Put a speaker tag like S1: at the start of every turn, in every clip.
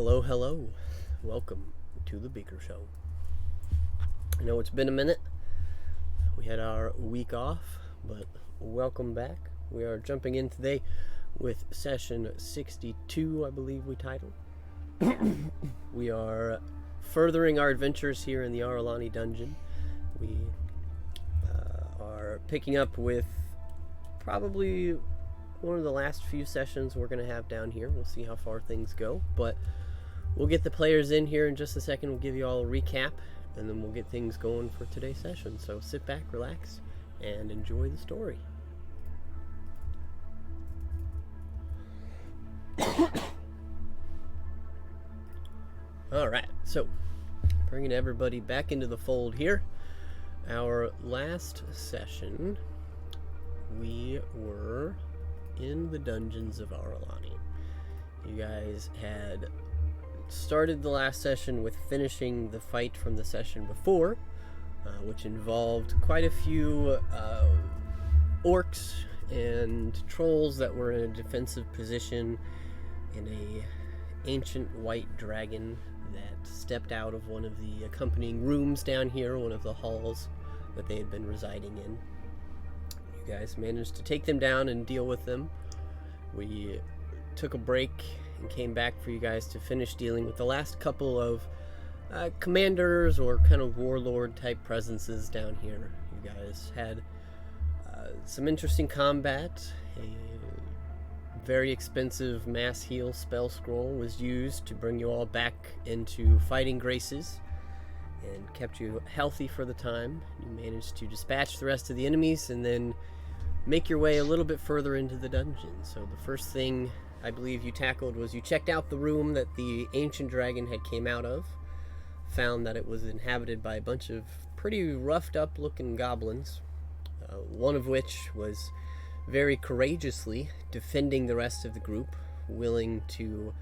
S1: Hello, hello. Welcome to the Beaker Show. I know it's been a minute. We had our week off, but welcome back. We are jumping in today with session 62, I believe we titled. We are furthering our adventures here in the Aralani dungeon. We are picking up with probably one of the last few sessions we're going to have down here. We'll see how far things go, but we'll get the players in here in just a second. We'll give you all a recap, and then we'll get things going for today's session. So sit back, relax, and enjoy the story. Alright, so bringing everybody back into the fold here. Our last session, we were in the dungeons of Aralani. You guys had started the last session with finishing the fight from the session before, which involved quite a few orcs and trolls that were in a defensive position, and a ancient white dragon that stepped out of one of the accompanying rooms down here, one of the halls that they had been residing in. You guys managed to take them down and deal with them. We took a break and came back for you guys to finish dealing with the last couple of commanders or kind of warlord type presences down here. You guys had some interesting combat. A very expensive mass heal spell scroll was used to bring you all back into fighting graces and kept you healthy for the time. You managed to dispatch the rest of the enemies and then make your way a little bit further into the dungeon. So the first thing I believe you tackled was you checked out the room that the ancient dragon had came out of, found that it was inhabited by a bunch of pretty roughed up looking goblins, one of which was very courageously defending the rest of the group, willing to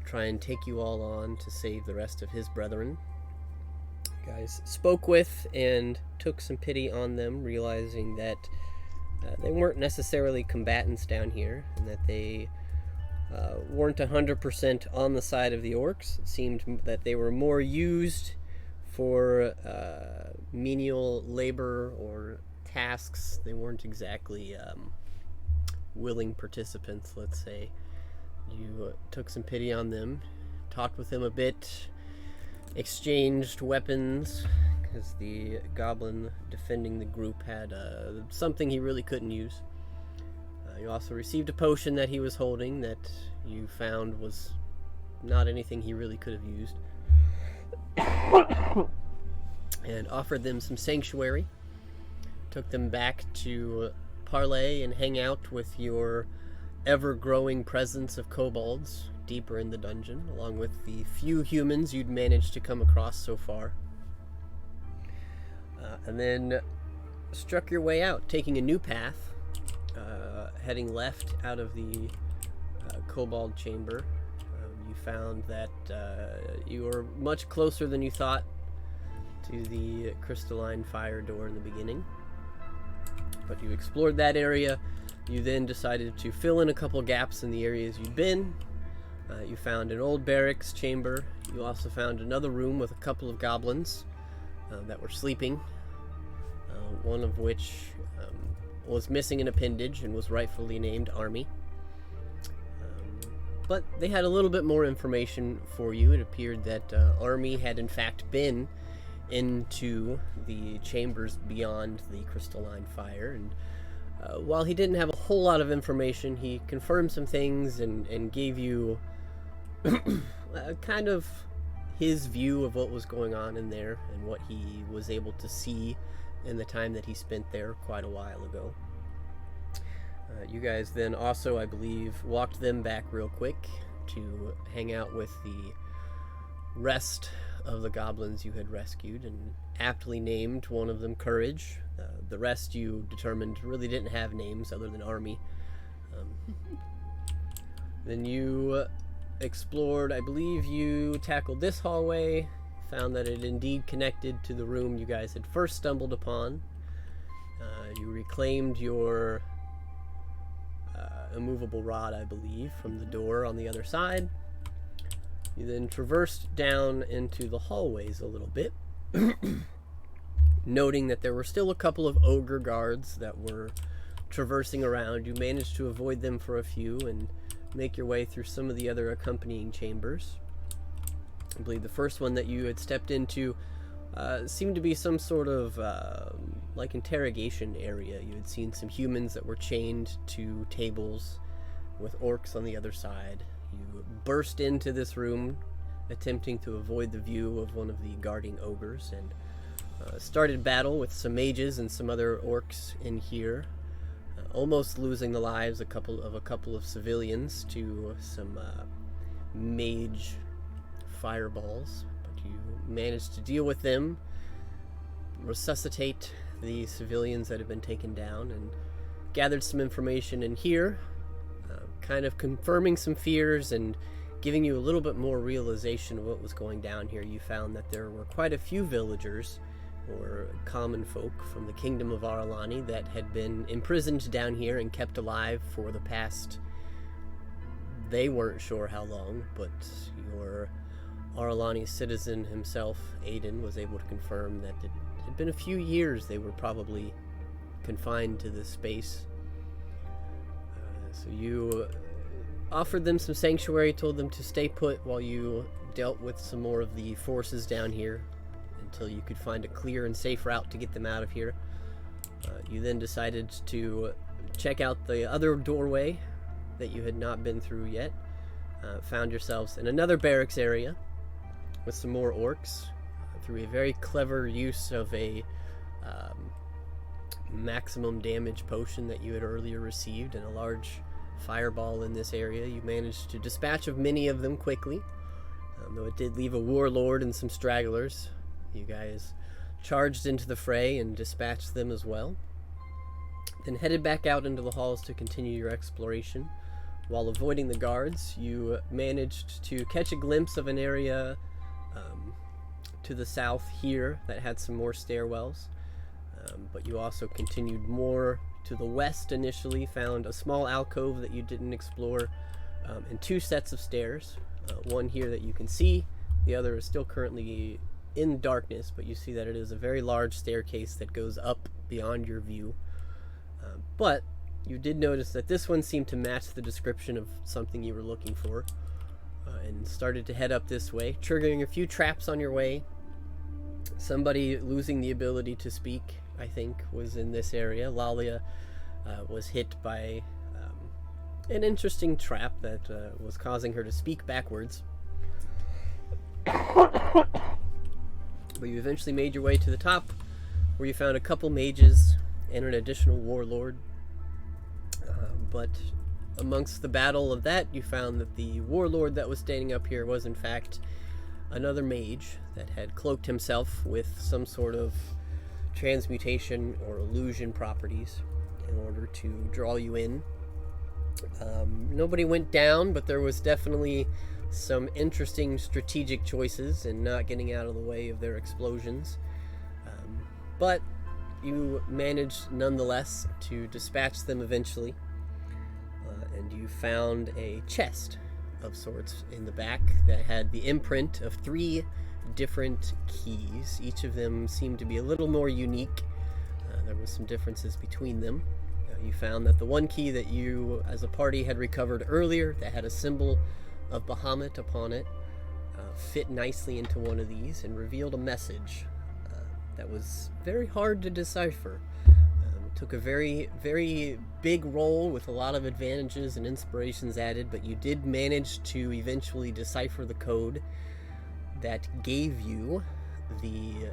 S1: try and take you all on to save the rest of his brethren. You guys spoke with and took some pity on them, realizing that they weren't necessarily combatants down here, and that they weren't 100% on the side of the orcs. It seemed that they were more used for menial labor or tasks. They weren't exactly willing participants, let's say. You took some pity on them, talked with them a bit, exchanged weapons, because the goblin defending the group had something he really couldn't use. You also received a potion that he was holding that you found was not anything he really could have used, and offered them some sanctuary. Took them back to parley and hang out with your ever-growing presence of kobolds deeper in the dungeon, along with the few humans you'd managed to come across so far. And then struck your way out, taking a new path, heading left out of the kobold chamber. You found that you were much closer than you thought to the crystalline fire door in the beginning. But you explored that area. You then decided to fill in a couple gaps in the areas you'd been. You found an old barracks chamber. You also found another room with a couple of goblins that were sleeping, one of which was missing an appendage and was rightfully named Army. But they had a little bit more information for you. It appeared that Army had in fact been into the chambers beyond the crystalline fire, and while he didn't have a whole lot of information, he confirmed some things and gave you kind of his view of what was going on in there and what he was able to see in the time that he spent there quite a while ago. You guys then also, I believe, walked them back real quick to hang out with the rest of the goblins you had rescued, and aptly named one of them Courage. The rest you determined really didn't have names other than Army. Then you explored, I believe you tackled this hallway, found that it indeed connected to the room you guys had first stumbled upon. You reclaimed your immovable rod, I believe, from the door on the other side. You then traversed down into the hallways a little bit, noting that there were still a couple of ogre guards that were traversing around. You managed to avoid them for a few and make your way through some of the other accompanying chambers. I believe the first one that you had stepped into seemed to be some sort of like interrogation area. You had seen some humans that were chained to tables with orcs on the other side. You burst into this room, attempting to avoid the view of one of the guarding ogres, and started battle with some mages and some other orcs in here, almost losing the lives of a couple of civilians to some mage fireballs. But you managed to deal with them, resuscitate the civilians that had been taken down, and gathered some information in here, kind of confirming some fears and giving you a little bit more realization of what was going down here. You found that there were quite a few villagers or common folk from the kingdom of Aralani that had been imprisoned down here and kept alive for the past, they weren't sure how long, but your Aralani citizen himself, Aiden, was able to confirm that it had been a few years they were probably confined to this space. So you offered them some sanctuary, told them to stay put while you dealt with some more of the forces down here until you could find a clear and safe route to get them out of here. You then decided to check out the other doorway that you had not been through yet. Found yourselves in another barracks area with some more orcs through a very clever use of a maximum damage potion that you had earlier received and a large fireball in this area. You managed to dispatch of many of them quickly, though it did leave a warlord and some stragglers. You guys charged into the fray and dispatched them as well, then headed back out into the halls to continue your exploration. While avoiding the guards, you managed to catch a glimpse of an area to the south here that had some more stairwells, but you also continued more to the west initially, found a small alcove that you didn't explore, and two sets of stairs, one here that you can see, the other is still currently in darkness, but you see that it is a very large staircase that goes up beyond your view. But you did notice that this one seemed to match the description of something you were looking for, and started to head up this way, triggering a few traps on your way. Somebody losing the ability to speak, I think, was in this area. Lalia was hit by an interesting trap that was causing her to speak backwards. But you eventually made your way to the top, where you found a couple mages and an additional warlord. But amongst the battle of that, you found that the warlord that was standing up here was in fact another mage that had cloaked himself with some sort of transmutation or illusion properties in order to draw you in. Nobody went down, but there was definitely some interesting strategic choices in not getting out of the way of their explosions. But you managed nonetheless to dispatch them eventually, and you found a chest of sorts in the back that had the imprint of 3 different keys. Each of them seemed to be a little more unique. There was some differences between them. You found that the one key that you as a party had recovered earlier that had a symbol of Bahamut upon it fit nicely into one of these and revealed a message that was very hard to decipher. Took a very, very big role with a lot of advantages and inspirations added, but you did manage to eventually decipher the code that gave you the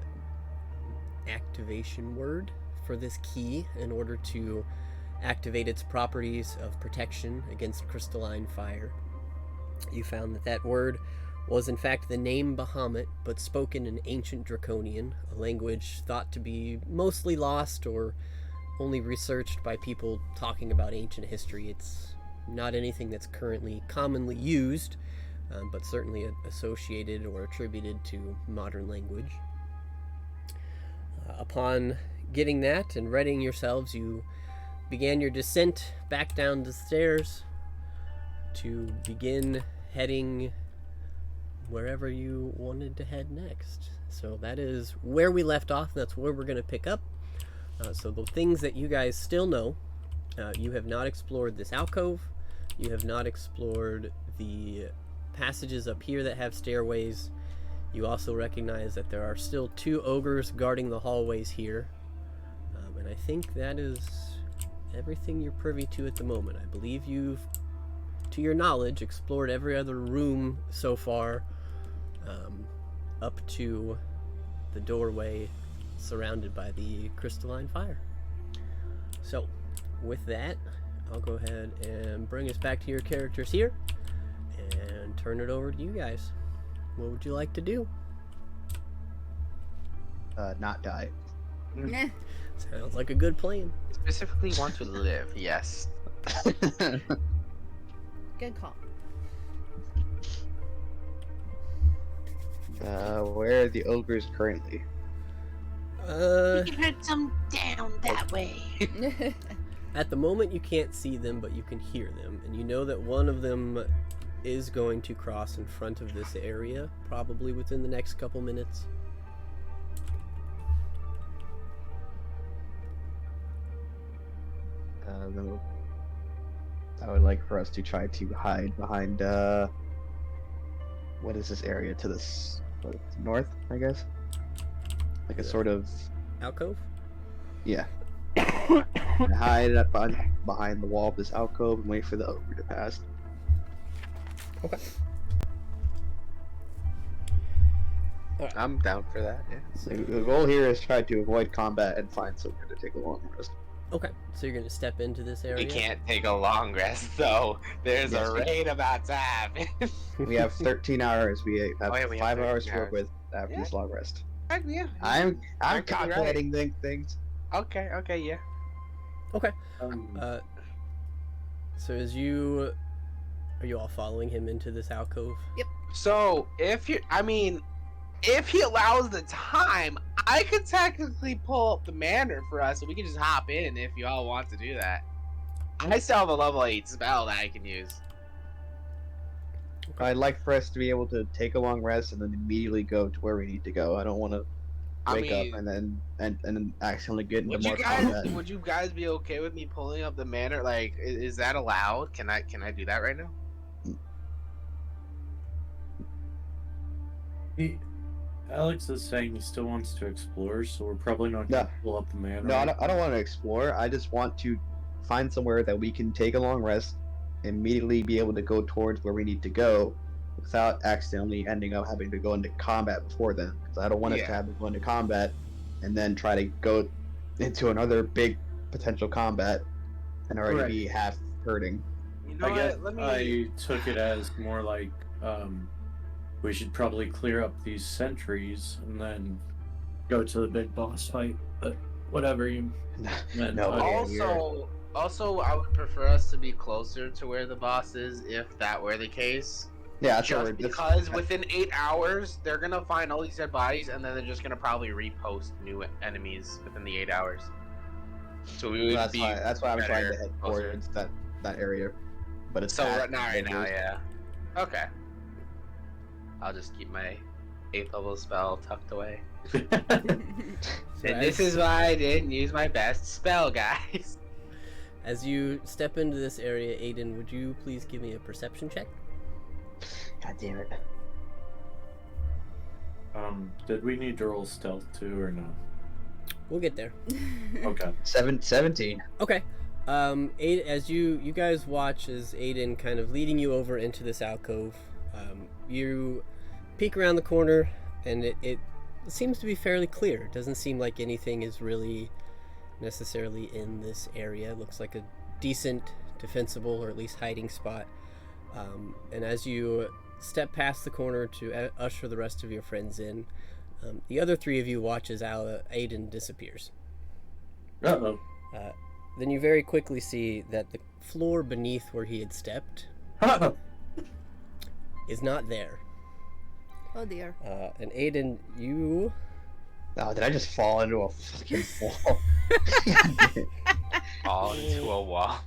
S1: activation word for this key in order to activate its properties of protection against crystalline fire. You found that that word was in fact the name Bahamut, but spoken in ancient Draconian, a language thought to be mostly lost or only researched by people talking about ancient history. It's not anything that's currently commonly used, but certainly associated or attributed to modern language. Upon getting that and readying yourselves, you began your descent back down the stairs to begin heading wherever you wanted to head next. So that is where we left off. That's where we're going to pick up. So the things that you guys still know, you have not explored this alcove. You have not explored the passages up here that have stairways. You also recognize that there are still 2 ogres guarding the hallways here. And I think that is everything you're privy to at the moment. I believe you've, to your knowledge, explored every other room so far, up to the doorway surrounded by the crystalline fire. So, with that, I'll go ahead and bring us back to your characters here and turn it over to you guys. What would you like to do?
S2: Not die.
S1: Sounds like a good plan.
S3: Specifically want to live, yes.
S4: Good call.
S2: Where are the ogres currently?
S3: You can head some down that way.
S1: At the moment you can't see them, but you can hear them, and you know that one of them is going to cross in front of this area, probably within the next couple minutes.
S2: I would like for us to try to hide behind, what is this area to this north, I guess? Like a sort of...
S1: Alcove?
S2: Yeah. Hide up behind the wall of this alcove and wait for the ogre to pass.
S1: Okay.
S3: I'm down for that, yeah.
S2: So the goal here is try to avoid combat and find somewhere to take a long rest.
S1: Okay, so you're going to step into this area?
S3: We can't take a long rest, though. There's
S2: Yes,
S3: a raid about to happen.
S2: We have 13 hours. We have
S3: Oh, yeah, we have
S2: 5 hours
S3: 13
S2: to work
S3: hours.
S2: with after
S3: Yeah.
S2: this long rest.
S3: Yeah.
S2: I'm
S3: could be
S2: calculating things.
S3: Okay, yeah.
S1: Okay. So are you all following him into this alcove?
S3: So, if he allows the time, I could technically pull up the manor for us, so we can just hop in if you all want to do that. I still have a level 8 spell that I can use.
S2: I'd like for us to be able to take a long rest and then immediately go to where we need to go. I don't want to wake up and then accidentally get into more combat.
S3: Would you guys be okay with me pulling up the manor? Like, is that allowed? Can I do that right now?
S5: Alex is saying he still wants to explore, so we're probably not going to pull up the manor.
S2: No, I don't want to explore. I just want to find somewhere that we can take a long rest, immediately be able to go towards where we need to go, without accidentally ending up having to go into combat before then. Because I don't want us to have to go into combat and then try to go into another big potential combat and already be half hurting.
S3: You know
S5: I guess
S3: what?
S5: I took it as more like we should probably clear up these sentries and then go to the big boss fight. But whatever you meant.
S2: No,
S3: Also, I would prefer us to be closer to where the boss is, if that were the case.
S2: Yeah, that's
S3: Just because within 8 hours, they're gonna find all these dead bodies, and then they're just gonna probably repost new enemies within the 8 hours. So we would
S2: that's why I'm trying to head
S3: closer.
S2: towards that area. But it's
S3: So
S2: packed
S3: right
S2: with
S3: now,
S2: ogres.
S3: yeah. Okay. I'll just keep my 8th level spell tucked away.
S1: So
S3: And this is why I didn't use my best spell, guys.
S1: As you step into this area, Aiden, would you please give me a perception check?
S2: God damn it.
S5: Did we need to roll stealth too or no?
S1: We'll get there.
S5: Okay.
S2: 17.
S1: Okay. As you guys watch as Aiden kind of leading you over into this alcove, you peek around the corner, and it seems to be fairly clear. It doesn't seem like anything is really necessarily in this area. It looks like a decent, defensible, or at least hiding spot. And as you step past the corner to usher the rest of your friends in, the other 3 of you watch as Aiden disappears.
S5: Uh-oh.
S1: Then you very quickly see that the floor beneath where he had stepped is not there.
S4: Oh dear.
S1: And Aiden, you...
S2: Oh, did I just fall into a fucking wall?
S3: Fall into a wall.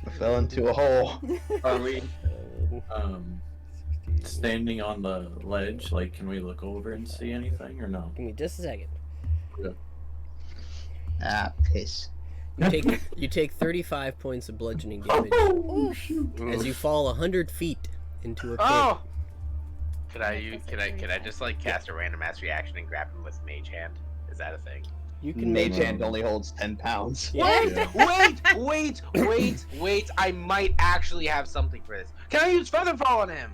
S2: I fell into a hole.
S5: Are we
S1: 60,
S5: standing on the ledge, like, can we look over and see anything or no?
S1: Give me just a second.
S2: Ah, piss.
S1: You take 35 points of bludgeoning damage as you fall 100 feet into a pit.
S3: Oh! Could I just like cast a random ass reaction and grab him with Mage Hand? Is that a thing?
S1: You can
S2: Mage
S1: make
S2: Hand only holds 10 pounds.
S1: Yeah.
S3: Wait! I might actually have something for this. Can I use Featherfall on him?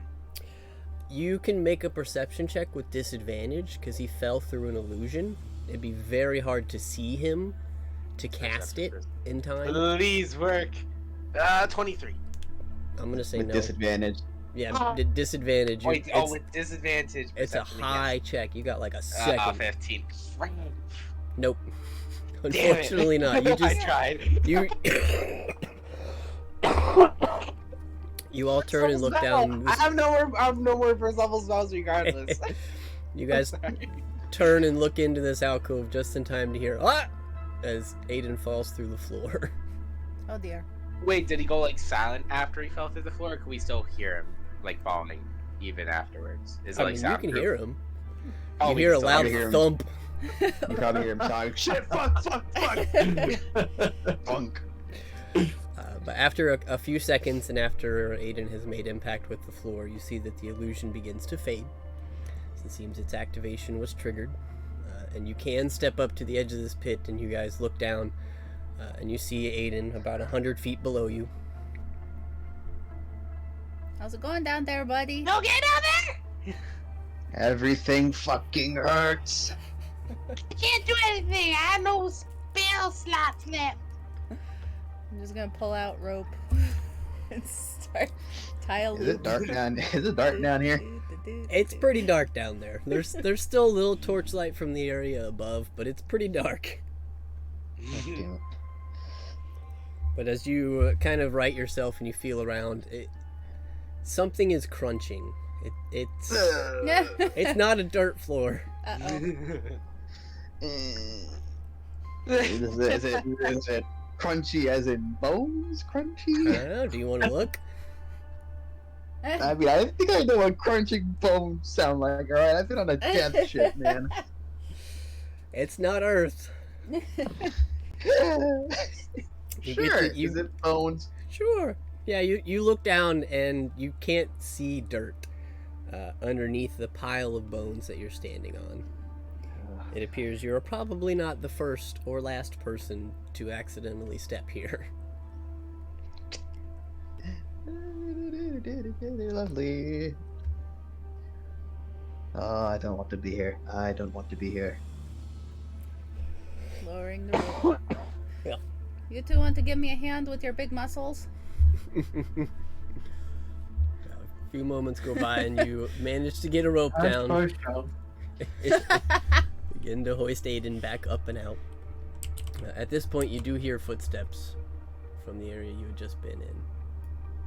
S1: You can make a perception check with disadvantage because he fell through an illusion. It'd be very hard to see him to cast it in time.
S3: Please work. 23.
S1: I'm gonna say
S2: With
S1: no.
S2: disadvantage.
S1: Yeah, disadvantage.
S3: Wait, with disadvantage.
S1: It's a
S3: perception
S1: high check. You got like a second.
S3: 15.
S1: Nope.
S3: Damn it.
S1: Unfortunately not. You
S3: I
S1: just
S3: tried.
S1: you you all turn and look down.
S3: I have no more first level spells regardless.
S1: You guys turn and look into this alcove just in time to hear as Aiden falls through the floor.
S4: Oh dear.
S3: Wait, did he go like silent after he fell through the floor, or can we still hear him like falling even afterwards? Is it
S1: I
S3: like
S1: mean, you can
S3: soundproof?
S1: hear him.
S3: Oh,
S1: You
S3: we
S1: hear a
S3: can still
S1: loud
S2: hear him.
S1: thump.
S2: You probably hear him talking, shit, fuck. Funk.
S1: But after a few seconds and after Aiden has made impact with the floor, you see that the illusion begins to fade. It seems its activation was triggered. And you can step up to the edge of this pit and you guys look down and you see Aiden about 100 feet below you.
S4: How's it going down there, buddy?
S3: No, get down there!
S2: Everything fucking hurts.
S3: I can't do anything. I have no spell slots left.
S4: I'm just gonna pull out rope and start tie a loop.
S2: Is it dark down? Is it dark down here?
S1: It's pretty dark down there. There's still a little torchlight from the area above, but it's pretty dark.
S2: Damn it.
S1: But as you kind of right yourself and you feel around, something is crunching. It's not a dirt floor.
S4: Uh-oh.
S2: Is it crunchy as in bones
S1: I
S2: crunchy?
S1: don't know. Do you want to look?
S2: I mean, I think I know what crunching bones sound like, alright? I've been on a death shit, man.
S1: It's not Earth. You get
S2: Sure,
S1: to- you-
S2: is it bones?
S1: Sure. Yeah, you look down and you can't see dirt underneath the pile of bones that you're standing on. It appears you're probably not the first or last person to accidentally step here.
S2: Lovely. Oh, I don't want to be here. I don't want to be here.
S4: Lowering the rope.
S1: Yeah.
S4: You two want to give me a hand with your big muscles?
S1: A few moments go by and you manage to get a rope down. Begin to hoist Aiden back up and out. At this point, you do hear footsteps from the area you had just been in.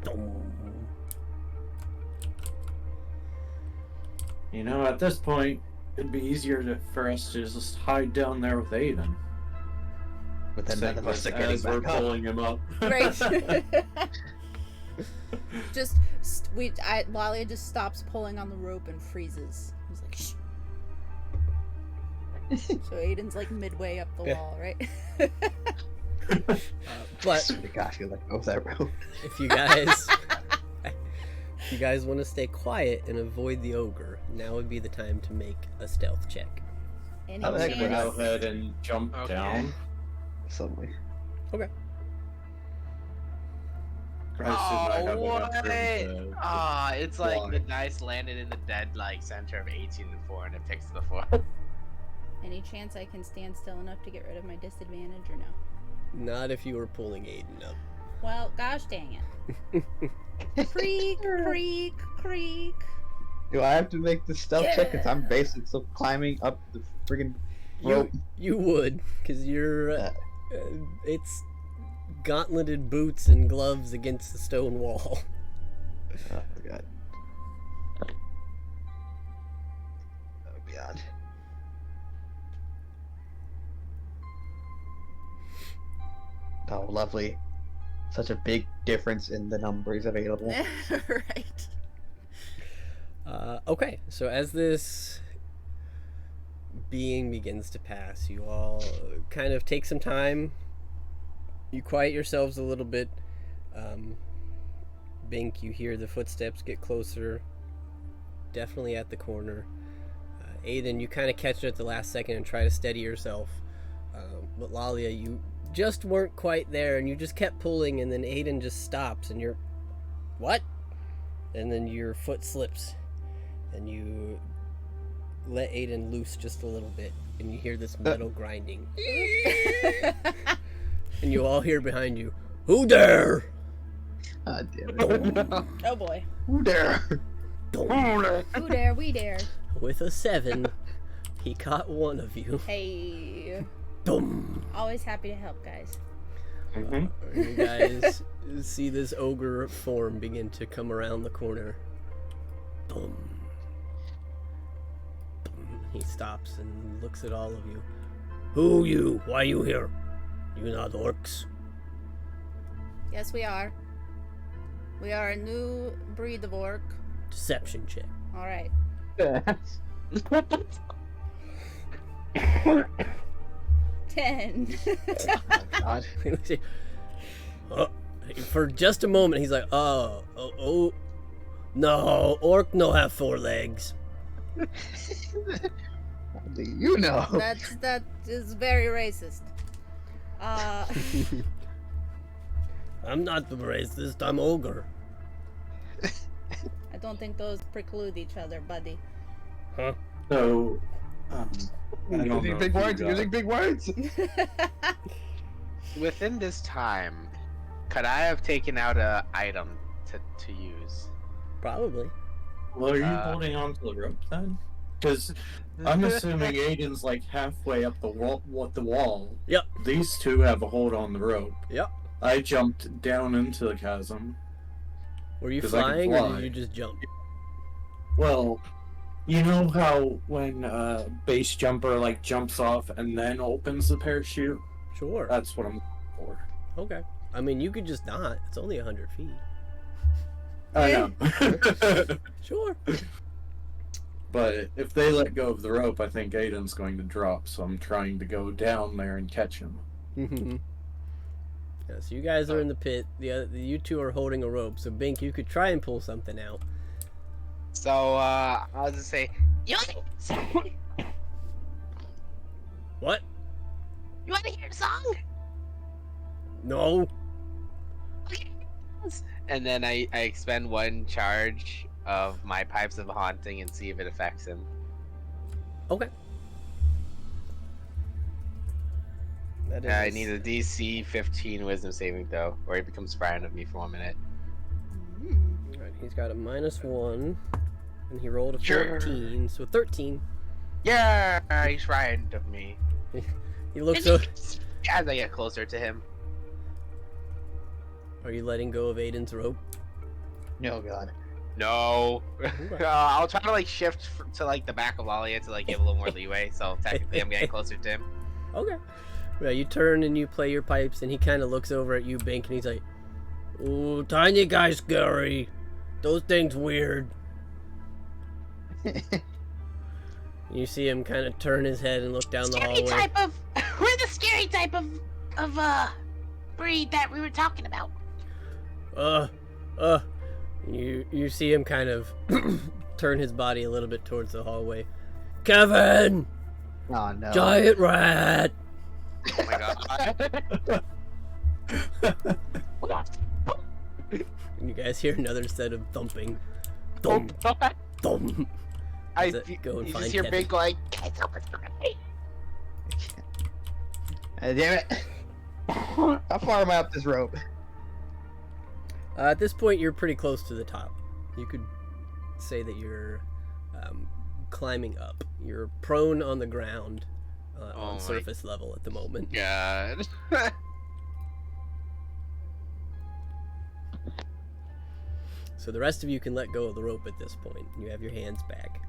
S1: Dum.
S5: You know, at this point, it'd be easier for us to just hide down there with Aiden.
S2: But then none of us are getting
S5: as we're
S2: back up.
S5: pulling him up.
S4: Right. Lalia just stops pulling on the rope and freezes. He's like, shh. So Aiden's like midway up the
S1: Yeah.
S4: wall, right?
S1: But
S2: Swear to God, I feel like over that road.
S1: if you guys want to stay quiet and avoid the ogre, now would be the time to make a stealth check.
S4: Any
S2: How the heck
S5: Go
S2: would I-
S4: chance?
S5: ahead and jump
S3: Okay.
S5: down.
S2: Suddenly.
S3: It's like
S2: Why?
S3: the dice landed in the dead like center of 18 and 4 and it picks the 4.
S4: Any chance I can stand still enough to get rid of my disadvantage or no?
S1: Not if you were pulling Aiden up.
S4: Well, gosh dang it. Creak, creak, creak.
S2: Do I have to make this stealth check? Because I'm basically still climbing up the friggin' rope.
S1: You would, because you're.
S2: Yeah.
S1: It's gauntleted boots and gloves against the stone wall.
S2: Oh, God. Oh, God. Oh, lovely. Such a big difference in the numbers available.
S4: Right.
S1: Okay, so as this being begins to pass, you all kind of take some time. You quiet yourselves a little bit. Bink, you hear the footsteps get closer, definitely at the corner. Aiden, you kind of catch it at the last second and try to steady yourself. But Lalia, you just weren't quite there, and you just kept pulling, and then Aiden just stops, and you're, what? And then your foot slips, and you let Aiden loose just a little bit, and you hear this metal grinding. And you all hear behind you, who dare?
S2: Ah, damn it.
S4: Oh boy.
S2: Who dare?
S4: Who dare, we dare.
S1: With a 7, he caught one of you.
S4: Hey.
S1: Dum.
S4: Always happy to help, guys.
S1: You guys see this ogre form begin to come around the corner. Dum. Dum. He stops and looks at all of you. Who you? Why you here? You not orcs?
S4: Yes, we are. We are a new breed of orc.
S1: Deception check.
S4: Alright. 10.
S2: God.
S1: For just a moment, he's like, oh, no, orc no have 4 legs.
S2: How do you know?
S4: That is very racist.
S1: I'm not the racist, I'm ogre.
S4: I don't think those preclude each other, buddy.
S1: Huh?
S5: So, I don't know
S2: Using
S5: if
S2: big
S5: you
S2: words,
S5: got-
S2: using big words.
S3: Within this time, could I have taken out a item to use?
S1: Probably.
S5: Well, are you
S3: Uh,
S5: holding on to the rope then? Because I'm assuming Aiden's like halfway up the wall.
S1: Yep.
S5: These two have a hold on the rope.
S1: Yep.
S5: I jumped down into the chasm.
S1: Were you
S5: 'Cause I can
S1: flying or
S5: fly.
S1: did you just jump?
S5: Well, you know how when base jumper like jumps off and then opens the parachute?
S1: Sure.
S5: That's what I'm looking for.
S1: Okay. I mean, you could just not. It's only 100 feet.
S5: I know.
S1: Sure.
S5: But if they let go of the rope, I think Aiden's going to drop, so I'm trying to go down there and catch him.
S1: Yeah, so you guys are in the pit. You two are holding a rope. So Bink, you could try and pull something out.
S3: So I'll just say, you
S1: What?
S3: want to hear a song?
S1: No.
S3: And then I expend 1 charge of my Pipes of Haunting and see if it affects him.
S1: Okay. That is...
S3: I need a DC 15 Wisdom saving throw, or he becomes frightened of me for 1 minute.
S1: Alright, he's got a -1, and he rolled a
S3: Sure.
S1: 14, so 13.
S3: Yeah, he's frightened of me.
S1: He looks so...
S3: As I get closer to him.
S1: Are you letting go of Aiden's rope?
S2: No, God.
S3: No.
S1: Okay.
S3: I'll try to like shift to like the back of Lalia to like give a little more leeway. So technically, I'm getting closer to him.
S1: Okay. Yeah, you turn and you play your pipes, and he kind of looks over at you, Bink, and he's like, "Ooh, tiny guy scary. Those things weird." You see him kind of turn his head and look down the
S6: Scary
S1: hallway.
S6: type of we're the scary type of breed that we were talking about.
S1: You see him kind of turn his body a little bit towards the hallway. Kevin!
S2: Oh no.
S1: Giant rat!
S3: Oh my god.
S1: And you guys hear another set of thumping. Thump, thump.
S3: I
S1: Does it go and
S3: you
S1: find
S3: just hear
S1: Kevin?
S3: Big like,
S2: Damn it. How far am I up this rope?
S1: At this point, you're pretty close to the top. You could say that you're climbing up. You're prone on the ground
S3: Oh
S1: on
S3: my-
S1: surface level at the moment.
S3: God.
S1: So the rest of you can let go of the rope at this point. You have your hands back.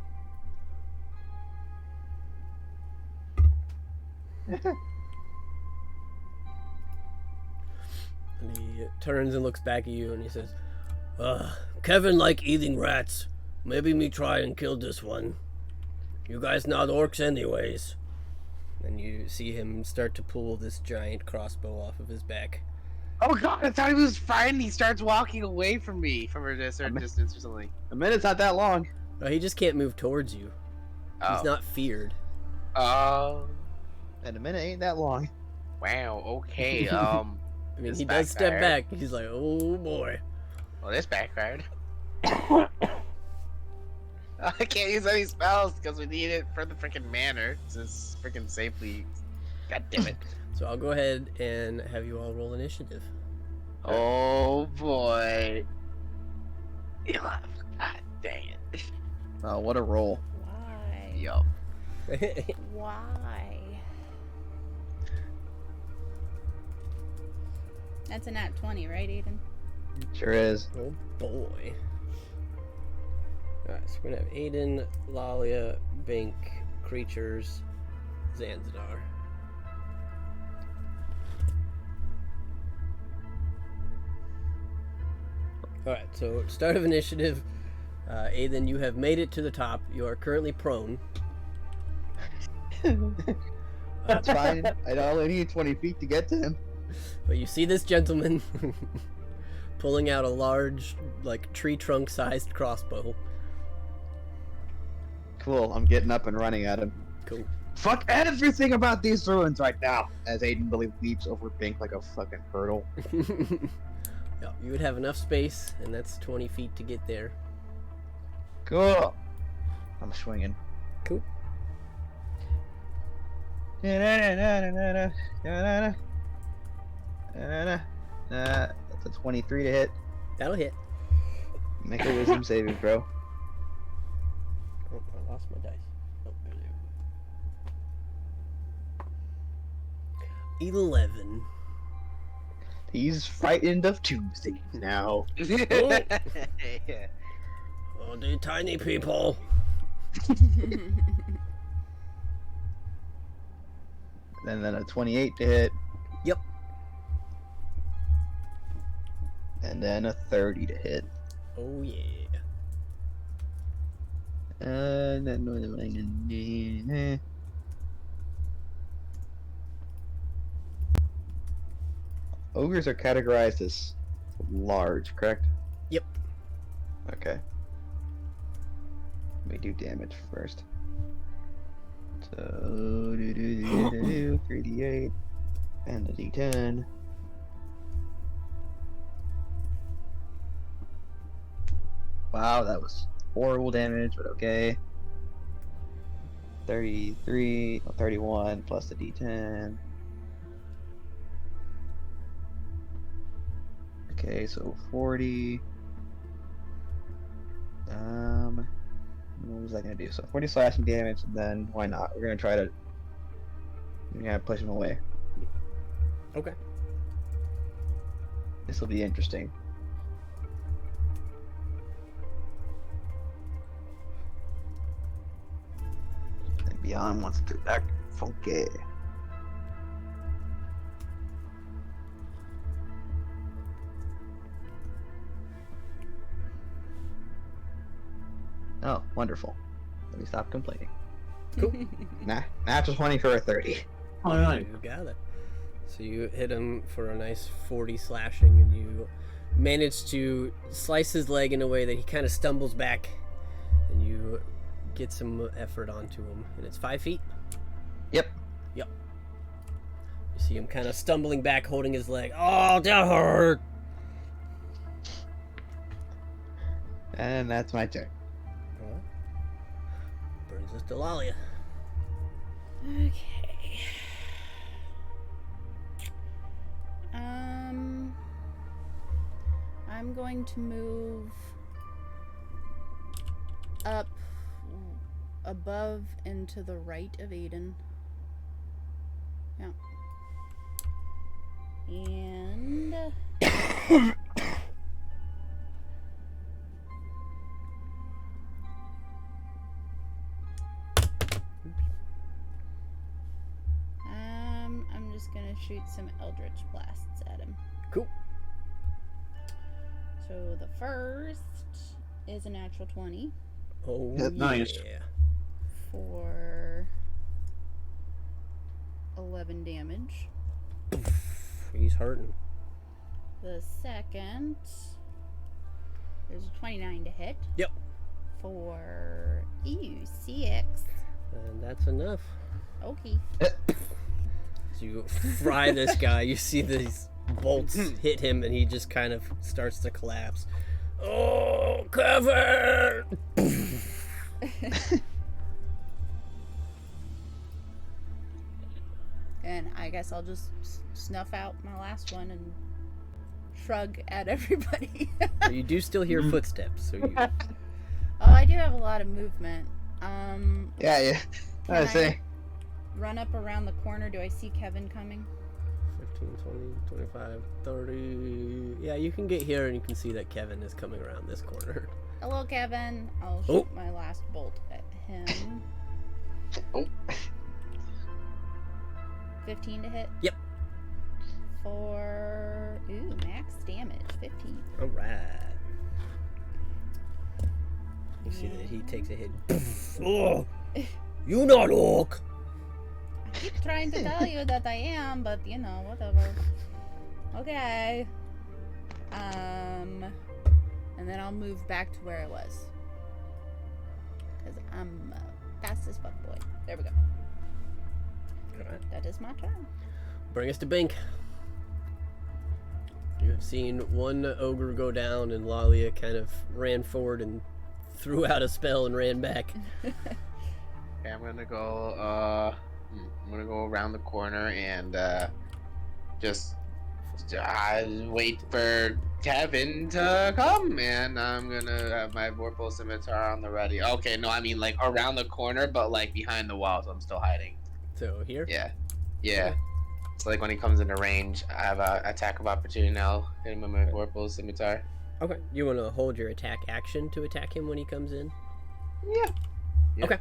S1: And he turns and looks back at you and he says, Kevin like eating rats. Maybe me try and kill this one. You guys not orcs anyways. And you see him start to pull this giant crossbow off of his back.
S3: Oh god, I thought he was fine. He starts walking away from me from a certain distance or something.
S2: A minute's not that long.
S1: Oh, he just can't move towards you.
S3: Oh.
S1: He's not feared.
S3: Oh.
S2: And a minute ain't that long.
S3: Wow. Okay.
S1: I mean,
S3: This
S1: he does step
S3: backfired.
S1: back. He's like, oh boy.
S3: Well, this backfired. I can't use any spells because we need it for the freaking manor to freaking safely. God damn it.
S1: So I'll go ahead and have you all roll initiative.
S3: Oh boy. 11. God dang it.
S2: Oh, what a roll.
S4: Why?
S3: Yo.
S4: Why? That's a nat 20, right, Aiden?
S2: Sure is.
S1: Oh boy. Alright, so we're gonna have Aiden, Lalia, Bink, Creatures, Zanzidar. Alright, so start of initiative. Aiden, you have made it to the top. You are currently prone.
S2: That's fine. I only need 20 feet to get to him.
S1: But you see this gentleman pulling out a large, like, tree trunk sized crossbow.
S2: Cool, I'm getting up and running at him.
S1: Cool.
S2: Fuck everything about these ruins right now! As Aiden leaps over Bink like a fucking hurdle.
S1: Yeah, you would have enough space, and that's 20 feet to get there.
S2: Cool! I'm swinging.
S1: Cool.
S2: That's a 23 to hit.
S1: That'll hit.
S2: Make a wisdom saving throw.
S1: Oh, I lost my dice. Oh, there they are. 11.
S2: He's frightened of Tuesdays now.
S1: Oh, the tiny people.
S2: And then a 28 to hit.
S1: Yep.
S2: And then a 30 to hit.
S1: Oh, yeah.
S2: And then... Ogres are categorized as large, correct?
S1: Yep.
S2: Okay. Let me do damage first. So, 3d8 and a d10. Wow, that was horrible damage, but okay. 31 plus the d10. Okay, so 40. What was I gonna do? So 40 slashing damage, and then why not? We're gonna push him away.
S1: Okay.
S2: This will be interesting. And Beyond wants to act funky. Oh, wonderful. Let me stop complaining. Natural 20 for a 30.
S5: Alright.
S1: You got it. So you hit him for a nice 40 slashing, and you manage to slice his leg in a way that he kind of stumbles back, and you get some effort onto him. And it's 5 feet?
S2: Yep.
S1: Yep. You see him kind of stumbling back, holding his leg. Oh, that hurt!
S2: And that's my turn.
S1: Brings us to Lalia.
S4: Okay. I'm going to move up above and to the right of Aiden. Yeah. And I'm just gonna shoot some Eldritch Blasts at him.
S1: Cool.
S4: So the first is a natural 20.
S1: Oh,
S5: Nice.
S1: yeah.
S4: For 11 damage.
S1: He's hurting.
S4: The second, there's a 29 to hit.
S1: Yep.
S4: For 6.
S1: And that's enough.
S4: Okay.
S1: So you fry this guy. You see these bolts hit him, and he just kind of starts to collapse. Oh, Kevin!
S4: And I guess I'll just snuff out my last one and shrug at everybody.
S1: So you do still hear footsteps. So you.
S4: Oh, I do have a lot of movement.
S2: Yeah.
S4: Can
S2: I
S4: I
S2: say.
S4: run up around the corner? Do I see Kevin coming?
S1: 15, 20, 25, 30. Yeah, you can get here and you can see that Kevin is coming around this corner.
S4: Hello, Kevin. I'll
S1: Oh.
S4: shoot my last bolt at him.
S3: Oh.
S4: 15 to hit.
S1: Yep.
S4: For max damage, 15.
S1: Alright. You see that he takes a hit. Oh! You not orc!
S4: I keep trying to tell you that I am, but whatever. Okay. And then I'll move back to where I was. Because I'm fast as fuck boy. There we go.
S1: Alright.
S4: That is my turn.
S1: Bring us to Bink. You have seen one ogre go down, and Lalia kind of ran forward and threw out a spell and ran back.
S3: Okay, I'm gonna go. I'm gonna go around the corner and just wait for Kevin to come, and I'm gonna have my Vorpal Scimitar on the ready. Okay, no, I mean like around the corner, but like behind the wall, so I'm still hiding.
S1: So here?
S3: Yeah. So like when he comes into range, I have a attack of opportunity now. Hit him with my Vorpal Scimitar.
S1: Okay. You want to hold your attack action to attack him when he comes in?
S3: Yeah.
S1: Okay.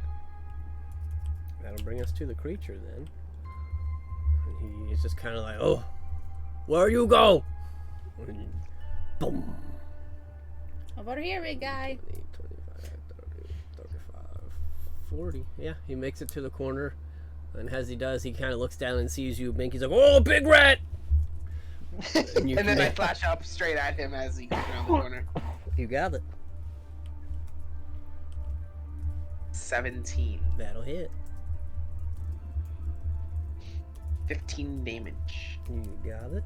S1: That'll bring us to the creature then. And he's just kind of like, oh, where you go? And boom.
S4: Over here, big guy.
S1: 20, 25, 30, 35, 40. Yeah, he makes it to the corner. And as he does, he kind of looks down and sees you, Bink. He's like, oh, big rat! And, you
S3: And then
S1: can-
S3: I flash up straight at him as he comes around the corner.
S1: You got it.
S3: 17.
S1: That'll hit.
S3: 15 damage.
S1: You got it.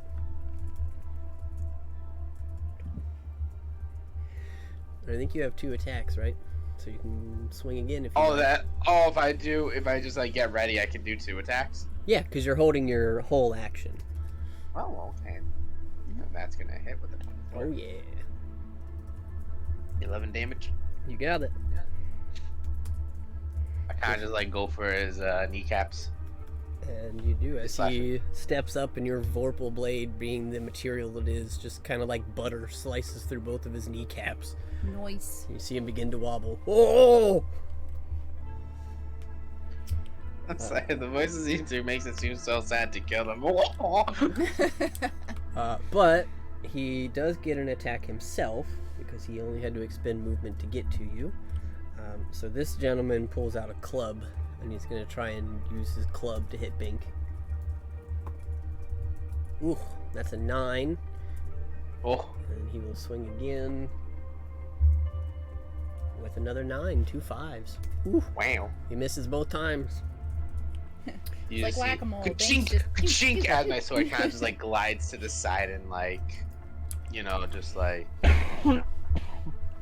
S1: I think you have 2 attacks, right? So you can swing again if you want.
S3: If I just like get ready, I can do 2 attacks.
S1: Yeah, because you're holding your whole action.
S3: Oh, okay. And that's gonna hit with a 24.
S1: Oh, yeah.
S3: 11 damage.
S1: You got it.
S3: I kind of just like go for his kneecaps.
S1: And you do, as
S3: Slash
S1: he steps up and your Vorpal blade, being the material it is, just kind of like butter, slices through both of his kneecaps.
S4: Noise.
S1: You see him begin to wobble. Oh!
S3: It's like, the voices he do makes it seem so sad to kill him.
S1: But he does get an attack himself, because he only had to expend movement to get to you. So this gentleman pulls out a club, and he's going to try and use his club to hit Bink. Ooh, that's a 9.
S3: Oh,
S1: And he will swing again with another 9, 2 5s. Ooh,
S3: wow.
S1: he misses both times.
S3: You
S4: Like
S3: just see
S4: whack-a-mole.
S3: ka-chink,
S4: Thanks,
S3: ka-chink,
S4: just-
S3: as my sword kind of just like glides to the side and like, just like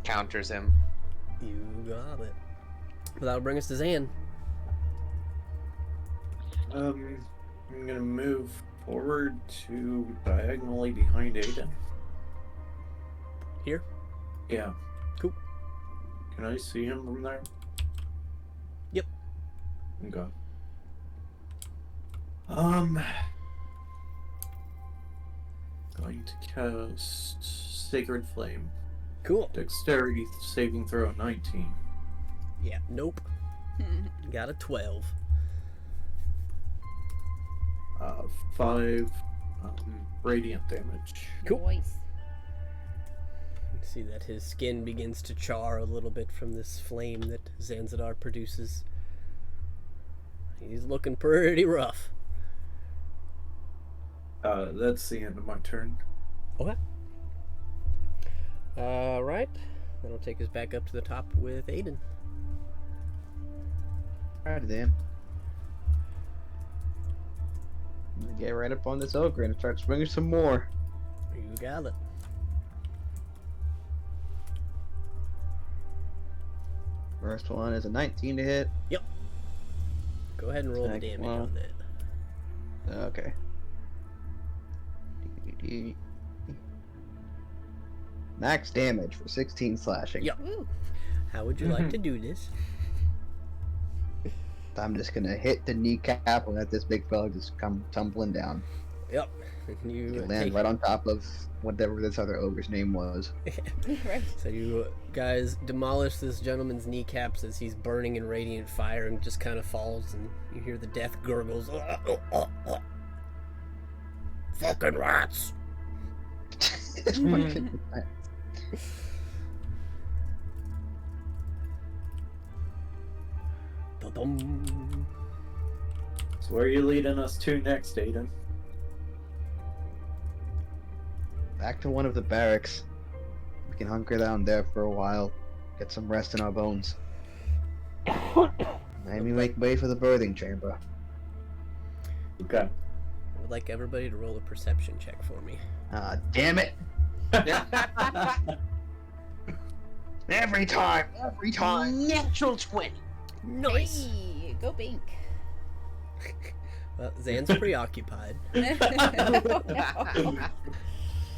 S3: counters him.
S1: You got it. But that'll bring us to Zan.
S5: I'm gonna move forward to diagonally behind Aiden.
S1: Here?
S5: Yeah.
S1: Cool.
S5: Can I see him from there?
S1: Yep.
S5: Okay. Going to cast Sacred Flame.
S1: Cool.
S5: Dexterity saving throw 19.
S1: Yeah, nope. Got a 12.
S5: 5 radiant damage.
S1: Cool.
S4: Noise.
S1: see that his skin begins to char a little bit from this flame that Zanzadar produces. He's looking pretty rough.
S5: That's the end of my turn.
S1: Okay. Right. That'll take us back up to the top with Aiden.
S2: Alright then. I'm gonna get right up on this ogre and start swinging some more.
S1: You got it.
S2: First one is a 19 to hit.
S1: Go ahead and roll the
S2: Second
S1: damage
S2: one.
S1: on that.
S2: Okay. Max damage for 16 slashing.
S1: Yep.
S4: Woo.
S1: How would you like to do this?
S2: I'm just gonna hit the kneecap and let this big fella just come tumbling down.
S1: Yep. You
S2: Land
S1: take-
S2: right on top of whatever this other ogre's name was.
S4: Right.
S1: So you guys demolish this gentleman's kneecaps as he's burning in radiant fire and just kind of falls, and you hear the death gurgles. Fucking rats!
S2: Fucking-
S1: Dum-dum.
S5: So where are you leading us to next, Aiden?
S2: Back to one of the barracks. We can hunker down there for a while. Get some rest in our bones. Maybe make way for the birthing chamber.
S5: Okay.
S1: I would like everybody to roll a perception check for me.
S2: Ah, damn it! Every time! Every time!
S3: Natural 20.
S1: Nice!
S4: Hey, go Bink.
S1: Well, Zan's preoccupied.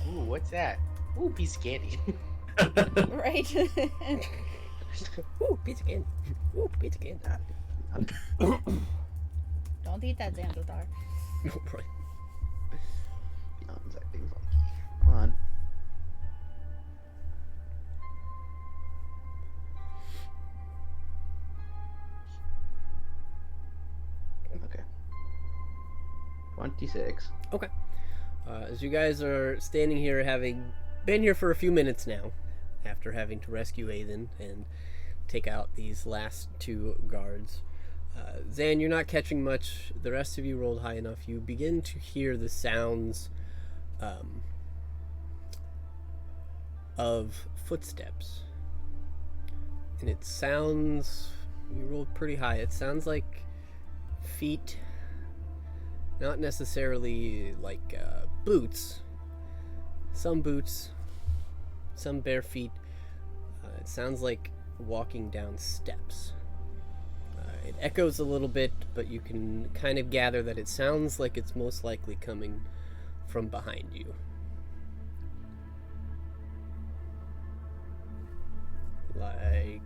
S3: Ooh, what's that? Ooh, piece of candy.
S4: Right.
S1: Ooh, pizza can. Ooh, pizza can.
S4: Don't eat that Xanthadar.
S1: Right.
S2: Oh, is that being funky? Come on. Okay. 26.
S1: As you guys are standing here, having been here for a few minutes now, after having to rescue Aiden and take out these last two guards, Zan, you're not catching much. The rest of you rolled high enough. You begin to hear the sounds of footsteps. And it sounds... You rolled pretty high. It sounds like feet. Not necessarily like boots. Some boots. Some bare feet. It sounds like walking down steps. It echoes a little bit, but you can kind of gather that it sounds like it's most likely coming from behind you. Like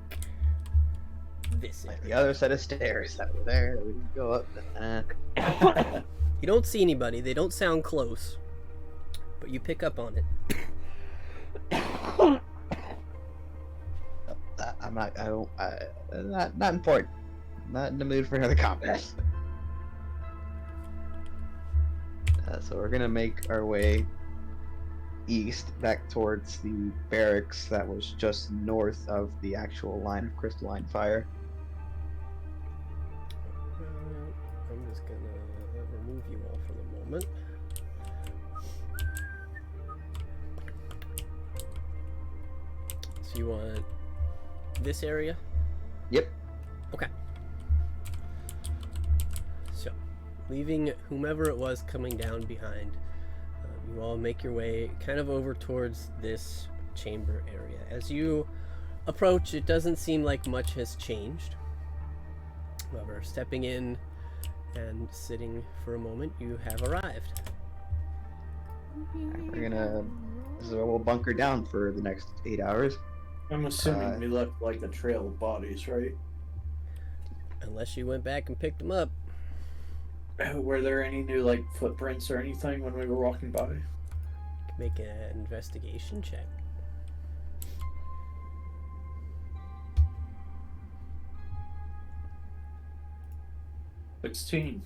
S1: this
S2: Like the
S1: area.
S2: other set of stairs that were there that we didn't go up.
S1: You don't see anybody. They don't sound close, but you pick up on it.
S2: I'm not. I don't. Not important. Not in the mood for another combat. So we're gonna make our way east, back towards the barracks that was just north of the actual line of crystalline fire.
S1: I'm just gonna remove you all for the moment. So you want this area?
S2: Yep.
S1: Okay. So, leaving whomever it was coming down behind, you all make your way kind of over towards this chamber area. As you approach, it doesn't seem like much has changed. However, stepping in and sitting for a moment, you have arrived.
S2: We're gonna. This is where we'll bunker down for the next 8 hours.
S5: I'm assuming we left like a trail of bodies, right?
S1: Unless you went back and picked them up.
S5: Were there any new like footprints or anything when we were walking by?
S1: Make an investigation check.
S5: $16.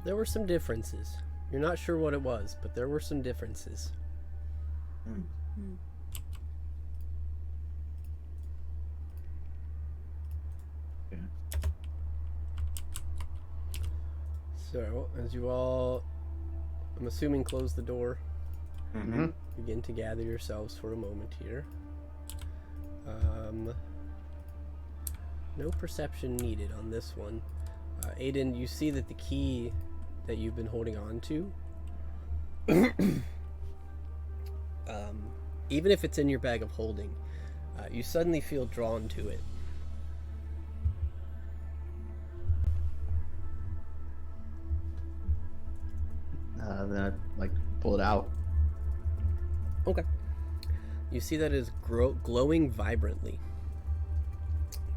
S1: There were some differences. You're not sure what it was, but there were some differences.
S5: Yeah.
S1: So, as you all, I'm assuming, close the door,
S5: Mm-hmm.
S1: begin to gather yourselves for a moment here. No perception needed on this one. Aiden, you see that the key that you've been holding on to, even if it's in your bag of holding, you suddenly feel drawn to it.
S2: Then I like pull it out.
S1: Okay. You see that it is glowing vibrantly.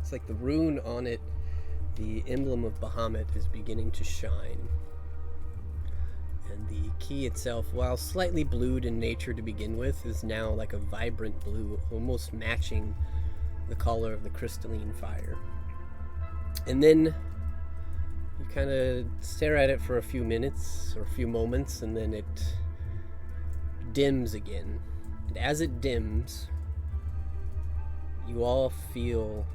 S1: It's like the rune on it, the emblem of Bahamut, is beginning to shine. And the key itself, while slightly blued in nature to begin with, is now like a vibrant blue, almost matching the color of the crystalline fire. And then you kind of stare at it for a few minutes or a few moments, and then it dims again. And as it dims, you all feel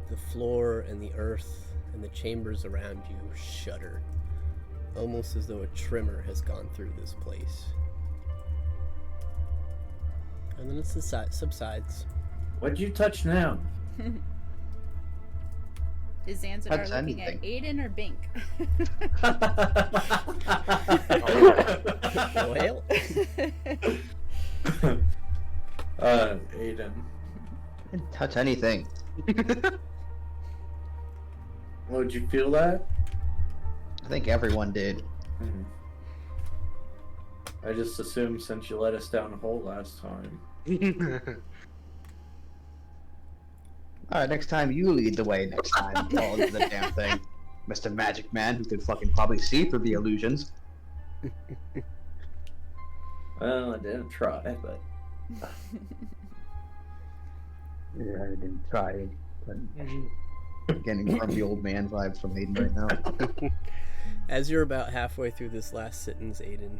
S1: the floor and the earth and the chambers around you shudder, almost as though a tremor has gone through this place. And then it subsides.
S5: What'd you touch now?
S4: Is Zanzibar
S2: Touch
S4: looking at Aiden or Bink?
S1: Well,
S5: Aiden.
S2: Didn't touch anything.
S5: Would you feel that?
S2: I think everyone did.
S5: Hmm. I just assumed since you let us down a hole last time.
S2: All right, next time you lead the way. Next time, all into the damn thing, Mr. Magic Man, who could fucking probably see through the illusions.
S5: Well, I didn't try, but
S2: Yeah, I didn't try. But getting grumpy old man vibes from Aiden right now.
S1: as you're about halfway through this last sentence, Aiden,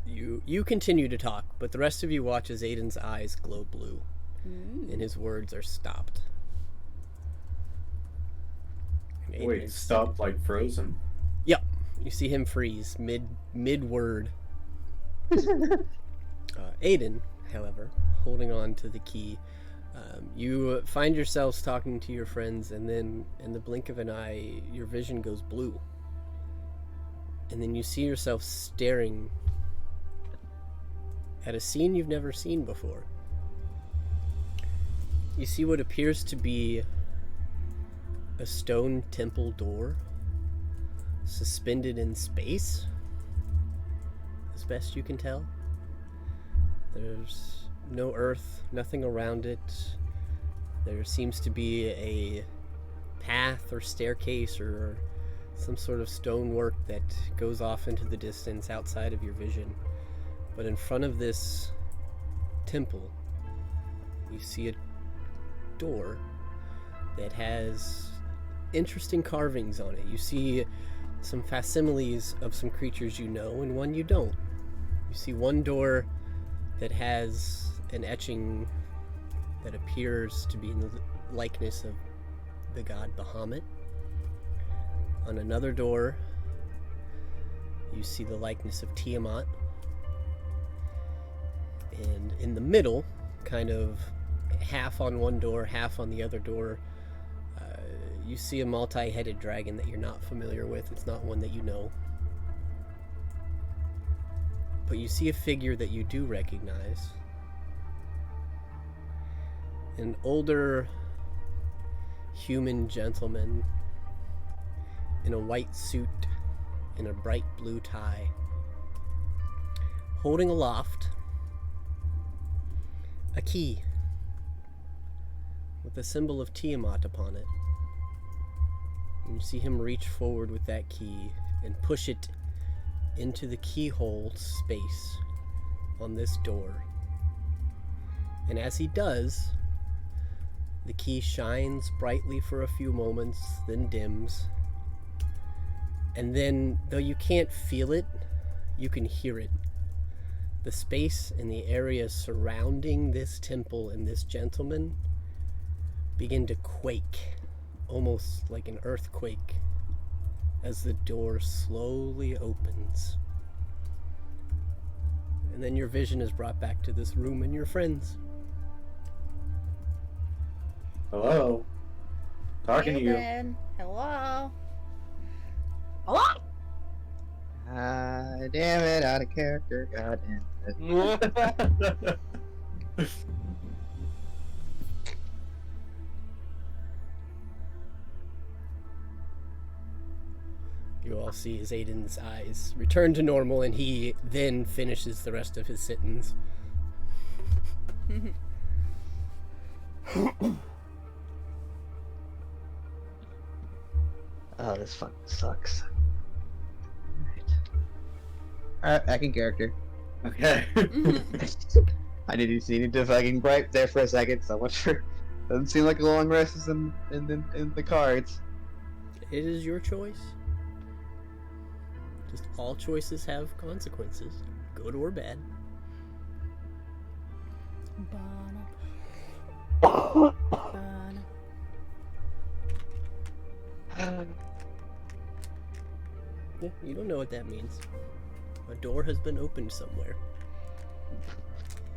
S1: you continue to talk, but the rest of you watch as Aiden's eyes glow blue, and his words are stopped. And Aiden
S5: wait,
S1: is-
S5: stopped like frozen.
S1: Yep, you see him freeze mid word. Aiden, however, holding on to the key, you find yourselves talking to your friends, and then in the blink of an eye, your vision goes blue. And then you see yourself staring at a scene you've never seen before. You see what appears to be a stone temple door suspended in space, as best you can tell. There's no earth, nothing around it. There seems to be a path or staircase or some sort of stonework that goes off into the distance outside of your vision. But in front of this temple, you see a door that has interesting carvings on it. You see some facsimiles of some creatures you know and one you don't. You see one door that has an etching that appears to be in the likeness of the god Bahamut. On another door, you see the likeness of Tiamat. And in the middle, kind of half on one door, half on the other door, you see a multi-headed dragon that you're not familiar with. It's not one that you know. But you see a figure that you do recognize. An older human gentleman in a white suit and a bright blue tie, holding aloft a key with the symbol of Tiamat upon it. And you see him reach forward with that key and push it into the keyhole space on this door. And as he does, the key shines brightly for a few moments, then dims, And then, though you can't feel it, you can hear it. The space and the area surrounding this temple and this gentleman begin to quake, almost like an earthquake, as the door slowly opens. And then your vision is brought back to this room and your friends.
S5: Hello. Talking to you.
S4: Aiden, hello.
S6: Hello?
S2: Damn it, out of character. God damn it.
S1: You all see as Aiden's eyes return to normal, and he then finishes the rest of his sentence.
S2: Oh, this fucking sucks. Alright, back in character.
S5: Okay.
S2: I needed to fucking gripe there for a second, so much for... Doesn't seem like a long rest is in the cards.
S1: It is your choice. Just all choices have consequences, good or bad.
S4: Bana. Bana.
S1: Yeah, you don't know what that means. A door has been opened somewhere.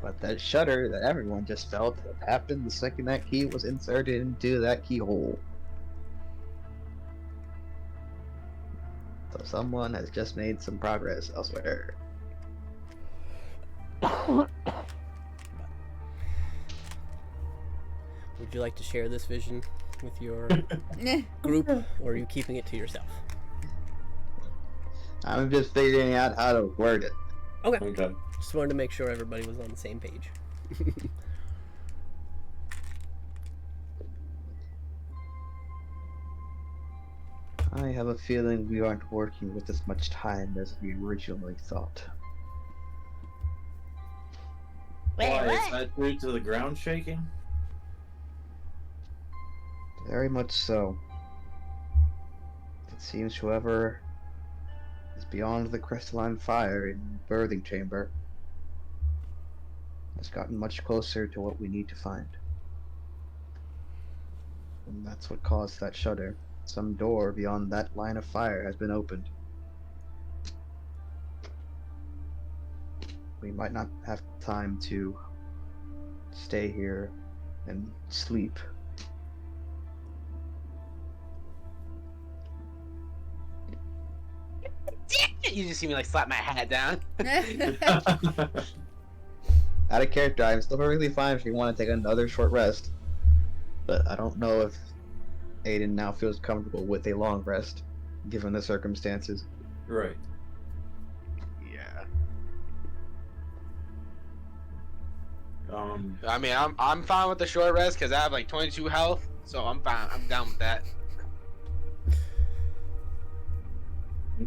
S2: But that shutter that everyone just felt happened the second that key was inserted into that keyhole. So someone has just made some progress elsewhere.
S1: Would you like to share this vision with your group, or are you keeping it to yourself?
S2: I'm just figuring out how to word it.
S5: Okay.
S1: Just wanted to make sure everybody was on the same page.
S2: I have a feeling we aren't working with as much time as we originally thought.
S6: Wait,
S5: Why, is
S6: what?
S5: that due to the ground shaking?
S2: Very much so. It seems whoever is beyond the crystalline fire in the birthing chamber has gotten much closer to what we need to find. And that's what caused that shudder. Some door beyond that line of fire has been opened. We might not have time to stay here and sleep.
S3: You just see me like slap my hat down.
S2: Out of character, I'm still perfectly fine if you want to take another short rest. But I don't know if Aiden now feels comfortable with a long rest, given the circumstances.
S5: Right.
S3: Yeah.
S5: Um,
S3: I mean, I'm fine with the short rest because I have like 22 health, so I'm fine. I'm down with that.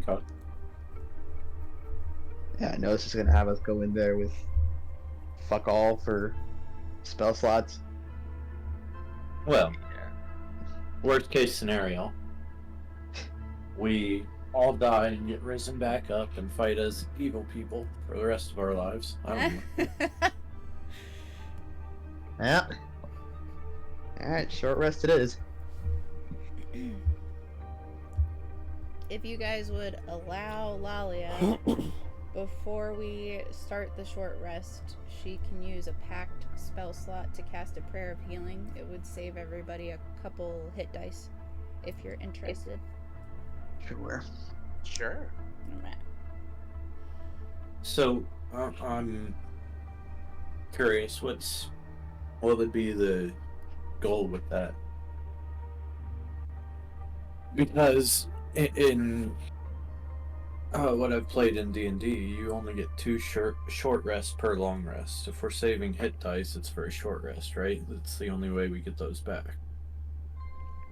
S5: okay.
S2: Yeah, I know this is gonna have us go in there with fuck all for spell slots.
S5: Well,
S3: Yeah.
S5: worst case scenario, we all die and get risen back up and fight as evil people for the rest of our lives. I don't know.
S2: Yeah. Alright, short rest it is.
S4: If you guys would allow Lalia, before we start the short rest, she can use a packed spell slot to cast a prayer of healing. It would save everybody a couple hit dice, if you're interested.
S2: Sure.
S3: Sure.
S4: Alright.
S5: So, I'm curious, what would be the goal with that? Because in what I've played in D&D, you only get 2 short rests per long rest. If we're saving hit dice, it's for a short rest, right? That's the only way we get those back.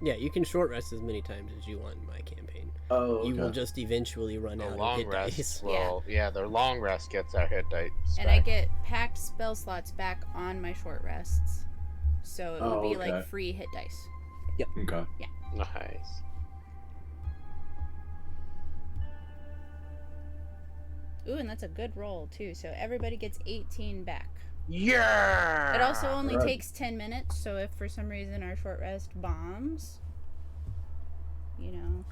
S1: Yeah, you can short rest as many times as you want in my campaign.
S5: Oh, okay.
S1: You will just eventually run
S7: The
S1: out of
S7: long
S1: hit
S7: rest.
S1: dice.
S7: Well, yeah, their long rest gets our hit dice.
S4: And I
S7: back.
S4: get packed spell slots back on my short rests. So it would
S5: Oh,
S4: be
S5: okay.
S4: like free hit dice.
S5: Okay.
S7: Nice.
S4: Ooh, and that's a good roll too. So everybody gets 18 back.
S3: Yeah.
S4: It also only
S5: Right.
S4: takes 10 minutes, so if for some reason our short rest bombs, you know,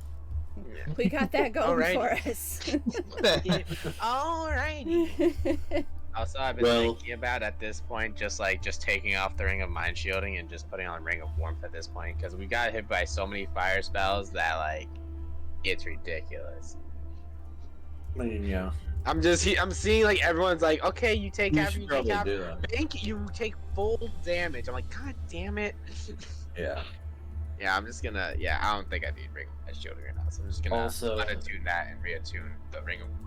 S4: we got that going
S3: Alrighty.
S4: for us.
S3: Alrighty.
S7: Also, I've been
S5: Well-
S7: thinking about at this point, just taking off the Ring of Mind Shielding and just putting on Ring of Warmth at this point, because we got hit by so many fire spells that it's ridiculous.
S5: I mean, yeah.
S3: I'm seeing like everyone's like, okay, you take
S5: You
S3: half,
S5: should
S3: you take
S5: probably
S3: half.
S5: do that.
S3: Bank, you take full damage. I'm like, god damn it.
S5: Yeah.
S3: Yeah, I'm just gonna. Yeah, I don't think I need Ring of Mind Shielding right now, so I'm just gonna
S5: Also-
S3: unattune that and reattune the Ring of Warmth.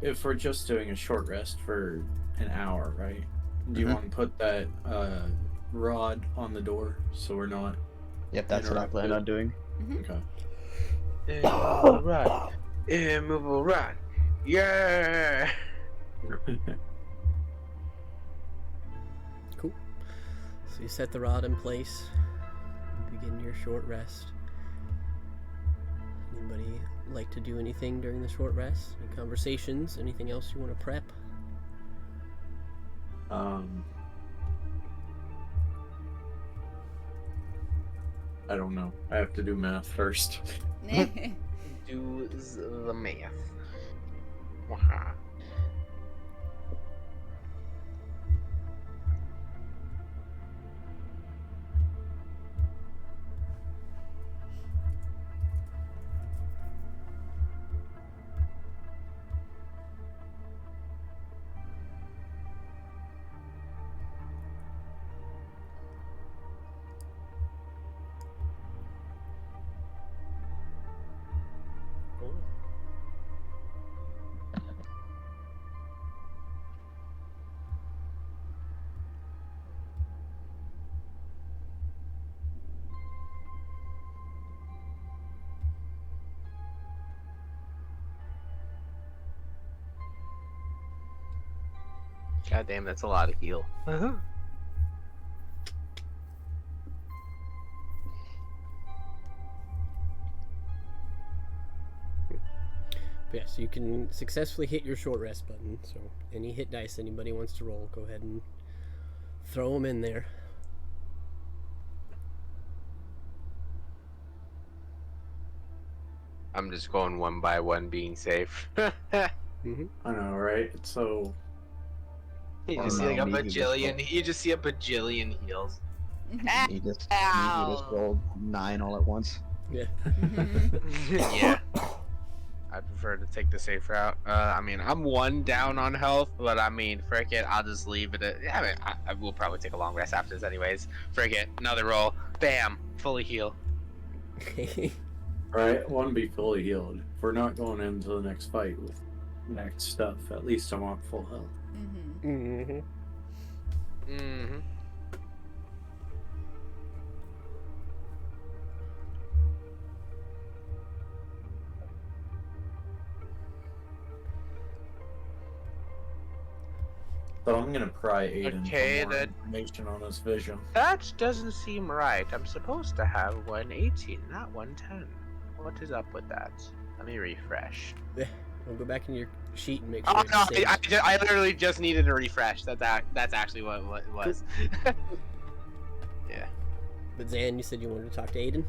S5: If we're just doing a short rest for an hour, right? Do you
S2: Mhm.
S5: want to put that rod on the door so we're not?
S2: Yep, that's what I plan on doing.
S5: Okay.
S3: Immovable rod. Immovable rod. Yeah.
S1: Cool. So you set the rod in place. You begin your short rest. Anybody like to do anything during the short rest? Any conversations? Anything else you want to prep?
S5: I don't know. I have to do math first.
S3: Do the math. Waha. God damn, that's a lot of heal.
S1: But yeah, so you can successfully hit your short rest button. So any hit dice anybody wants to roll, go ahead and throw them in there.
S7: I'm just going one by one, being safe.
S1: Mm-hmm.
S5: I know, right? So
S3: You
S2: Or
S3: just see like a
S2: no, maybe
S3: bajillion. You just see a bajillion heals.
S2: You just rolled 9 all at once.
S1: Yeah.
S3: Yeah. I'd prefer to take the safe route. I mean, I'm 1 down on health, but I mean, frick it, I'll just leave it at. I mean, I will probably take a long rest after this, anyways. Frick it, another roll. Bam, fully heal.
S5: right, I want to be fully healed. If we're not going into the next fight with next stuff, at least I want full health.
S1: Mm-hmm.
S3: Mm-hmm.
S5: So I'm gonna pry Aiden
S3: Okay,
S5: for more
S3: that-
S5: information on his vision.
S3: That doesn't seem right. I'm supposed to have 118, not 110. What is up with that? Let me refresh.
S1: We'll go back in your sheet and make sure
S3: Oh
S1: it's
S3: no!
S1: saved.
S3: I literally just needed a refresh. That's actually what it was. Yeah.
S1: But Zan, you said you wanted to talk to Aiden?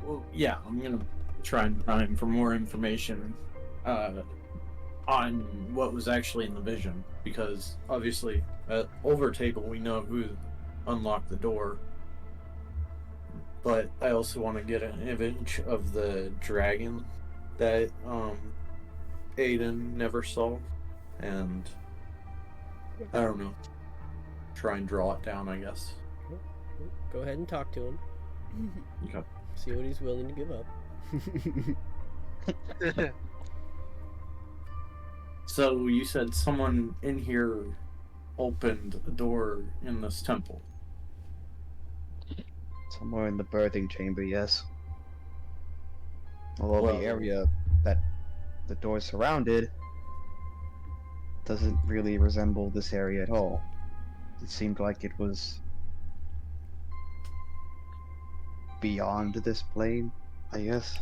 S5: Well, yeah, I'm gonna try and pry him for more information on what was actually in the vision, because obviously at Overtable we know who unlocked the door, but I also want to get an image of the dragon that Aiden never saw, and I don't know, try and draw it down, I guess.
S1: Go ahead and talk to him.
S5: Okay.
S1: See what he's willing to give up.
S5: So you said someone in here opened a door in this temple.
S2: Somewhere in the birthing chamber, yes. Although
S5: Well-
S2: the area that the door surrounded doesn't really resemble this area at all. It seemed like it was beyond this plane, I guess.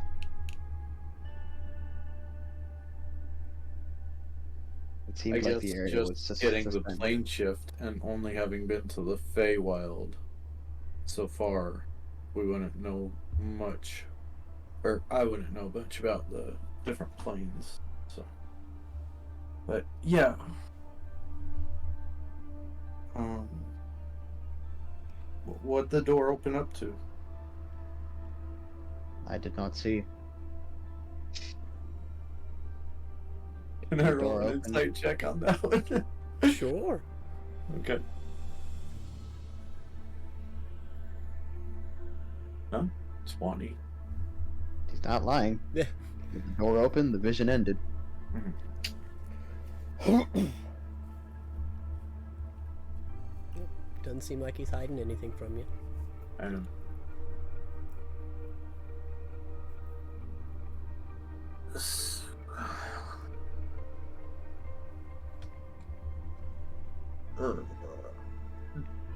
S2: It
S5: I
S2: seems
S5: guess
S2: like the area was
S5: just getting the
S2: suspended.
S5: plane shift and only having been to the Feywild so far, we wouldn't know much, or I wouldn't know much about the different planes. So, but yeah. What'd the door open up to?
S2: I did not see.
S5: Can I
S2: The
S5: roll
S2: door
S5: an
S2: opened.
S5: insight check on that one?
S1: Sure.
S5: Okay. Huh? 20.
S2: He's not lying.
S1: Yeah.
S2: The door opened, the vision ended.
S1: Doesn't seem like he's hiding anything from you.
S5: I know.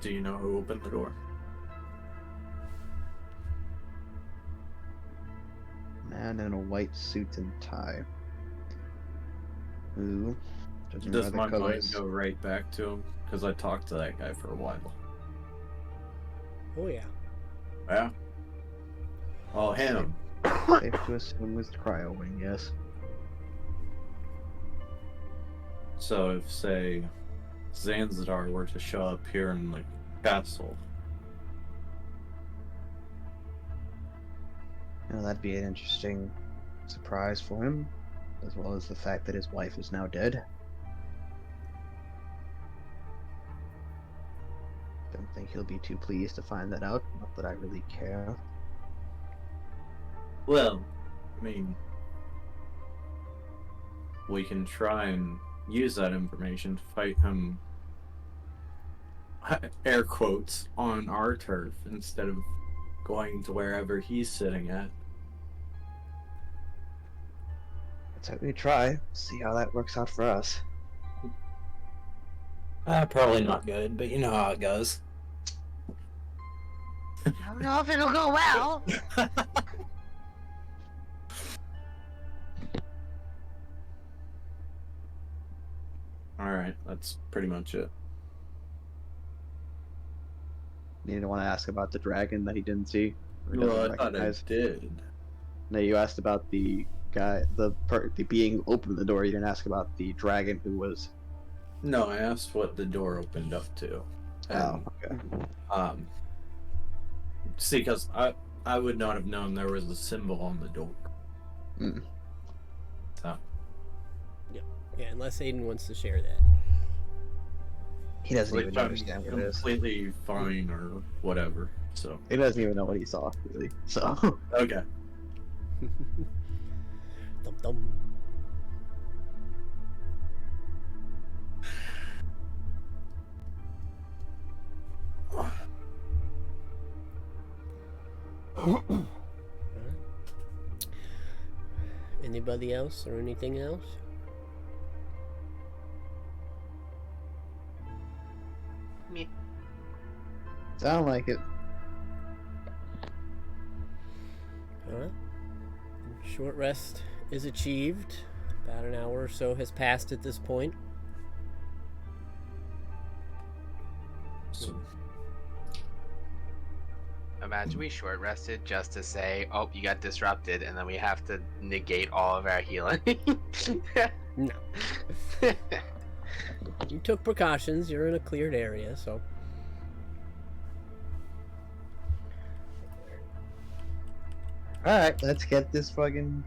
S5: Do you know who opened the door?
S2: Man in a white suit and tie. Who? Doesn't
S5: Does
S2: know the
S5: my mind
S2: colors.
S5: go right back to him? Because I talked to that guy for a while.
S1: Oh yeah.
S5: Yeah? Oh, him.
S2: Safe to assume was Cryo-Wing, yes.
S5: So if, say, Zanzibar were to show up here in the castle,
S2: You know, that'd be an interesting surprise for him, as well as the fact that his wife is now dead. Don't think he'll be too pleased to find that out. Not that I really care.
S5: well, I mean, we can try and use that information to fight him, air quotes, on our turf instead of going to wherever he's sitting at.
S2: Let's hope we try. See how that works out for us.
S8: Probably not good, but you know how it goes.
S6: I don't know if it'll go well.
S5: Alright, that's pretty much it.
S2: You didn't want to ask about the dragon that he didn't see? Or
S5: Well,
S2: doesn't
S5: I thought I
S2: recognize?
S5: did.
S2: No, you asked about the guy, the being open the door. You didn't ask about the dragon who was.
S5: No, I asked what the door opened up to.
S2: Oh,
S5: And,
S2: okay.
S5: See, because I would not have known there was a symbol on the door.
S2: Mm.
S5: So,
S1: Yeah, unless Aiden wants to share that.
S2: He doesn't
S5: which
S2: even
S5: I'm
S2: understand what it is.
S5: completely fine or whatever. So,
S2: He doesn't even know what he saw, really. So.
S5: okay.
S1: Dum dum. Anybody else or anything else?
S2: Sound like it.
S1: Alright. Short rest is achieved. About an hour or so has passed at this point.
S5: So,
S7: Imagine we short rested just to say, "Oh, you got disrupted," and then we have to negate all of our healing.
S1: No. You took precautions. You're in a cleared area, so.
S2: Alright, let's get this fucking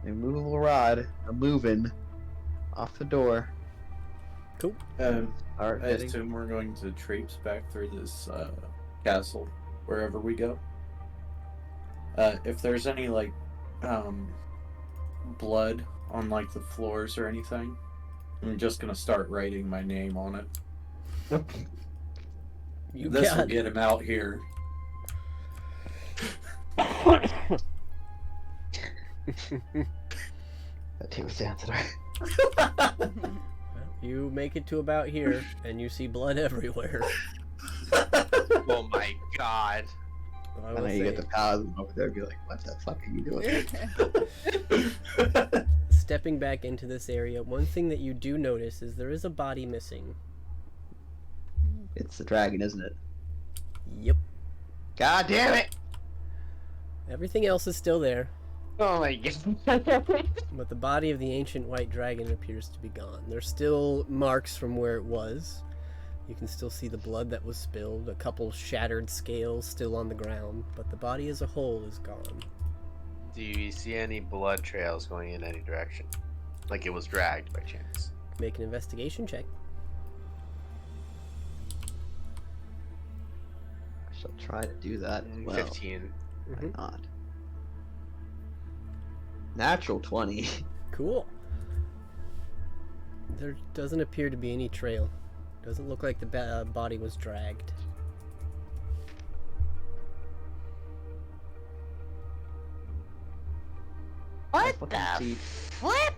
S2: immovable rod moving off the door.
S1: Cool.
S2: Start
S5: I
S2: heading.
S5: assume we're going to traipse back through this castle wherever we go. If there's any like blood on like the floors or anything, I'm just gonna start writing my name on it.
S1: You
S5: This will
S1: got
S5: get him out here.
S2: That he was dancing.
S1: You make it to about here, and you see blood everywhere.
S7: Oh my god.
S1: I
S2: And
S1: will
S2: then you get
S1: say,
S2: the paladin over there and be like, what the fuck are you doing?
S1: stepping back into this area, one thing that you do notice is there is a body missing.
S2: It's the dragon, isn't it?
S1: Yep.
S3: God damn it!
S1: Everything else is still there,
S3: Oh my god.
S1: but the body of the ancient white dragon appears to be gone. There's still marks from where it was. You can still see the blood that was spilled, a couple shattered scales still on the ground, but the body as a whole is gone.
S7: Do you see any blood trails going in any direction? Like it was dragged by chance?
S1: Make an investigation check.
S2: I shall try to do that as well.
S7: 15.
S2: Why not? Natural 20.
S1: Cool. There doesn't appear to be any trail. Doesn't look like the body was dragged.
S6: What
S2: fucking
S6: the
S2: see-
S6: flip?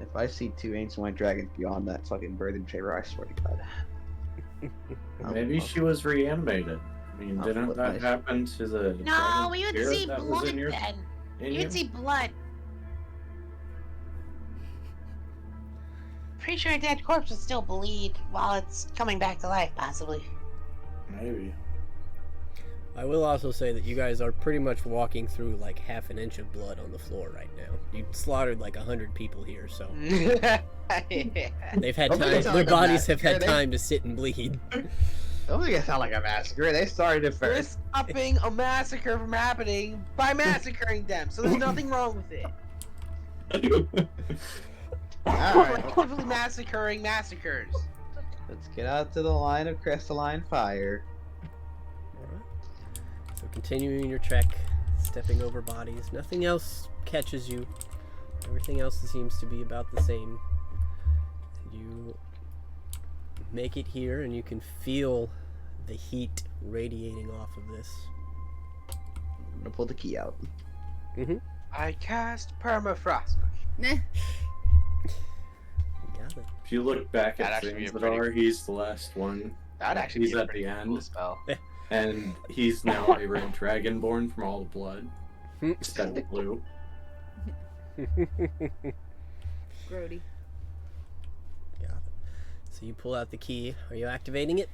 S2: If I see 2 ancient white dragons beyond that fucking birthing chamber, I swear to God.
S5: Maybe she was reanimated. I mean,
S2: I'll
S5: didn't
S2: flip
S5: that
S2: my-
S5: happen to the
S6: No,
S5: dragon
S6: we would
S5: spirit
S6: see
S5: that was
S6: blood
S5: in your-
S6: then.
S5: in
S6: You would see blood. Pretty sure a dead corpse would still bleed while it's coming back to life, possibly.
S5: Maybe.
S1: I will also say that you guys are pretty much walking through like half an inch of blood on the floor right now. You slaughtered like 100 people here, so
S3: Yeah.
S1: they've had
S2: Don't make it
S1: time.
S2: sound
S1: Their
S2: like a
S1: bodies have had
S2: massacre.
S1: time to sit and bleed.
S2: Don't make it sound like a massacre. They started it
S3: We're
S2: first.
S3: stopping a massacre from happening by massacring them, so there's nothing wrong with it. We're
S2: Alright,
S3: actively massacring massacres.
S2: let's get out to the line of crystalline fire.
S1: Alright. So continuing your trek, stepping over bodies. Nothing else catches you. Everything else seems to be about the same. You make it here and you can feel the heat radiating off of this.
S2: I'm gonna pull the key out.
S3: I cast permafrost.
S4: Nah.
S1: Got it.
S5: If you look back
S7: That'd
S5: at
S7: actually be a
S5: things that
S7: pretty-
S5: are, he's the last one,
S7: That'd actually
S5: He's
S7: be a
S5: at
S7: pretty
S5: the
S7: cool
S5: end.
S7: spell.
S5: and he's now a red dragonborn from all the blood instead of blue.
S4: Grody.
S1: Got it. So you pull out the key. Are you activating it?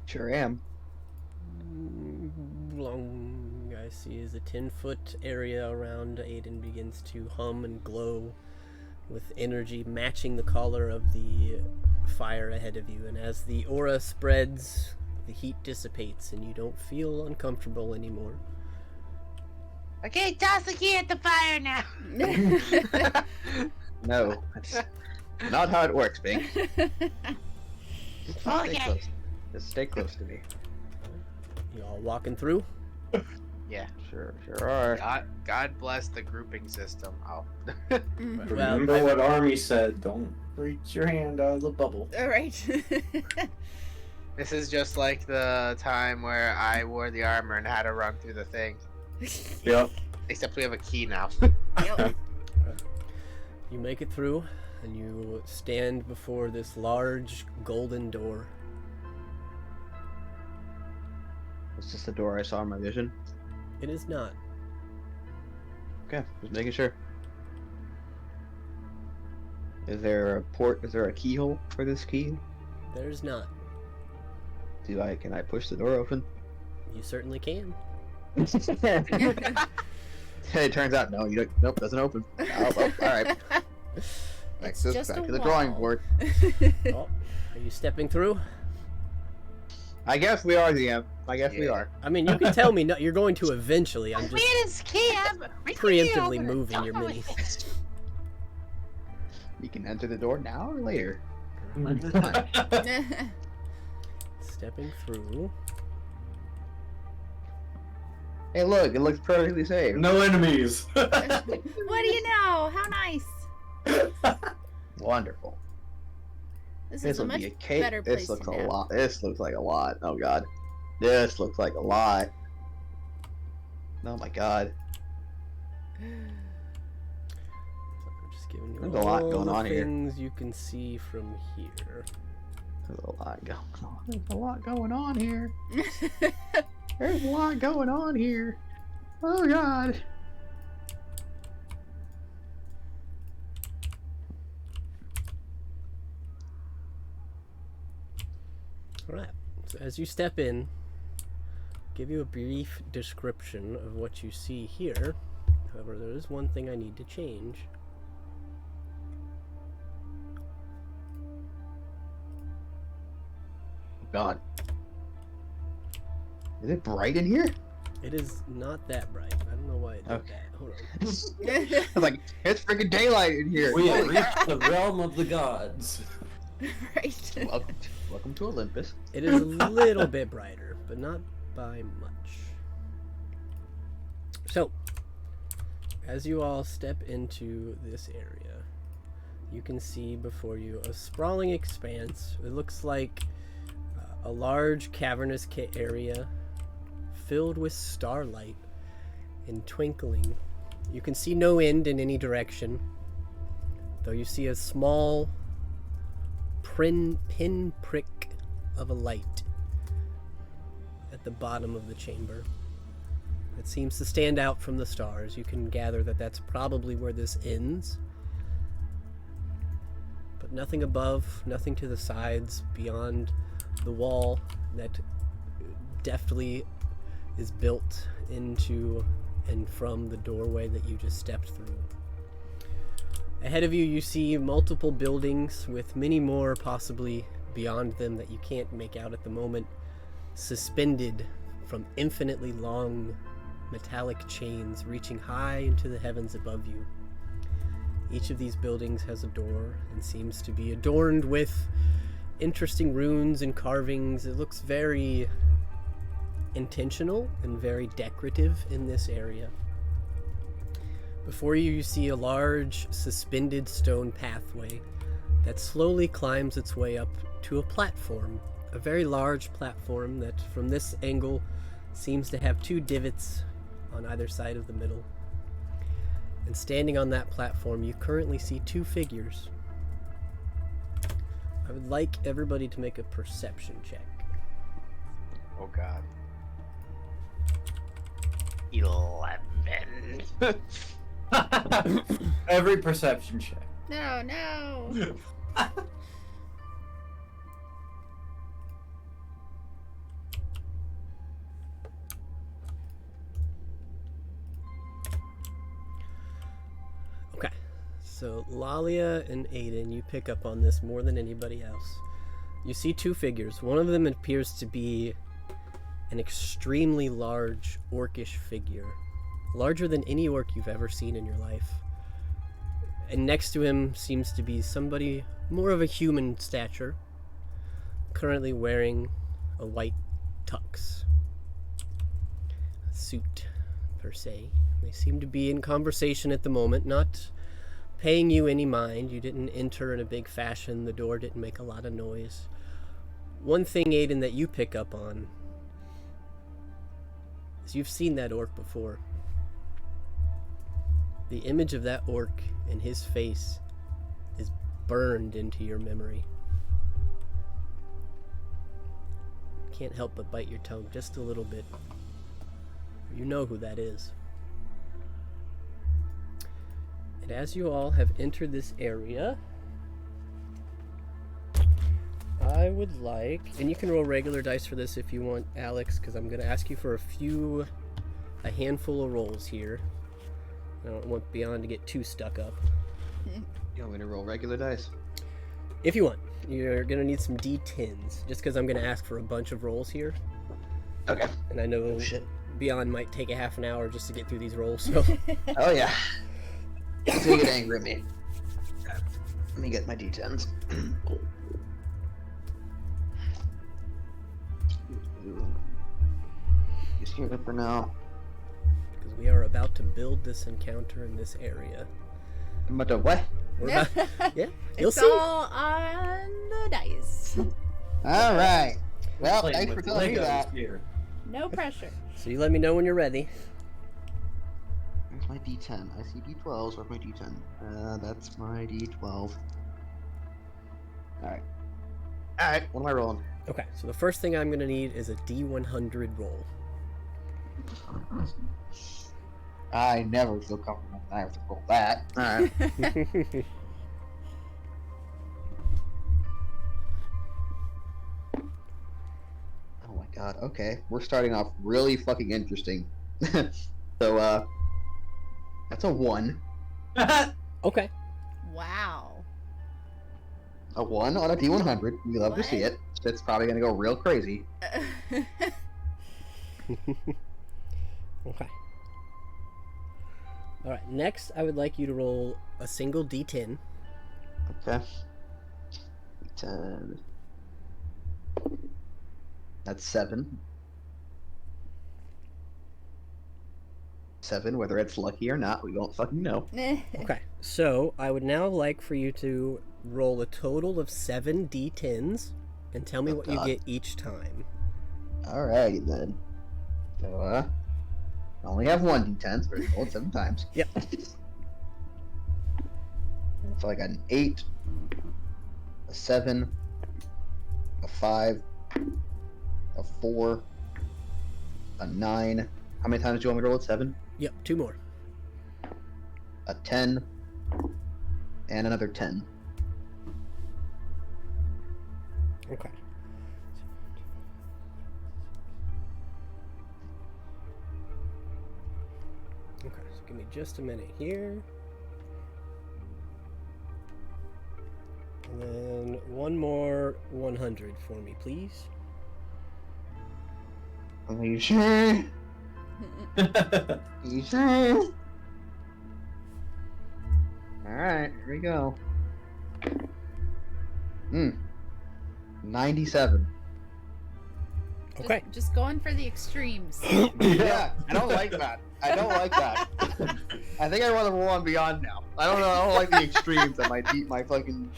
S2: Sure am.
S1: Long I see is a 10-foot area around Aiden begins to hum and glow with energy matching the color of the fire ahead of you. And as the aura spreads, the heat dissipates and you don't feel uncomfortable anymore.
S6: Okay, toss the key at the fire now.
S2: No, that's not how it works, Bink. Just stay
S6: Okay.
S2: close. Just stay close to me.
S1: You all walking through?
S2: Sure are.
S7: God bless the grouping system. Oh.
S4: Mhm.
S1: Well,
S5: Remember what Army said, don't reach your hand out of the bubble.
S4: All right.
S7: This is just like the time where I wore the armor and had to run through the thing.
S5: Yep.
S7: Except we have a key now.
S4: Yep.
S1: You make it through and you stand before this large golden door.
S2: It's just the door I saw in my vision.
S1: It is not.
S2: Okay, just making sure. Is there a port? Is there a keyhole for this key?
S1: There's not.
S2: Can I push the door open?
S1: You certainly can.
S2: Hey, it turns out no. You don't. Nope, doesn't open. Oh, all right. Back
S4: It's
S2: to,
S4: just
S2: back
S4: a
S2: to the drawing
S4: wall.
S2: board.
S1: Oh, are you stepping through?
S2: I guess we are, DM. I guess we
S7: Yeah.
S2: are.
S1: I mean, you can tell me no, you're going to eventually. I'm
S6: We
S1: just
S6: had his key. We can
S1: preemptively
S6: open the
S1: moving your
S6: door with
S1: minis.
S6: this.
S2: We can enter the door now or later.
S1: stepping through.
S2: Hey, look! It looks perfectly safe.
S5: No enemies.
S4: What do you know? How nice.
S2: Wonderful.
S4: This
S2: This
S4: is a
S2: will
S4: much
S2: be a cake.
S4: better place
S2: This looks
S4: to
S2: a
S4: nap.
S2: lot. This looks like a lot. Oh god. This looks like a lot. Oh my god.
S1: I'm just giving you
S2: There's a lot
S1: all
S2: going
S1: the
S2: on here.
S1: things you can see from here.
S2: There's a lot going on. There's a lot going on here. There's a lot going on here. Oh god.
S1: Alright, so as you step in, give you a brief description of what you see here. However, there is one thing I need to change.
S2: God. Is it bright in here?
S1: It is not that bright. I don't know why it did
S2: Okay.
S1: that. Hold on.
S2: I was like, it's freaking daylight in here.
S5: We have reached the realm of the gods.
S4: Right.
S2: Welcome to Olympus.
S1: It is a little bit brighter, but not by much. So, as you all step into this area, you can see before you a sprawling expanse. It looks like a large cavernous area filled with starlight and twinkling. You can see no end in any direction, though you see a small pinprick of a light at the bottom of the chamber. It seems to stand out from the stars. You can gather that that's probably where this ends. But nothing above, nothing to the sides, beyond the wall that deftly is built into and from the doorway that you just stepped through. Ahead of you, you see multiple buildings with many more possibly beyond them that you can't make out at the moment, suspended from infinitely long metallic chains reaching high into the heavens above you. Each of these buildings has a door and seems to be adorned with interesting runes and carvings. It looks very intentional and very decorative in this area. Before you, you see a large suspended stone pathway that slowly climbs its way up to a platform, a very large platform that from this angle seems to have two divots on either side of the middle. And standing on that platform, you currently see two figures. I would like everybody to make a perception check.
S7: Oh god. 11.
S5: Every perception check.
S4: No.
S1: Okay, so Lalia and Aiden, you pick up on this more than anybody else. You see two figures. One of them appears to be an extremely large orcish figure, larger than any orc you've ever seen in your life. And next to him seems to be somebody more of a human stature, currently wearing a white tux. A suit, per se. They seem to be in conversation at the moment, not paying you any mind. You didn't enter in a big fashion. The door didn't make a lot of noise. One thing, Aiden, that you pick up on is you've seen that orc before. The image of that orc and his face is burned into your memory. Can't help but bite your tongue just a little bit. You know who that is. And as you all have entered this area, I would like, and you can roll regular dice for this if you want, Alex, because I'm going to ask you for a handful of rolls here. I don't want Beyond to get too stuck up.
S2: You want me to roll regular dice?
S1: If you want. You're going to need some D10s, just because I'm going to ask for a bunch of rolls here.
S2: Okay.
S1: And I know
S2: Oh, shit.
S1: Beyond might take a half an hour just to get through these rolls, so...
S2: Oh yeah. So you get angry at me. Let me get my D10s. Just here for now.
S1: Because we are about to build this encounter in this area.
S2: But what?
S1: We're about, yeah, you'll
S4: It's
S1: see.
S4: all on the dice.
S2: All right. Well,
S5: Playing
S2: thanks for
S5: with
S2: telling me
S5: Legos
S2: that.
S5: here.
S4: No pressure.
S1: So you let me know when you're ready.
S2: Where's my D10? I see D12s. Where's my D10? That's my D12. Alright. Alright, what am I rolling?
S1: Okay, so the first thing I'm going to need is a D100 roll.
S2: I never feel comfortable when I have to roll that. Alright. God, okay. We're starting off really fucking interesting. So, that's a 1.
S1: Okay.
S4: Wow.
S2: A 1 on a D100. We love to see
S4: What?
S2: it. It's probably gonna go real crazy.
S1: Okay. Alright, next I would like you to roll a single D10.
S2: Okay. 10. That's 7. 7, whether it's lucky or not, we won't fucking know.
S1: Okay, so I would now like for you to roll a total of 7 D10s and tell me
S2: Oh,
S1: what
S2: God.
S1: you get each time.
S2: Alrighty then. So, I only have 1 D10, so we're gonna roll it 7 times.
S1: Yep.
S2: So I got an 8, a 7, a 5, a 4, a 9. How many times do you want me to roll it? 7?
S1: Yep, 2 more.
S2: A 10, and another 10.
S1: Okay. Okay, so give me just a minute here. And then one more 100 for me, please.
S2: Are you sure? Are you sure? Alright, here we go. 97.
S1: Okay.
S4: Just going for the extremes.
S2: Yeah, I don't like that. I don't like that. I think I want to roll on beyond now. I don't know. I don't like the extremes that my fucking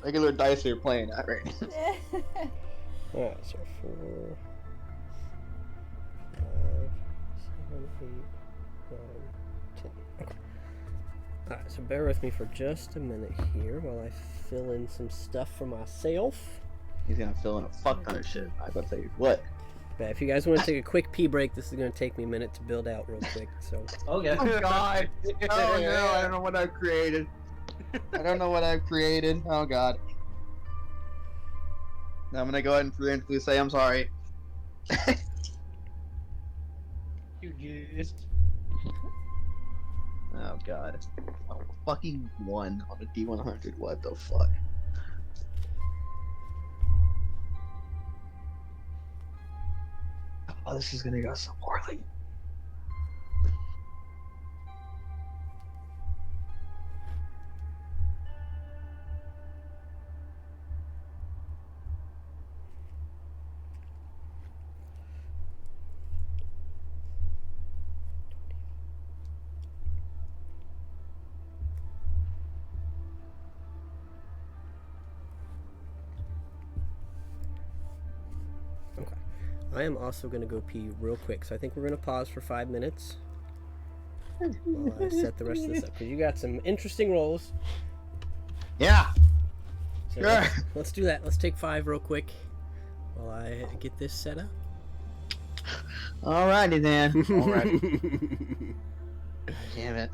S2: regular dice are playing at right now.
S1: Alright, so 4, 5, 7, 8, 9, 10. Okay. Alright, so bear with me for just a minute here while I fill in some stuff for myself.
S2: He's gonna fill in a fuck ton of shit. I gotta tell you what.
S1: But if you guys want to take a quick pee break, this is going to take me a minute to build out real quick. So
S8: Okay.
S2: Oh god. Oh no, I don't know what I've created. I don't know what I've created. Oh god. Now I'm gonna go ahead and preemptively say I'm sorry.
S3: You good?
S2: Oh god. Oh, fucking 1 on a D100. What the fuck? Oh, this is gonna go so poorly.
S1: okay, I am also going to go pee real quick. So I think we're going to pause for 5 minutes while I set the rest of this up because you got some interesting rolls.
S2: Yeah.
S1: So
S2: Sure.
S1: let's do that. Let's take 5 real quick while I get this set up.
S2: Alrighty then. Alrighty. Damn it.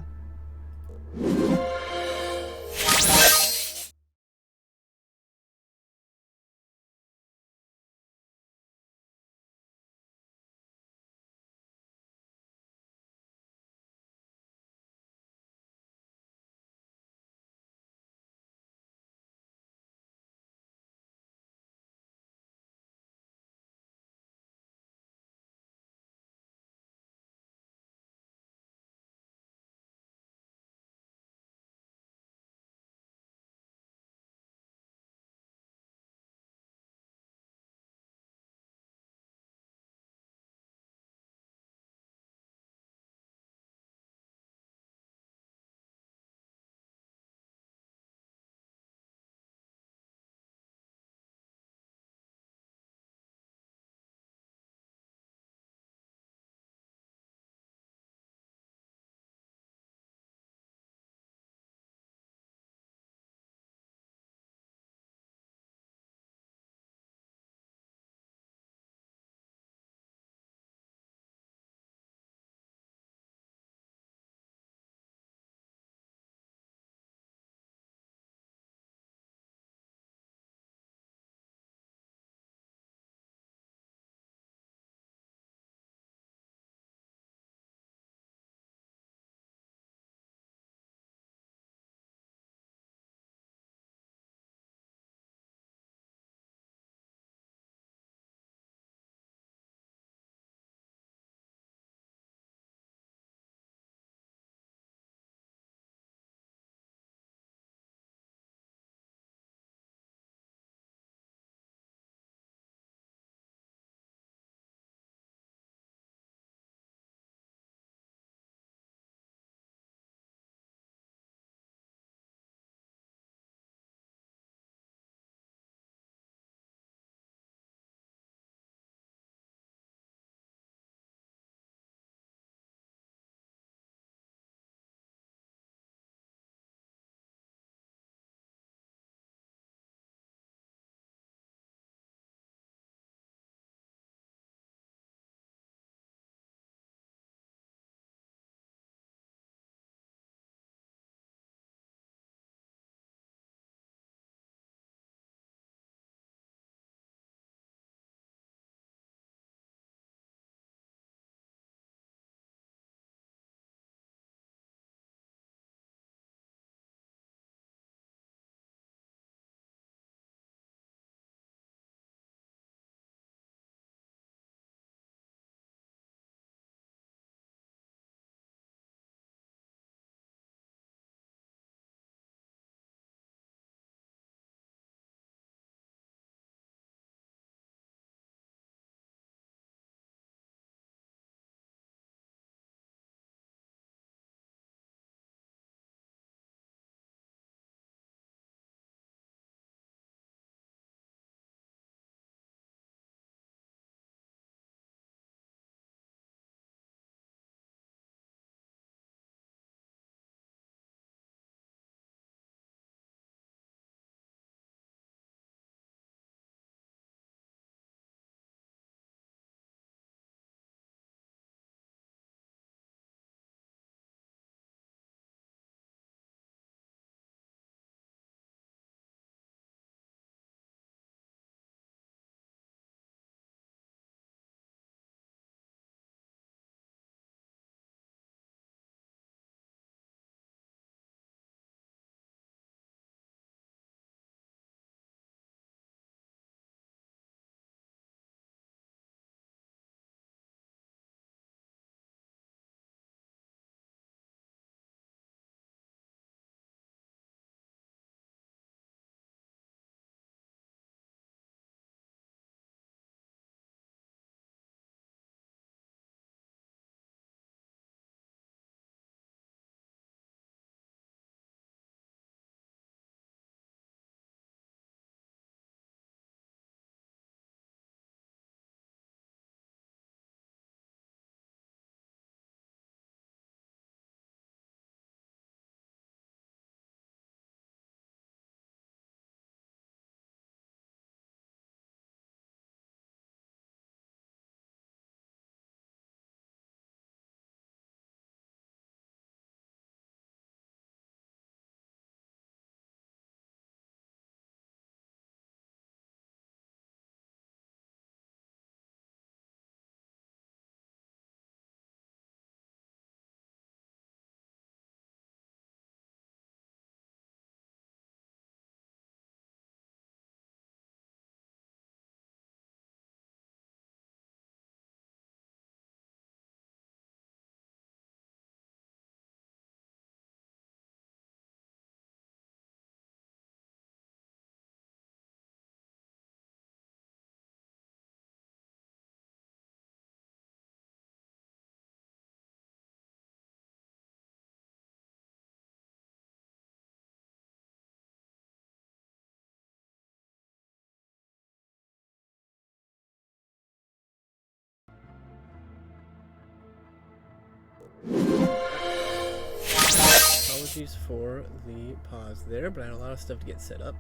S1: apologies for the pause there, but I had a lot of stuff to get set up.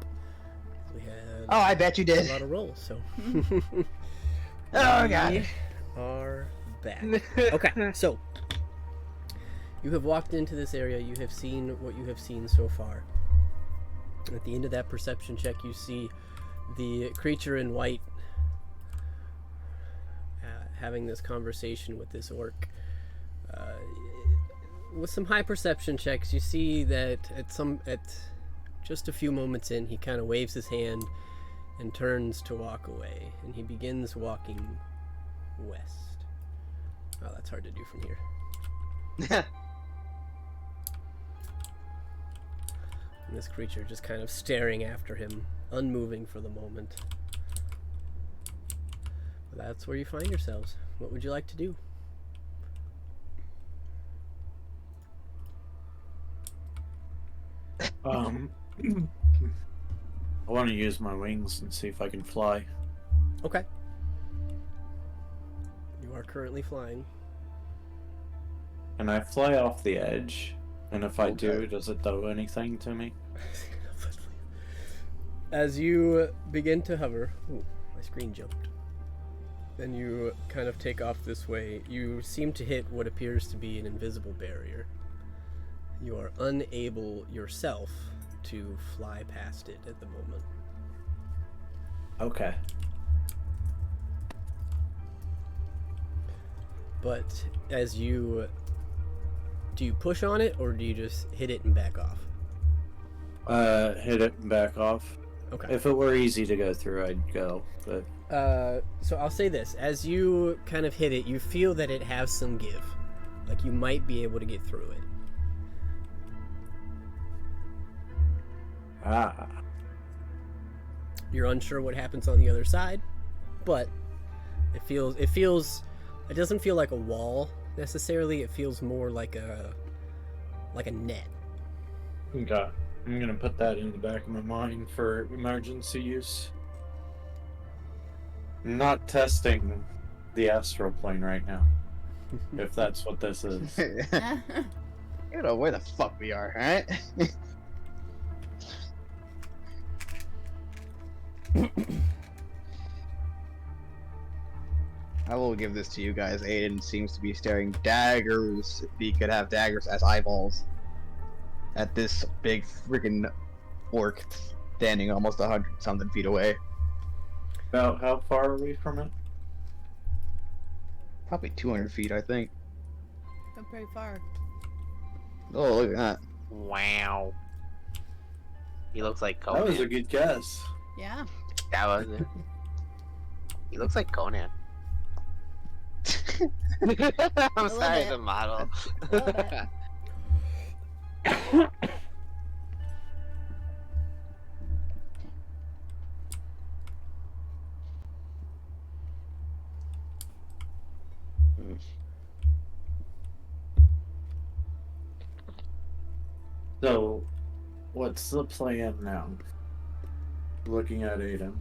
S1: We had
S2: Oh, I bet you
S1: a
S2: did.
S1: lot of rolls, so.
S2: Oh, God.
S1: We are back. Okay, so you have walked into this area. You have seen what you have seen so far. At the end of that perception check, you see the creature in white having this conversation with this orc. With some high perception checks, you see that at just a few moments in, he kind of waves his hand and turns to walk away, and he begins walking west. Oh, that's hard to do from here. And this creature just kind of staring after him, unmoving for the moment. Well, that's where you find yourselves. What would you like to do?
S5: I want to use my wings and see if I can fly.
S1: Okay. You are currently flying.
S5: Can I fly off the edge? And if I do,
S2: Okay.
S5: does it do anything to me?
S1: As you begin to hover, ooh, my screen jumped. Then you kind of take off this way. You seem to hit what appears to be an invisible barrier. You are unable yourself to fly past it at the moment.
S5: Okay.
S1: But as you... Do you push on it, or do you just hit it and back off?
S5: Hit it and back off.
S1: Okay.
S5: If it were easy to go through, I'd go, but...
S1: So I'll say this. As you kind of hit it, you feel that it has some give. Like you might be able to get through it.
S5: Ah.
S1: You're unsure what happens on the other side, but it doesn't feel like a wall necessarily. It feels more like a net.
S5: Okay. I'm gonna put that in the back of my mind for emergency use. I'm not testing the astral plane right now, if that's what this is.
S2: You know where the fuck we are, alright? I will give this to you guys. Aiden seems to be staring daggers, if he could have daggers as eyeballs, at this big freaking orc standing almost 100-something feet away.
S5: About how far are we from it?
S2: Probably 200 feet, I think.
S4: Go pretty far.
S2: Oh, look at that.
S7: Wow. He looks like Conan.
S5: That was a good guess.
S4: Yeah.
S7: That was it. He looks like Conan. I'm sorry,
S4: bit.
S7: the model.
S4: A little bit.
S5: So, what's the plan now? Looking at Aiden.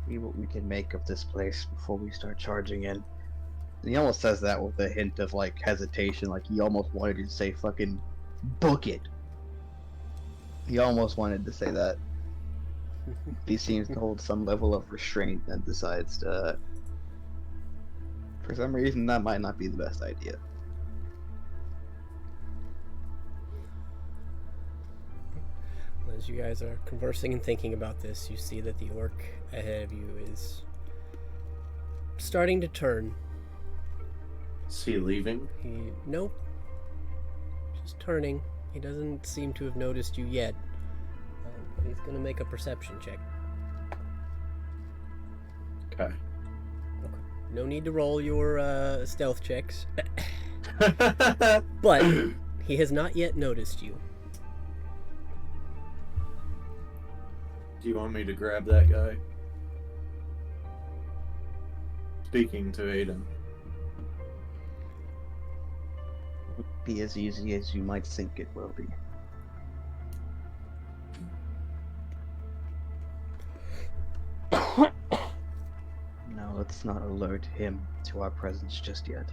S2: See what we can make of this place before we start charging in. And he almost says that with a hint of like hesitation, like he almost wanted to say fucking book it. He almost wanted to say that. He seems to hold some level of restraint and decides to for some reason that might not be the best idea.
S1: As you guys are conversing and thinking about this, you see that the orc ahead of you is starting to turn.
S5: Is he leaving?
S1: Nope. Just turning. He doesn't seem to have noticed you yet. But he's going to make a perception check.
S5: Okay.
S1: No need to roll your stealth checks. But he has not yet noticed you.
S5: Do you want me to grab that guy? Speaking to Aiden.
S2: Be as easy as you might think it will be. Now let's not alert him to our presence just yet.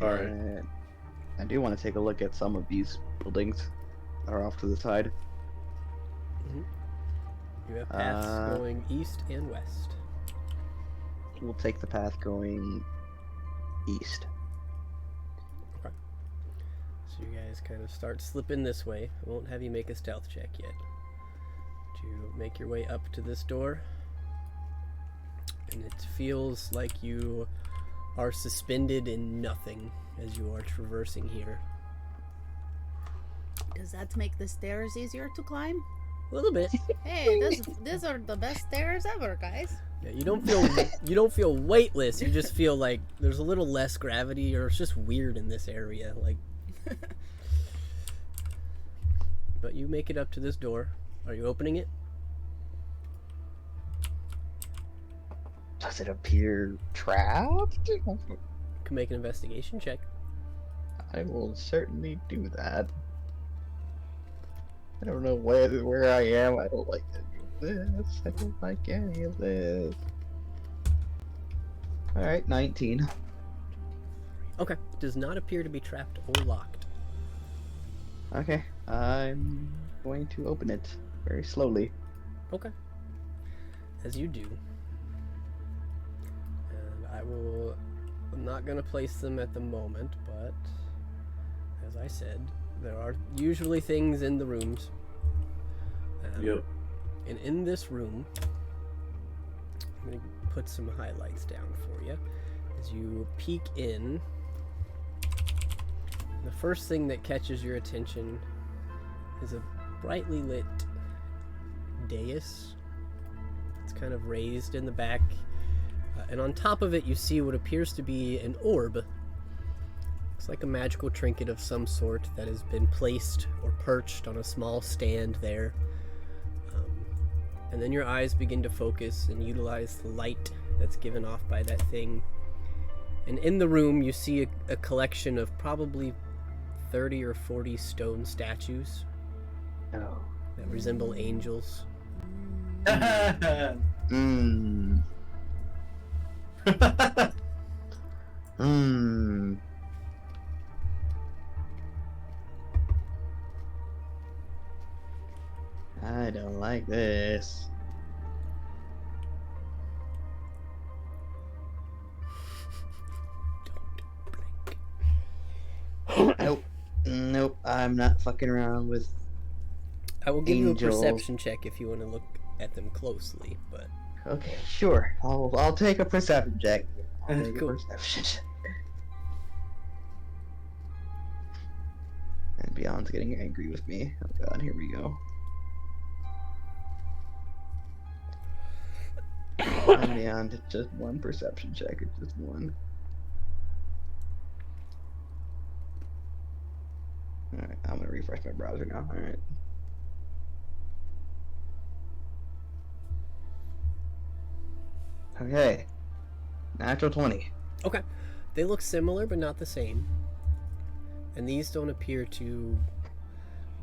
S5: Alright.
S2: And I do want to take a look at some of these buildings that are off to the side.
S1: You have paths going east and west.
S2: We'll take the path going east.
S1: So you guys kind of start slipping this way. I won't have you make a stealth check yet. To make your way up to this door. And it feels like you are suspended in nothing as you are traversing here.
S4: Does that make the stairs easier to climb?
S1: A little bit.
S4: Hey, these are the best stairs ever, guys.
S1: Yeah, you don't feel weightless. You just feel like there's a little less gravity, or it's just weird in this area. Like, but you make it up to this door. Are you opening it?
S2: Does it appear trapped?
S1: You can make an investigation check.
S2: I will certainly do that. I don't know where I am. I don't like any of this. I don't like any of this. Alright, 19.
S1: Okay. Does not appear to be trapped or locked.
S2: Okay, I'm going to open it very slowly.
S1: Okay. As you do. And I'm not going to place them at the moment, but as I said, there are usually things in the rooms.
S5: Yep.
S1: And in this room, I'm going to put some highlights down for you. As you peek in, the first thing that catches your attention is a brightly lit dais. It's kind of raised in the back. And on top of it, you see what appears to be an orb. Looks like a magical trinket of some sort that has been placed or perched on a small stand there. And then your eyes begin to focus and utilize the light that's given off by that thing. And in the room, you see a collection of probably 30 or 40 stone statues
S2: Oh.
S1: that resemble angels.
S2: Mmm. Mmm. I don't like this. Nope. Nope. I'm not fucking around with.
S1: I will give you a
S2: Angels.
S1: perception check if you want to look at them closely, but
S2: Okay, sure. I'll take a perception check. I'll take
S1: Cool.
S2: a perception check. And Beyond's getting angry with me. Oh god, here we go. And Beyond, it's just one perception check. It's just one. Alright, I'm gonna refresh my browser now. Alright. Okay. Natural 20.
S1: okay. They look similar, but not the same. And these don't appear to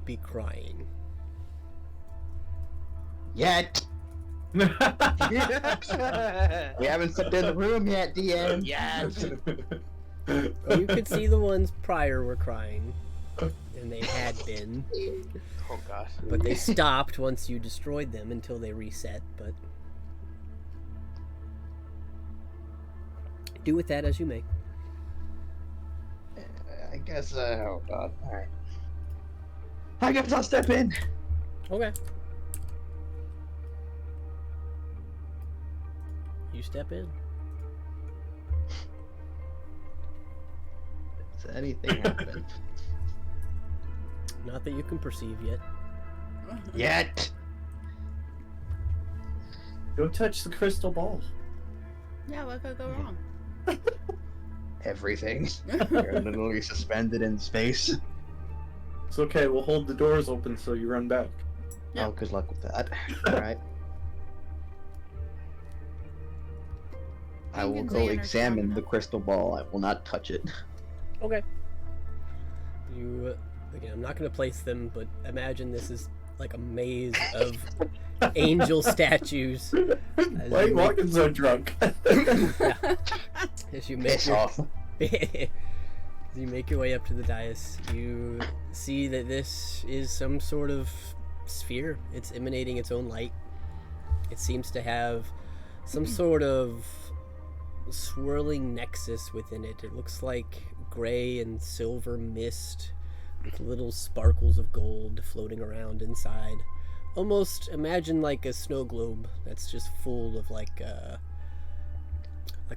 S1: be crying.
S2: Yet! We haven't stepped in the room yet, DM.
S1: Oh, you could see the ones prior were crying, and they had been,
S3: Oh god.
S1: but they stopped once you destroyed them until they reset. But do with that as you may.
S2: I guess, oh god. Alright. I guess I'll step in.
S1: Okay. You step in.
S2: Does anything happen?
S1: Not that you can perceive yet.
S2: Yet!
S5: Go touch the crystal ball.
S4: Yeah, what could go wrong?
S2: Everything. You're literally suspended in space.
S5: It's okay, we'll hold the doors open so you run back.
S4: Yeah.
S2: Oh, good luck with that. Alright. I will
S4: Engines
S2: go
S4: and are
S2: examine
S4: strong
S2: the
S4: enough.
S2: crystal ball. I will not touch it.
S1: Okay. You, again, I'm not going to place them, but imagine this is like a maze of angel statues. As
S5: Why are
S1: you
S5: you
S1: make-
S5: walking so drunk?
S1: as you make
S2: Piss
S1: your,
S2: off.
S1: as you make your way up to the dais, you see that this is some sort of sphere. It's emanating its own light. It seems to have some sort of swirling nexus within it. It looks like gray and silver mist with little sparkles of gold floating around inside. Almost imagine like a snow globe that's just full of like a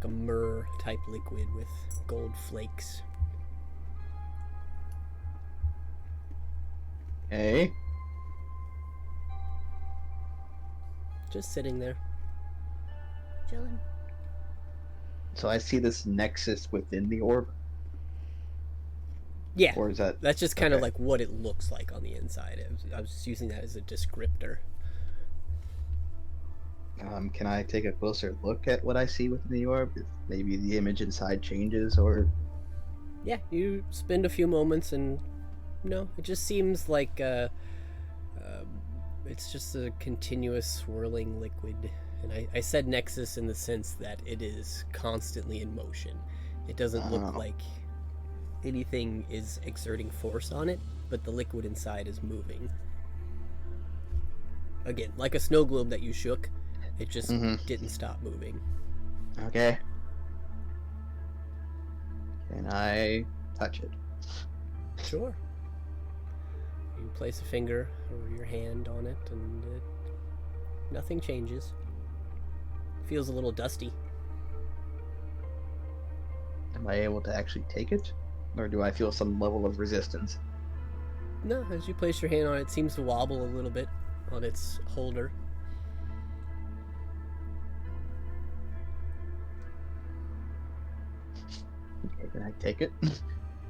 S1: myrrh type liquid with gold flakes.
S2: Okay.
S1: Just sitting there.
S4: Chilling.
S2: So I see this nexus within the orb,
S1: Yeah,
S2: or is that?
S1: that's just kind of
S2: okay.
S1: like what it looks like on the inside. I was just using that as a descriptor.
S2: Can I take a closer look at what I see within the orb? If maybe the image inside changes, or
S1: Yeah, you spend a few moments and no, it just seems like it's just a continuous swirling liquid. And I said nexus in the sense that it is constantly in motion. It doesn't look
S2: Oh.
S1: like anything is exerting force on it, but the liquid inside is moving. Again, like a snow globe that you shook, it just
S2: Mhm.
S1: didn't stop moving.
S2: okay? Can I touch it?
S1: Sure. You place a finger or your hand on it, and nothing changes. Feels a little dusty.
S2: Am I able to actually take it, or do I feel some level of resistance?
S1: No, as you place your hand on it, it seems to wobble a little bit on its holder.
S2: Okay, can I take it?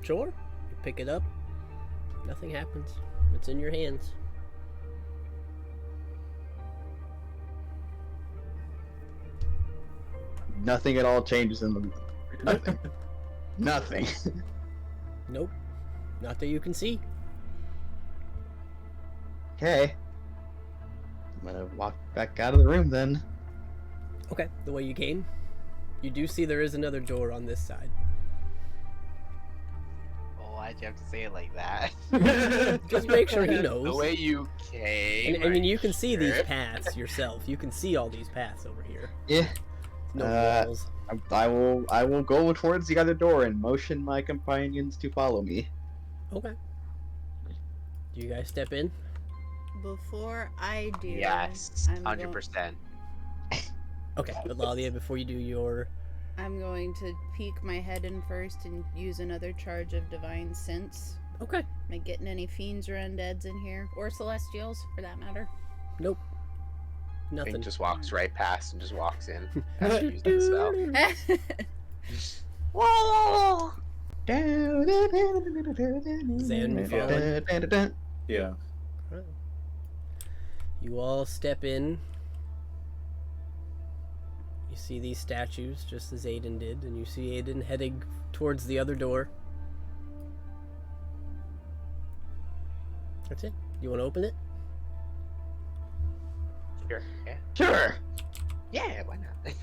S1: Sure. You pick it up. Nothing happens. It's in your hands.
S2: Nothing at all changes in the room. Nothing. Nothing.
S1: Nope. Not that you can see.
S2: Okay. I'm gonna walk back out of the room then.
S1: Okay, the way you came. You do see there is another door on this side.
S3: Oh, why'd you have to say it like that?
S1: Just make sure he
S3: The
S1: knows.
S3: way you came.
S1: And I mean, you can
S3: are
S1: see these
S3: sure?
S1: paths yourself. You can see all these paths over here.
S2: Yeah.
S1: No walls.
S2: I will go towards the other door and motion my companions to follow me.
S1: Okay. Do you guys step in?
S4: Before I do,
S3: Yes,
S4: I'm
S3: 100%.
S1: Okay, but Lalia, before you do your...
S4: I'm going to peek my head in first and use another charge of divine sense.
S1: Okay.
S4: Am I getting any fiends or undeads in here? Or celestials, for that matter?
S1: Nope.
S3: Pink
S1: Nothing.
S3: just walks right past and just walks in. After using the spell.
S6: Whoa!
S1: Zen, you following?
S5: Yeah.
S1: You all step in. You see these statues, just as Aiden did, and you see Aiden heading towards the other door. That's it. You want to open it?
S3: Sure. Yeah.
S2: Sure.
S3: Yeah, why not?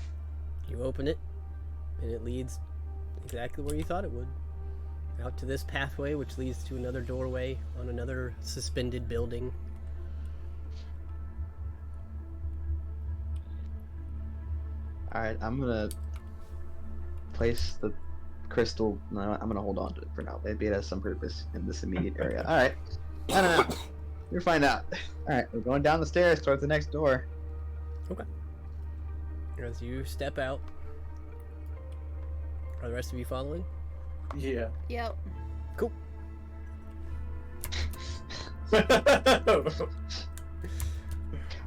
S1: You open it, and it leads exactly where you thought it would. Out to this pathway, which leads to another doorway on another suspended building.
S2: Alright, I'm gonna place the crystal. No, I'm gonna hold on to it for now. Maybe it has some purpose in this immediate area. Alright. I don't know. You'll find out. Alright, we're going down the stairs towards the next door.
S1: As you step out, are the rest of you following?
S5: Yeah.
S4: Yep.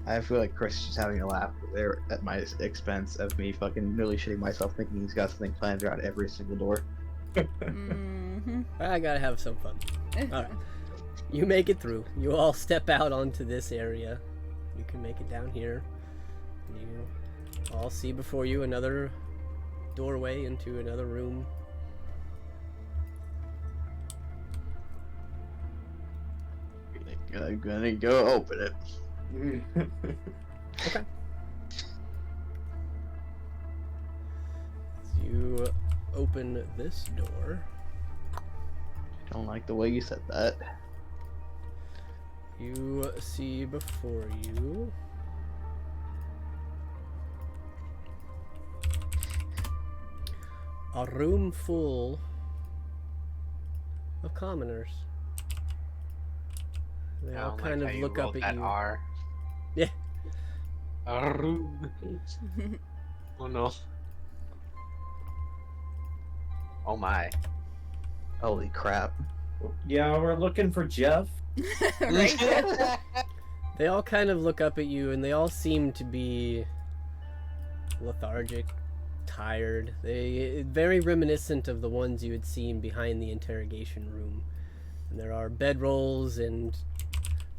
S2: I feel like Chris is just having a laugh there at my expense of me fucking nearly shitting myself thinking he's got something planned around every single door.
S4: Mm-hmm.
S1: I gotta have some fun. Alright. You make it through. You all step out onto this area. You can make it down here. You all see before you another doorway into another room.
S2: I'm gonna go open it.
S1: Okay. You open this door.
S2: Don't like the way you said that.
S1: You see before you a room full of commoners. They
S7: I
S1: all
S7: don't
S1: kind
S7: like
S1: of
S7: how
S1: look
S7: you
S1: up
S7: rolled
S1: at
S7: that
S1: you.
S7: R.
S1: Yeah.
S7: Oh no. Oh my.
S2: Holy crap.
S5: Yeah, we're looking for Jeff.
S4: Right?
S1: They all kind of look up at you, and they all seem to be lethargic, tired. They very reminiscent of the ones you had seen behind the interrogation room. And there are bedrolls and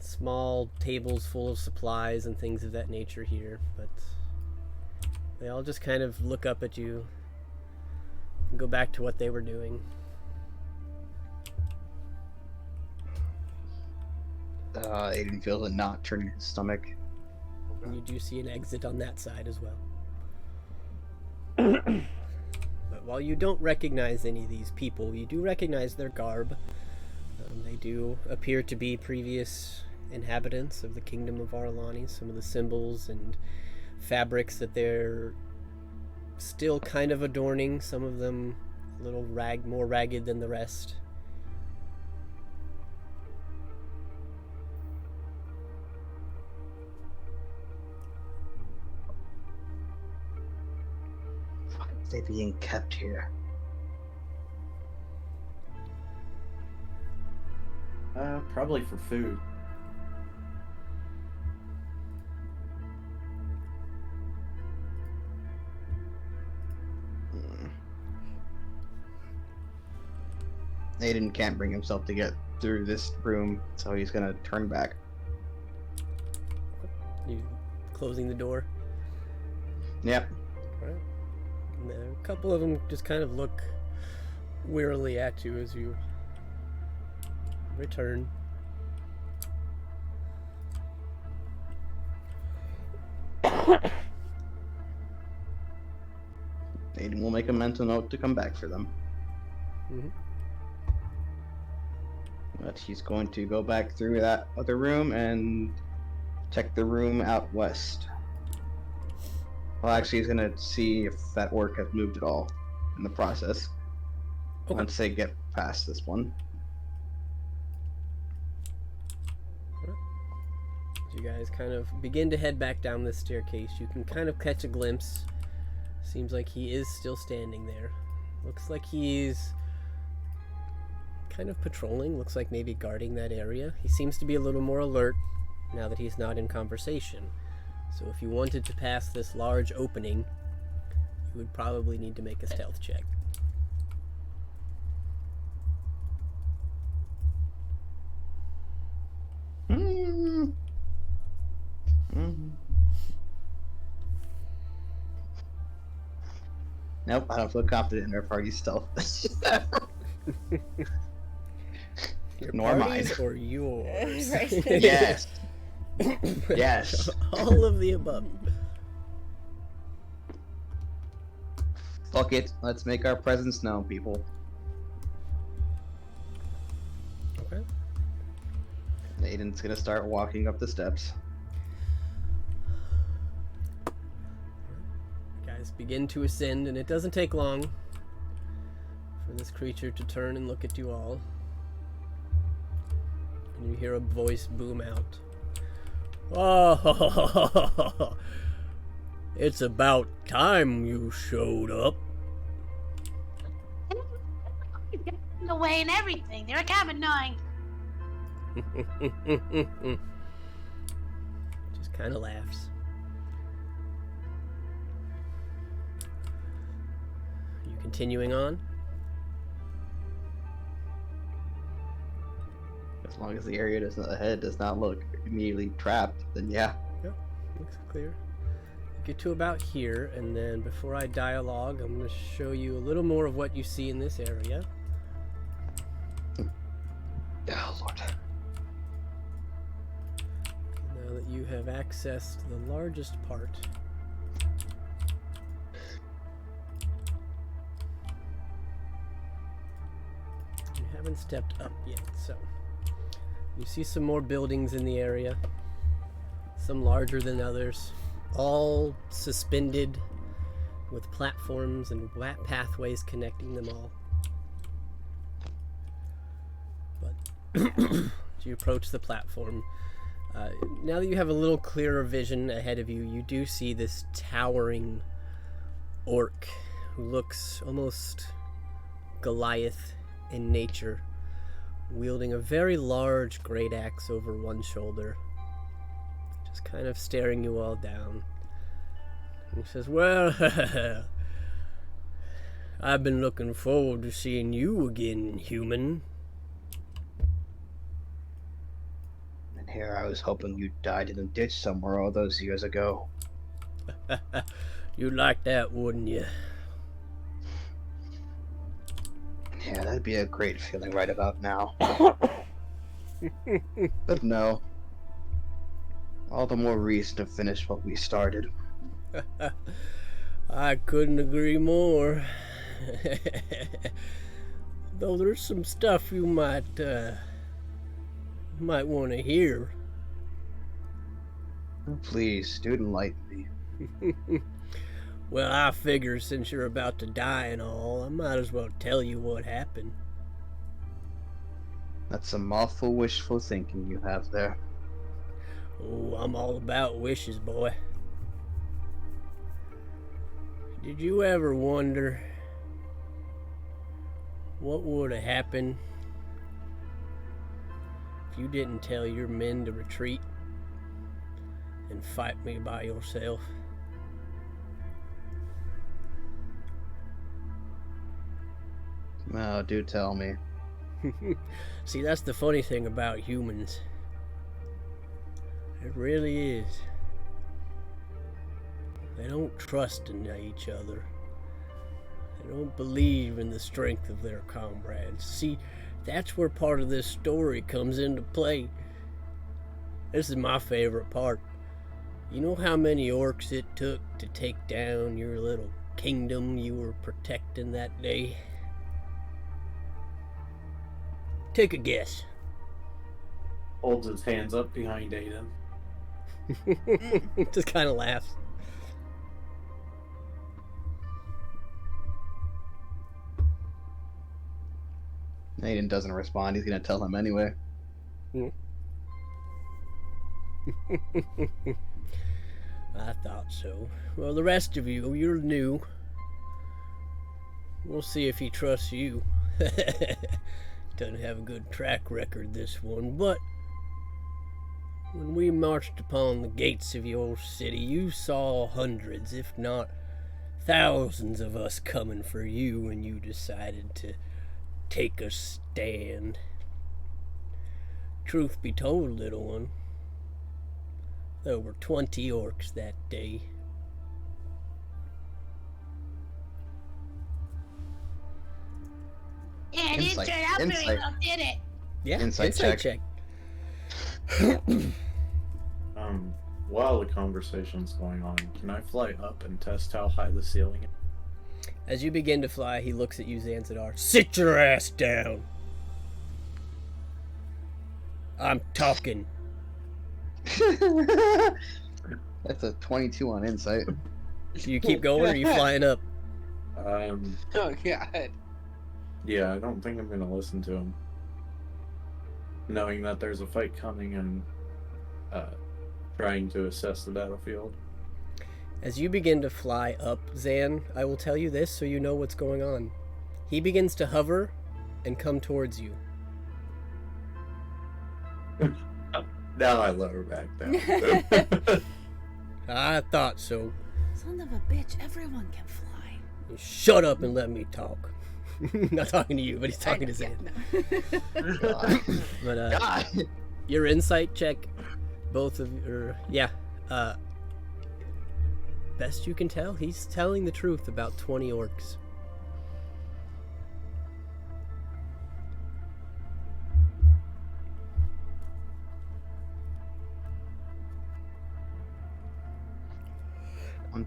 S1: small tables full of supplies and things of that nature here, but they all just kind of look up at you and go back to what they were doing.
S2: Aiden feels a knot turning his stomach.
S1: And you do see an exit on that side as well. But while you don't recognize any of these people, you do recognize their garb. They do appear to be previous inhabitants of the Kingdom of Aralani. Some of the symbols and fabrics that they're still kind of adorning, some of them a little more ragged than the rest.
S2: Why are they being kept here?
S5: Probably for food.
S2: Aiden can't bring himself to get through this room, so he's gonna turn back.
S1: You closing the door.
S2: Yep.
S1: Right. And a couple of them just kind of look wearily at you as you return.
S2: Aiden will make a mental note to come back for them.
S1: Mhm.
S2: But he's going to go back through that other room and check the room out west. Well, actually, he's gonna see if that orc has moved at all in the process.
S1: Okay.
S2: Once they get past this one.
S1: As you guys kind of begin to head back down this staircase, you can kind of catch a glimpse. Seems like he is still standing there. Looks like he's kind of patrolling. Looks like maybe guarding that area. He seems to be a little more alert now that he's not in conversation. So if you wanted to pass this large opening, you would probably need to make a stealth check.
S2: Nope, I don't feel confident in our party's stealth.
S1: Your
S2: Nor
S1: party's
S2: mine.
S1: or yours?
S4: Right.
S2: Yes. Yes.
S1: All of the above.
S2: Fuck it. Let's make our presence known, people.
S1: Okay.
S2: Aiden's gonna start walking up the steps.
S1: Guys begin to ascend, and it doesn't take long for this creature to turn and look at you all. And you hear a voice boom out. Oh, it's about time you showed up.
S6: In the way and everything. They're kind of annoying.
S1: Just kind of laughs. You continuing on?
S2: As long as the area ahead does not look immediately trapped, then yeah.
S1: Looks clear. Get to about here, and then before I dialogue, I'm going to show you a little more of what you see in this area.
S2: Oh, Lord.
S1: you have accessed the largest part. You haven't stepped up yet, so you see some more buildings in the area, some larger than others, all suspended with platforms and pathways connecting them all. But as you approach the platform, now that you have a little clearer vision ahead of you, you do see this towering orc who looks almost Goliath in nature, wielding a very large great axe over one shoulder, just kind of staring you all down. And he says, "Well, I've been looking forward to seeing you again, human."
S2: And here I was hoping you died in a ditch somewhere all those years ago.
S1: You'd like that, wouldn't you?
S2: Yeah, that'd be a great feeling right about now. But no. All the more reason to finish what we started.
S1: I couldn't agree more. Though there's some stuff you might want to hear.
S2: Please, do enlighten me.
S1: Well, I figure since you're about to die and all, I might as well tell you what happened.
S2: That's some awful wishful thinking you have there.
S1: Oh, I'm all about wishes, boy. Did you ever wonder what would have happened if you didn't tell your men to retreat and fight me by yourself?
S2: No, do tell me.
S1: See, that's the funny thing about humans. It really is. They don't trust in each other. They don't believe in the strength of their comrades. See, that's where part of this story comes into play. This is my favorite part. You know how many orcs it took to take down your little kingdom you were protecting that day? Take a guess.
S5: Holds his hands up behind Aiden.
S1: Just kind of laughs.
S2: Aiden doesn't respond. He's gonna tell him anyway.
S1: I thought so. Well, the rest of you, you're new. We'll see if he trusts you. Doesn't have a good track record, this one, but when we marched upon the gates of your city, you saw hundreds, if not thousands of us coming for you, and you decided to take a stand. Truth be told, little one, there were 20 orcs that day.
S6: Yeah, it didn't
S2: Insight.
S6: turn out very
S2: Insight.
S6: well, did it?
S1: Yeah,
S2: Insight check.
S5: While the conversation's going on, can I fly up and test how high the ceiling is?
S1: As you begin to fly, he looks at you, Zanzidar. Sit your ass down. I'm talking.
S2: That's a 22 on insight.
S1: Do you keep going or are you flying up?
S3: Oh god.
S5: Yeah, I don't think I'm gonna listen to him. Knowing that there's a fight coming and trying to assess the battlefield.
S1: As you begin to fly up, Zan, I will tell you this so you know what's going on. He begins to hover and come towards you.
S5: Now I lower back down.
S1: I thought so.
S4: Son of a bitch, everyone can fly.
S1: Shut up and let me talk. Not talking to you, but he's talking to Zan. But
S2: God.
S1: your insight check, both of you, best you can tell, he's telling the truth about 20 orcs.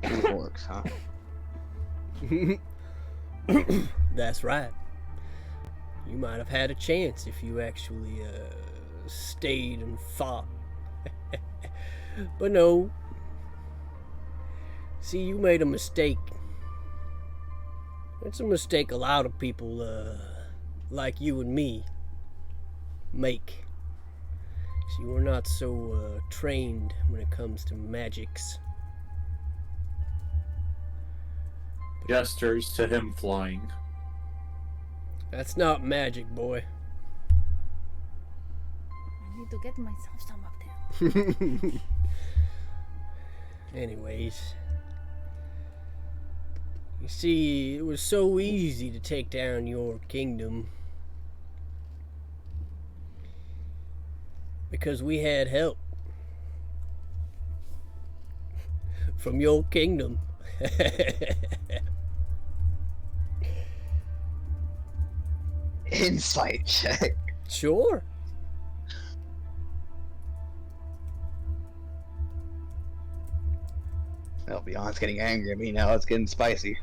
S2: down 2 orcs, huh?
S1: That's right. You might have had a chance if you actually stayed and fought. But no. See, you made a mistake. It's a mistake a lot of people like you and me make. See, we're not so trained when it comes to magics.
S5: Gestures to him flying.
S1: That's not magic, boy.
S4: I need to get myself some of them.
S1: Anyways. You see, it was so easy to take down your kingdom. Because we had help. From your kingdom.
S2: Insight check.
S1: Sure.
S2: I'll be honest, getting angry at me now. It's getting spicy.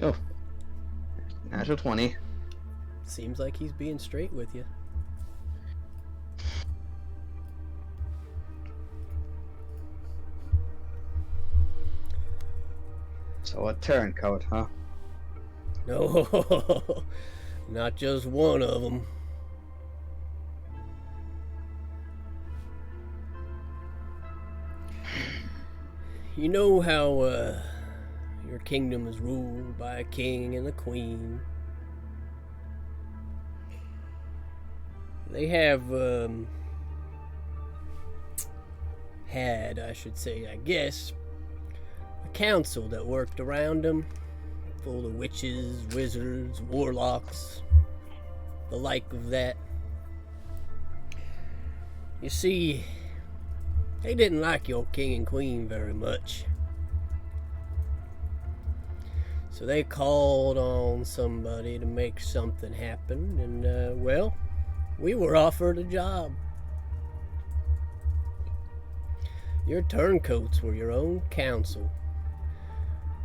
S2: Oh. Natural 20.
S1: Seems like he's being straight with you.
S2: So a turncoat, huh?
S1: No, not just one of them. You know how your kingdom is ruled by a king and a queen. They have had, I should say, I guess, a council that worked around them, full of witches, wizards, warlocks, the like of that. You see, they didn't like your king and queen very much. So they called on somebody to make something happen, and, well, we were offered a job. Your turncoats were your own council.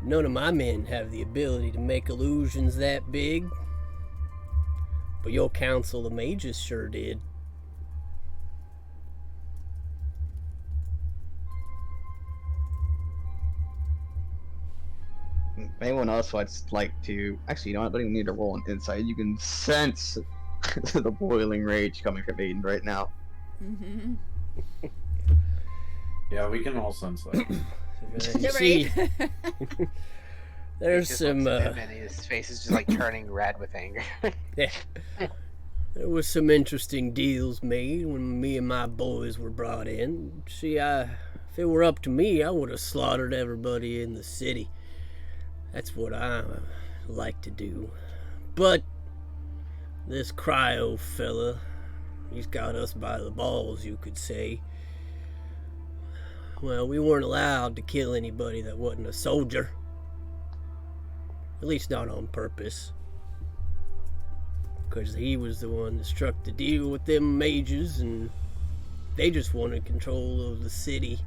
S1: None of my men have the ability to make illusions that big, but your council of mages sure did.
S2: Anyone else would like to... Actually, you know what? I don't even need to roll an insight. You can sense the boiling rage coming from Aiden right now.
S4: Mm-hmm.
S5: Yeah, we can all sense that.
S1: You see, there's
S3: He just
S1: some...
S3: looks at him and his face is just like turning red with anger.
S1: Yeah. There was some interesting deals made when me and my boys were brought in. See, if it were up to me, I would have slaughtered everybody in the city. That's what I like to do. But this cryo fella, he's got us by the balls, you could say. Well, we weren't allowed to kill anybody that wasn't a soldier. At least not on purpose. Because he was the one that struck the deal with them mages, and they just wanted control of the city.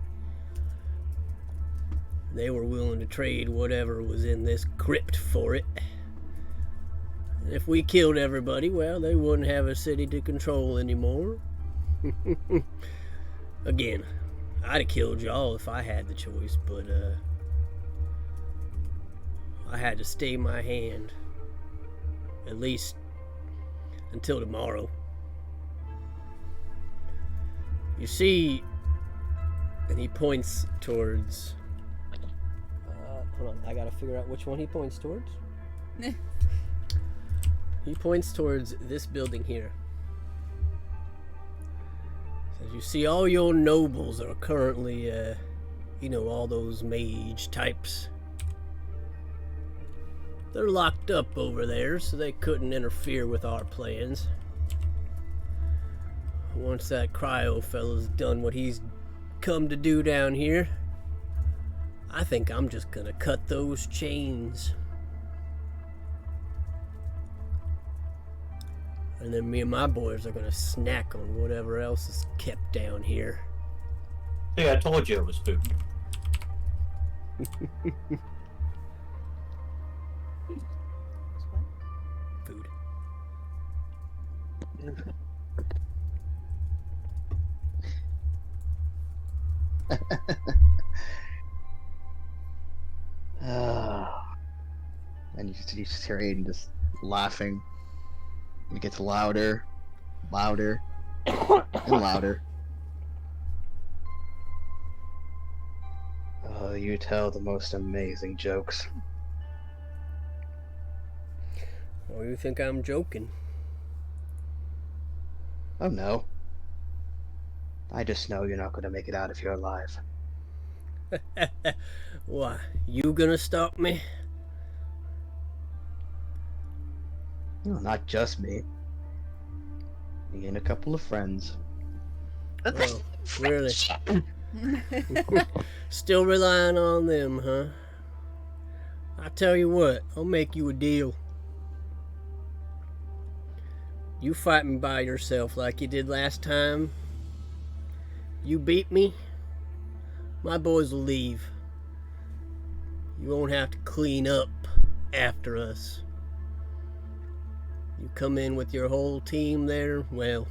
S1: They were willing to trade whatever was in this crypt for it. And if we killed everybody, well, they wouldn't have a city to control anymore. Again, I'd have killed y'all if I had the choice, but I had to stay my hand. At least until tomorrow. You see, and he points towards... hold on, I gotta figure out which one he points towards. He points towards this building here. Says, you see, all your nobles are currently, you know, all those mage types. They're locked up over there, so they couldn't interfere with our plans. Once that cryo fella's done what he's come to do down here, I think I'm just gonna cut those chains. And then me and my boys are gonna snack on whatever else is kept down here.
S5: See, I told you it was food.
S1: Food.
S2: And you just hear Aiden just laughing. And it gets louder, louder, and louder. Oh, you tell the most amazing jokes.
S1: Or you think I'm joking?
S2: Oh no. I just know you're not going to make it out if you're alive.
S1: Why, you gonna stop me?
S2: No, not just me. Me and a couple of friends.
S1: Oh, really? Still relying on them, huh? I tell you what, I'll make you a deal. You fight me by yourself like you did last time. You beat me, my boys will leave. You won't have to clean up after us. You come in with your whole team there, well,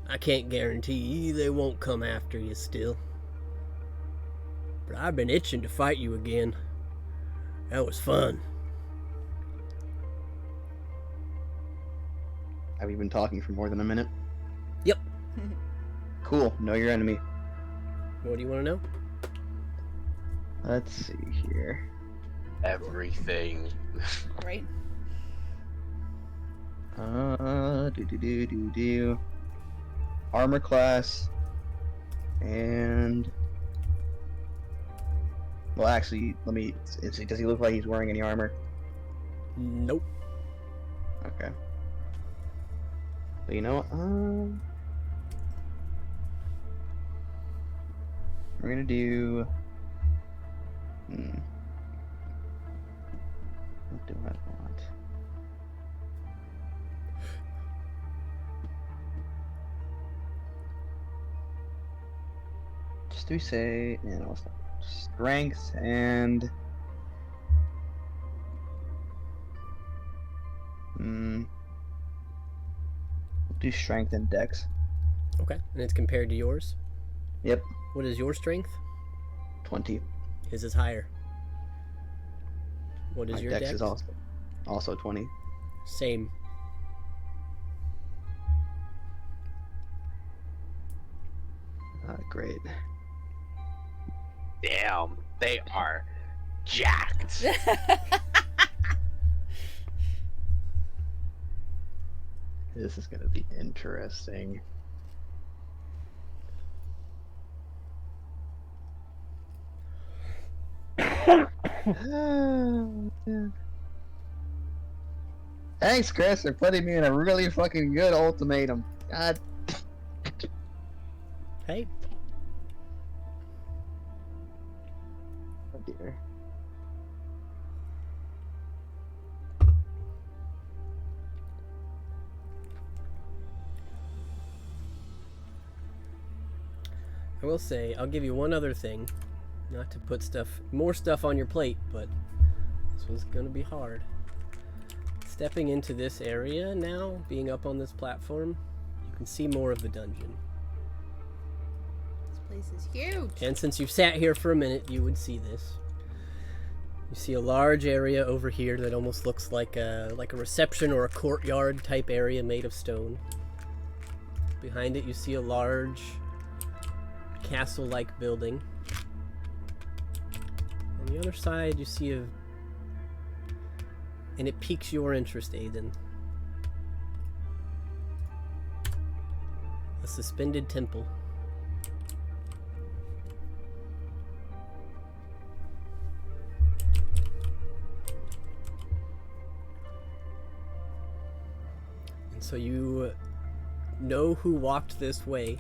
S1: I can't guarantee you they won't come after you still. But I've been itching to fight you again. That was fun.
S2: Have you been talking for more than a minute?
S1: Yep.
S2: Cool. Know your enemy.
S1: What do you want to know?
S2: Let's see here.
S7: Everything.
S4: Right.
S2: Do. Armor class. And... Well, actually, let me... Does he look like he's wearing any armor?
S1: Nope.
S2: Okay. But you know what? We're gonna do... What do I want? Just do say... Yeah, no, strength and... We'll do strength and dex.
S1: Okay, and it's compared to yours?
S2: Yep,
S1: What is your strength?
S2: 20.
S1: His is higher. What is
S2: My
S1: your
S2: dex
S1: dex?
S2: is also 20.
S1: Same.
S2: Great.
S7: Damn, they are jacked.
S2: This is gonna be interesting. Thanks, Chris, for putting me in a really fucking good ultimatum. God.
S1: Hey,
S2: Oh dear.
S1: I will say, I'll give you one other thing. Not to put more stuff on your plate, but this was gonna be hard. Stepping into this area now, being up on this platform, you can see more of the dungeon.
S4: This place is huge.
S1: And since you've sat here for a minute, you would see this. You see a large area over here that almost looks like a reception or a courtyard type area made of stone. Behind it, you see a large castle-like building. On the other side, you see and it piques your interest, Aiden. A suspended temple. And so you know who walked this way.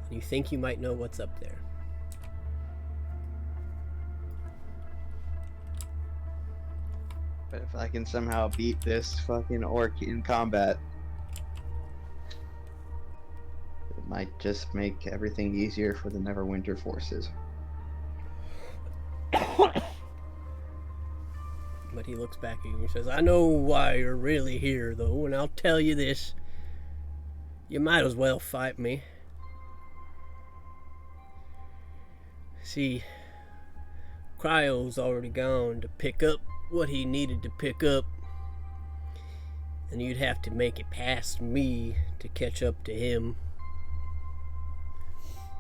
S1: And you think you might know what's up there.
S2: But if I can somehow beat this fucking orc in combat, it might just make everything easier for the Neverwinter forces.
S1: But he looks back at you and says, I know why you're really here, though, and I'll tell you this. You might as well fight me. See, Cryo's already gone to pick up what he needed to pick up, and you'd have to make it past me to catch up to him.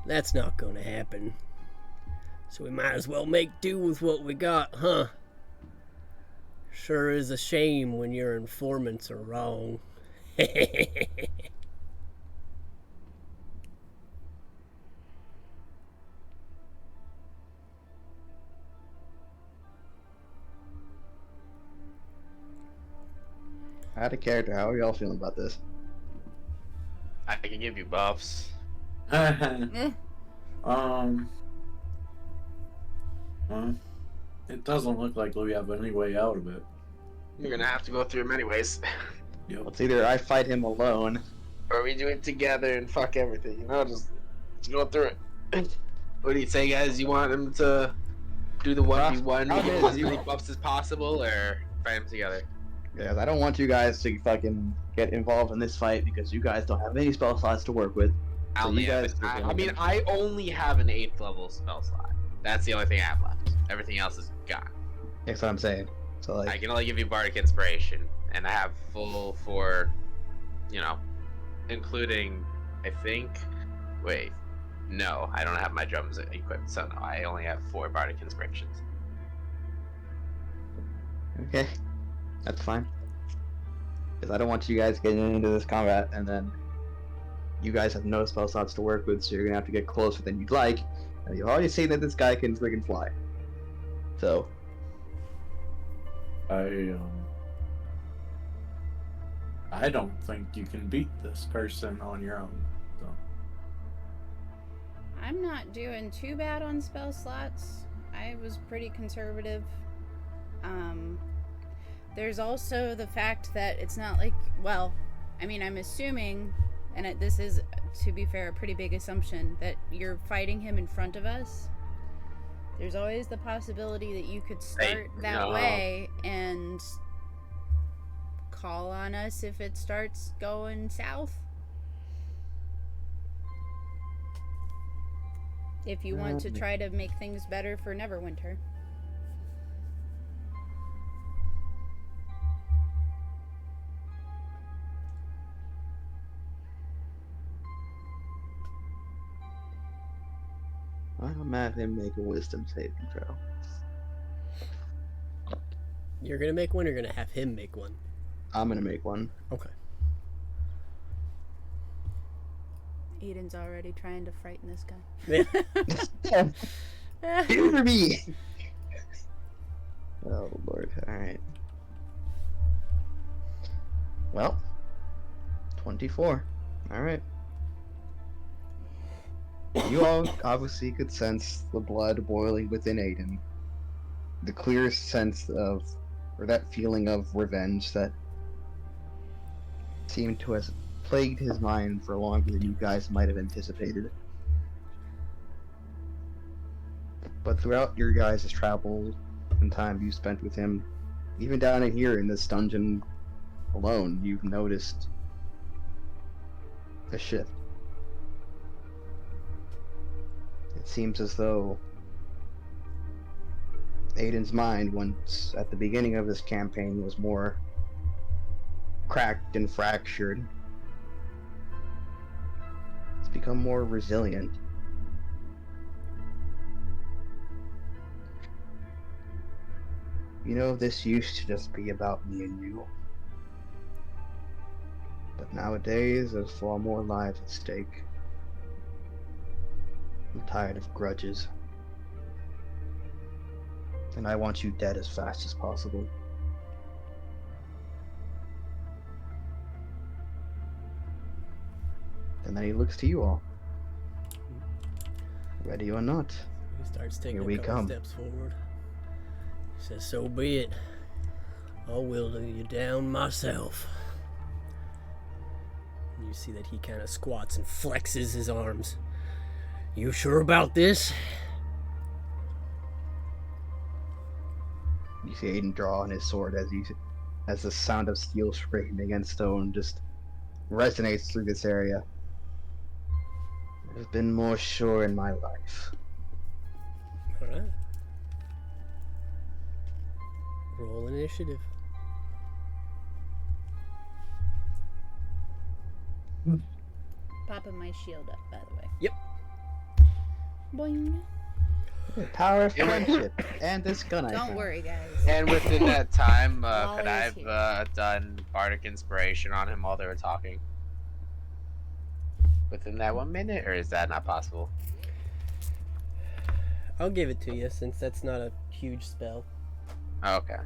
S1: That's not gonna happen. So we might as well make do with what we got, huh? Sure is a shame when your informants are wrong.
S2: Out of character, how are y'all feeling about this?
S7: I can give you buffs.
S4: Eh.
S5: It doesn't look like we have any way out of it.
S3: You're gonna have to go through him anyways.
S5: Yep.
S2: It's either I fight him alone,
S3: Or we do it together and fuck everything, you know? Just go through it. What do you say, guys? You want him to do the 1v1
S2: I'll do
S3: with
S2: it.
S3: as many buffs as possible, or
S7: Fight them together.
S2: because I don't want you guys to fucking get involved in this fight because you guys don't have any spell slots to work with.
S7: I
S2: So
S7: only
S2: you
S7: have
S2: guys-
S3: I mean, I only have an 8th level spell slot. That's the only thing I have left. Everything else is gone.
S2: That's what I'm saying. So
S7: I
S2: like,
S7: can only give you Bardic Inspiration, and I have full for, including, I think. Wait, no, I don't have my drums equipped, so no, I only have 4 Bardic Inspirations.
S2: okay, that's fine. Because I don't want you guys getting into this combat and then you guys have no spell slots to work with, so you're gonna have to get closer than you'd like. And you've already seen that this guy can friggin' fly. So
S5: I don't think you can beat this person on your own. So.
S4: I'm not doing too bad on spell slots. I was pretty conservative. There's also the fact that it's not like, well, I mean, I'm assuming, and this is, to be fair, a pretty big assumption, that you're fighting him in front of us. There's always the possibility that you could start that
S7: no.
S4: way and call on us if it starts going south. If you want to try to make things better for Neverwinter.
S2: I'm at him make a wisdom saving throw.
S1: You're gonna make one, or you're gonna have him make one?
S2: I'm gonna make one.
S1: Okay.
S4: Eden's already trying to frighten this guy.
S2: Hear me! Oh lord, alright. Well, 24. Alright. You all obviously could sense the blood boiling within Aiden. The clear sense of, or that feeling of revenge that seemed to have plagued his mind for longer than you guys might have anticipated. But throughout your guys' travel and time you spent with him, even down in here in this dungeon alone, you've noticed a shift. It seems as though Aiden's mind, once at the beginning of this campaign, was more cracked and fractured. It's become more resilient. You know, this used to just be about me and you. But nowadays, there's far more lives at stake. I'm tired of grudges. And I want you dead as fast as possible. And then he looks to you all. Ready or not.
S1: He starts taking
S2: Here
S1: a
S2: we
S1: couple
S2: come.
S1: steps forward. He says, so be it. I'll whittle you down myself. You see that he kind of squats and flexes his arms. You sure about this?
S2: You see Aiden draw on his sword as the sound of steel scraping against stone just resonates through this area. I've been more sure in my life.
S1: Alright. Roll initiative.
S4: Popping my shield up, by the way.
S1: Yep.
S4: Boing.
S2: Power of friendship and this gun I
S4: Don't
S2: found.
S4: worry, guys.
S7: And within that time, could
S4: Always
S7: I
S4: here.
S7: have done Bardic Inspiration on him while they were talking? Within that 1 minute, or is that not possible?
S1: I'll give it to you since that's not a huge spell.
S7: Oh, okay.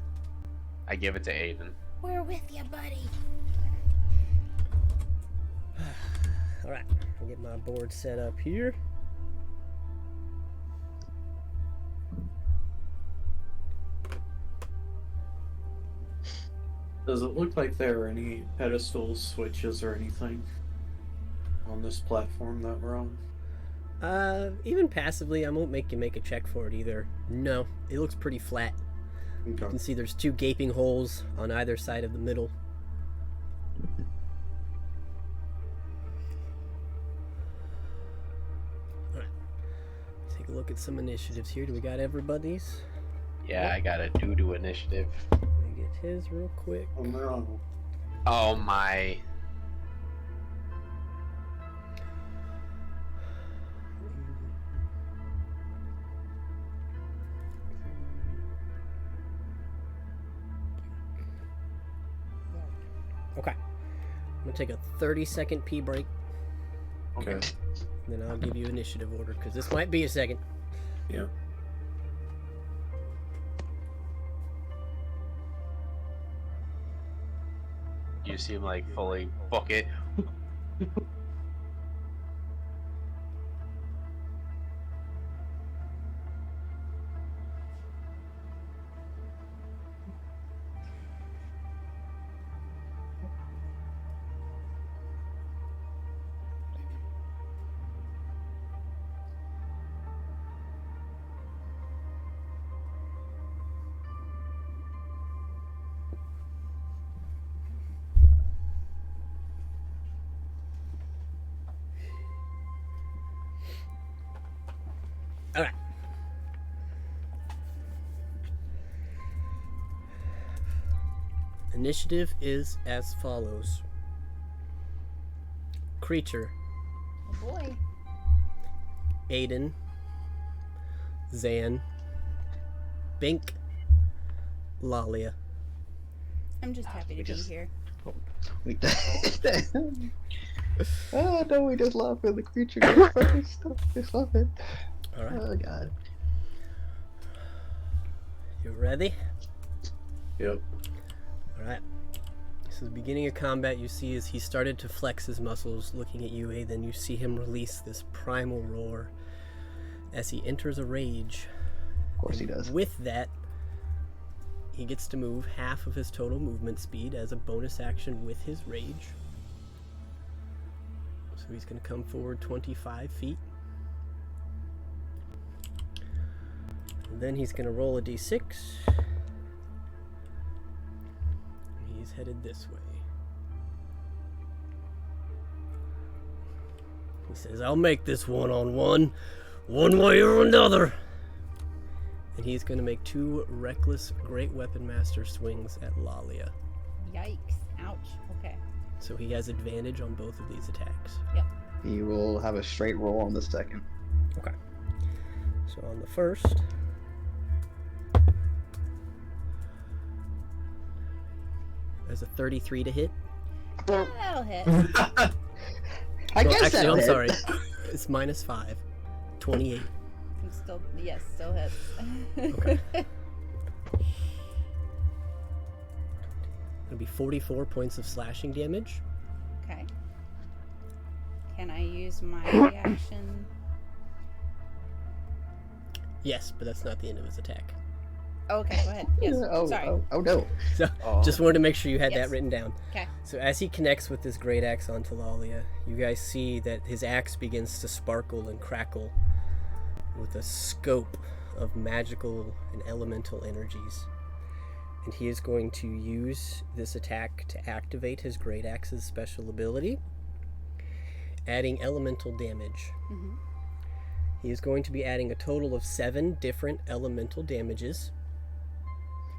S7: I give it to Aiden.
S6: We're with you, buddy.
S1: Alright, I'll get my board set up here.
S5: Does it look like there are any pedestals, switches, or anything on this platform that we're on?
S1: Even passively, I won't make you make a check for it either. No, it looks pretty flat. You
S5: Okay.
S1: can see there's 2 gaping holes on either side of the middle. Alright. Take a look at some initiatives here. Do we got everybody's?
S7: Yeah, I got a doo-doo initiative.
S1: Let me get his real quick.
S5: Oh no.
S7: Oh my.
S1: Okay. I'm gonna take a 30-second pee break,
S5: Okay.
S1: and then I'll give you initiative order, because this might be a second.
S5: Yeah.
S7: You seem like fully book it.
S1: Alright. Initiative is as follows. Creature,
S4: Oh boy.
S1: Aiden, Zan, Bink, Lalia.
S4: I'm just happy to be here.
S2: We oh no, we just love when the creature goes first. Just love it.
S1: Alright,
S2: Oh god.
S1: you ready?
S5: Yep.
S1: Alright. So the beginning of combat you see is he started to flex his muscles looking at you, Then you see him release this primal roar as he enters a rage.
S2: Of course he does.
S1: With that, he gets to move half of his total movement speed as a bonus action with his rage. So he's going to come forward 25 feet. And then he's going to roll a d6. He's headed this way. He says, I'll make this one-on-one, one way or another. And he's going to make 2 reckless Great Weapon Master swings at Lalia.
S4: Yikes. Ouch. Okay.
S1: So he has advantage on both of these attacks.
S2: He will have a straight roll on the second.
S1: Okay. So on the first, there's a 33 to hit.
S4: That'll hit.
S2: I
S1: Well,
S2: guess
S1: actually,
S2: that'll
S1: I'm
S2: hit.
S1: sorry. It's -5. 28.
S4: I'm still, yes, still hits.
S1: Okay. It'll be 44 points of slashing damage.
S4: Okay. Can I use my reaction?
S1: Yes, but that's not the end of his attack.
S4: Okay, go ahead. Yes. Sorry.
S2: Oh no.
S1: So,
S3: Oh.
S1: just wanted to make sure you had
S4: Yes.
S1: that written down.
S4: Okay.
S1: So as he connects with this great axe on Talalia, you guys see that his axe begins to sparkle and crackle with a scope of magical and elemental energies. And he is going to use this attack to activate his great axe's special ability, adding elemental damage.
S4: Mhm.
S1: He is going to be adding a total of 7 different elemental damages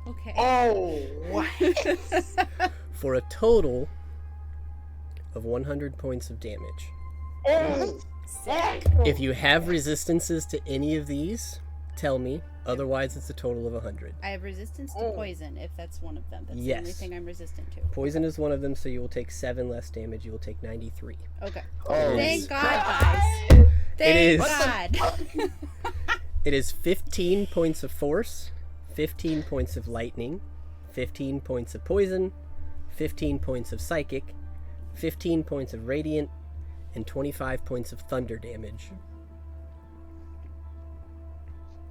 S4: Okay.
S3: Oh, what?
S1: for a total of 100 points of damage.
S3: Oh,
S4: Sick.
S1: If you have resistances to any of these, tell me. Otherwise, it's a total of 100.
S4: I have resistance to
S3: Oh.
S4: poison, if that's one of them. That's the only
S1: Yes.
S4: thing I'm resistant to.
S1: Poison is one of them, so you will take 7 less damage. You will take 93.
S4: Okay.
S2: Oh,
S4: Thank
S1: is-
S4: God, guys. Thank
S1: is-
S4: God.
S1: It is 15 points of force, 15 points of lightning, 15 points of poison, 15 points of psychic, 15 points of radiant, and 25 points of thunder damage.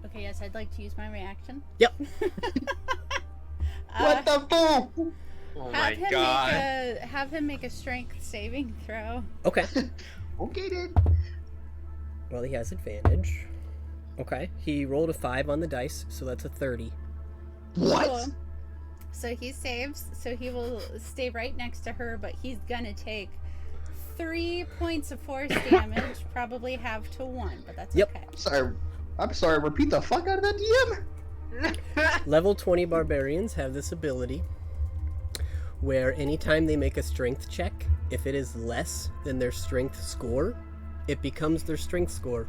S4: Okay, yes, I'd like to use my reaction.
S1: Yep.
S2: What the fuck?
S7: Oh
S4: have
S7: my
S4: him
S7: god.
S4: have him make a strength saving throw.
S1: Okay.
S2: Okay then.
S1: Well, he has advantage. Okay. He rolled a 5 on the dice, so that's a 30.
S2: What?
S4: Cool. So he saves, so he will stay right next to her, but he's gonna take 3 points of force damage, probably half to 1, but that's
S1: Yep.
S4: okay.
S2: I'm sorry. Repeat the fuck out of that, DM.
S1: Level 20 barbarians have this ability where anytime they make a strength check, if it is less than their strength score, it becomes their strength score.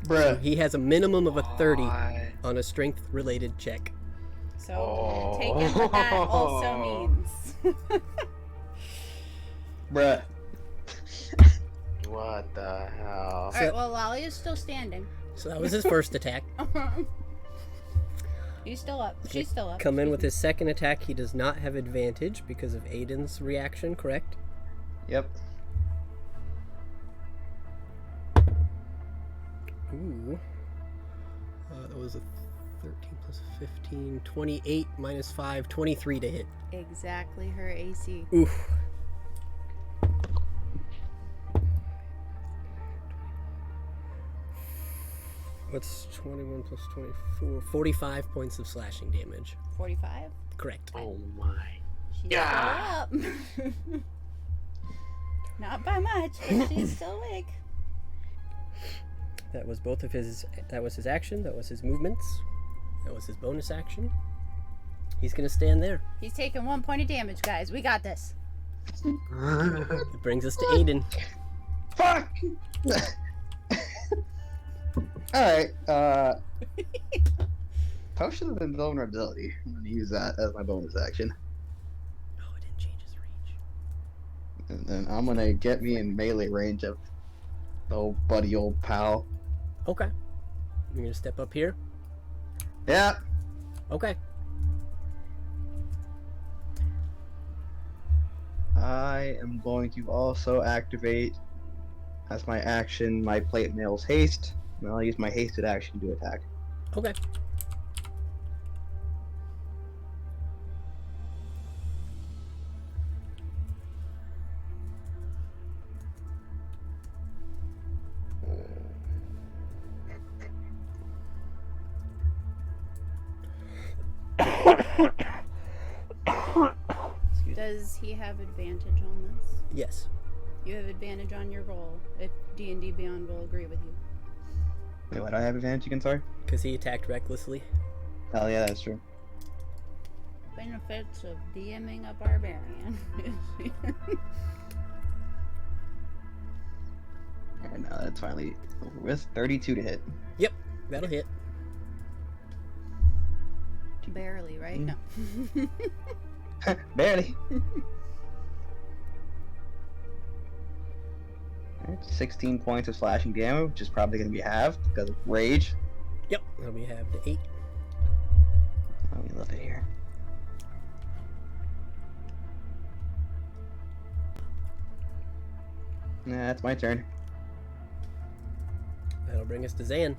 S1: So
S2: Bruh.
S1: he has a minimum of a 30
S3: What?
S1: on a strength related check.
S4: So take it what that also means.
S2: Bruh.
S7: What the hell?
S4: Alright, well, Lolly is still standing.
S1: So that was his first attack.
S4: He's still up. She's still up.
S1: Come in with his second attack. He does not have advantage because of Aiden's reaction, correct?
S2: Yep.
S1: Ooh. That was a 13 plus 15, 28 minus 5, 23 to hit.
S4: Exactly her AC.
S1: Oof. What's 21 plus 24? 45 points of slashing damage.
S4: 45?
S1: Correct.
S7: Oh my.
S4: She's
S3: Yeah.
S4: still up. Not by much, but she's still awake.
S1: That was both of his. That was his action. That was his movements. That was his bonus action. He's gonna stand there.
S4: He's taking 1 point of damage, guys. We got this.
S1: It brings us to Aiden.
S2: Fuck. Alright, Potion of Invulnerability. I'm gonna use that as my bonus action.
S1: Oh, it didn't change his reach.
S2: And then I'm gonna get me in melee range of the old buddy, old pal.
S1: Okay. You're gonna step up here.
S2: Yeah.
S1: Okay.
S2: I am going to also activate as my action my plate mail's haste. And I'll use my hasted action to attack.
S1: Okay.
S4: Does he have advantage on this?
S1: Yes.
S4: You have advantage on your roll if D&D Beyond will agree with you.
S2: Wait, what do I have advantage again, sorry?
S1: Because he attacked recklessly.
S2: Oh yeah, that's true.
S4: Benefits of DMing a barbarian.
S2: Alright, now that's finally over with. 32 to hit.
S1: Yep. That'll hit.
S4: Barely, right?
S2: Mm.
S4: No.
S2: Barely. Alright, 16 points of slashing damage, which is probably going to be halved because of rage.
S1: Yep. That'll be halved to 8.
S2: Let me look at here. Nah, that's my turn.
S1: That'll bring us to Zan.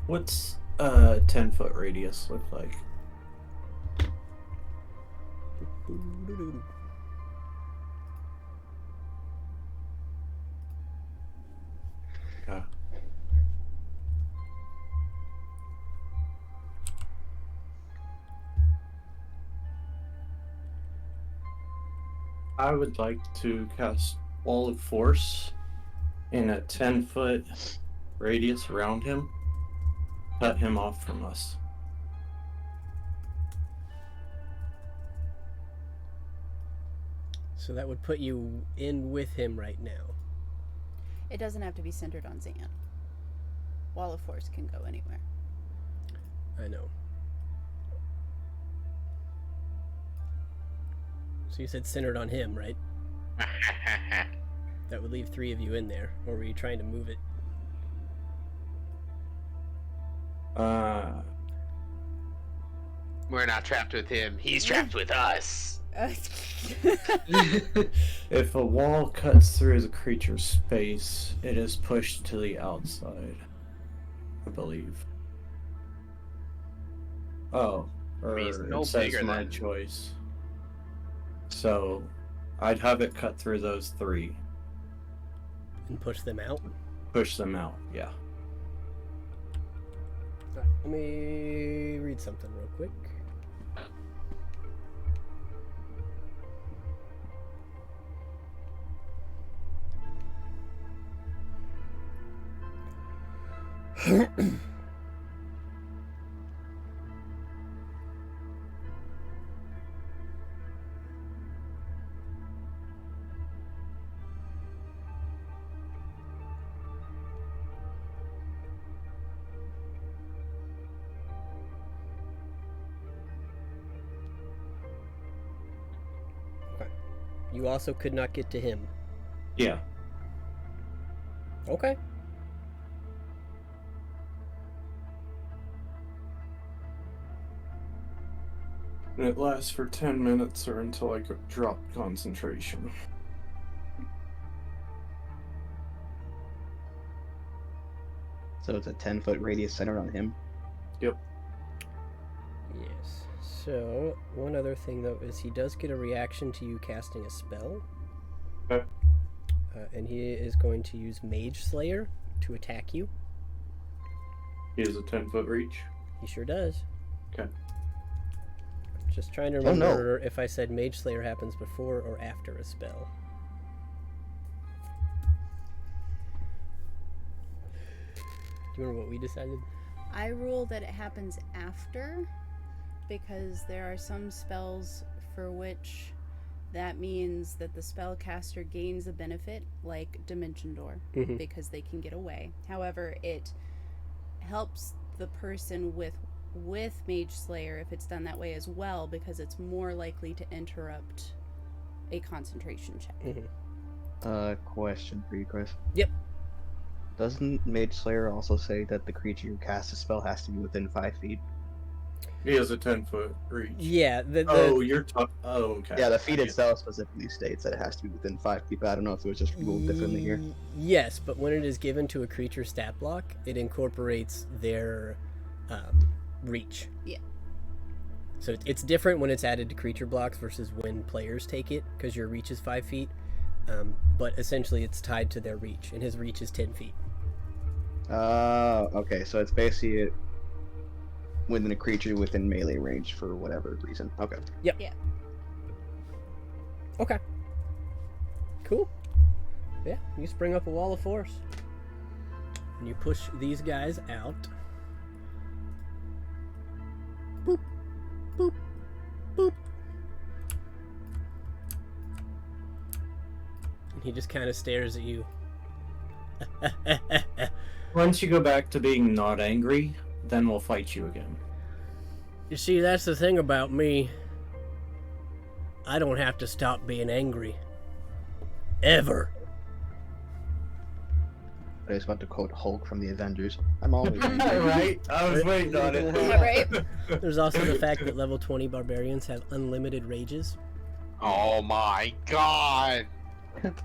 S5: What's a 10-foot radius look like? I would like to cast Wall of Force in a 10-foot radius around him. Cut him off from us.
S1: So that would put you in with him right now.
S4: It doesn't have to be centered on Zan. Wall of Force can go anywhere.
S1: I know. So you said centered on him, right? That would leave 3 of you in there. Or were you trying to move it?
S3: We're not trapped with him. He's trapped with us.
S5: If a wall cuts through the creature's space, it is pushed to the outside, I believe. Oh, or
S3: He's no
S5: it says
S3: bigger
S5: my
S3: than-
S5: choice. So, I'd have it cut through those 3.
S1: And push them out?
S5: Push them out, yeah.
S1: Let me read something real quick. You also could not get to him.
S5: Yeah.
S1: Okay.
S5: And it lasts for 10 minutes or until I drop concentration.
S2: So it's a 10-foot radius centered on him.
S5: Yep.
S1: Yes. So, one other thing though is he does get a reaction to you casting a spell.
S5: Okay.
S1: And he is going to use Mage Slayer to attack you.
S5: He has a 10-foot reach.
S1: He sure does.
S5: Okay.
S1: Just trying to
S2: Oh, no.
S1: remember if I said Mage Slayer happens before or after a spell. Do you remember what we decided?
S4: I rule that it happens after, because there are some spells for which that means that the spellcaster gains a benefit, like Dimension Door,
S1: Mhm.
S4: because they can get away. However, it helps the person with Mage Slayer if it's done that way as well, because it's more likely to interrupt a concentration check.
S2: Question for you, Chris.
S1: Yep.
S2: Doesn't Mage Slayer also say that the creature who casts a spell has to be within 5 feet?
S5: He has a 10-foot reach.
S1: Yeah,
S5: Oh, you're talking. Oh, okay.
S2: Yeah, the feat itself specifically states that it has to be within 5 feet, but I don't know if it was just ruled differently here.
S1: Yes, but when it is given to a creature stat block, it incorporates their reach.
S4: Yeah.
S1: So it's different when it's added to creature blocks versus when players take it, because your reach is 5 feet. But essentially it's tied to their reach, and his reach is 10 feet.
S2: Okay, so it's basically within a creature within melee range for whatever reason. Okay.
S1: Yep.
S4: Yeah.
S1: Okay. Cool. Yeah, you spring up a wall of force. And you push these guys out. Boop. Boop. Boop. And he just kind of stares at you.
S5: Once you go back to being not angry, then we'll fight you again.
S1: You see, that's the thing about me. I don't have to stop being angry. Ever.
S2: I was about to quote Hulk from the Avengers. I'm always angry.
S5: Right? I was waiting on it.
S4: Right?
S1: There's also the fact that level 20 barbarians have unlimited rages.
S3: Oh my god!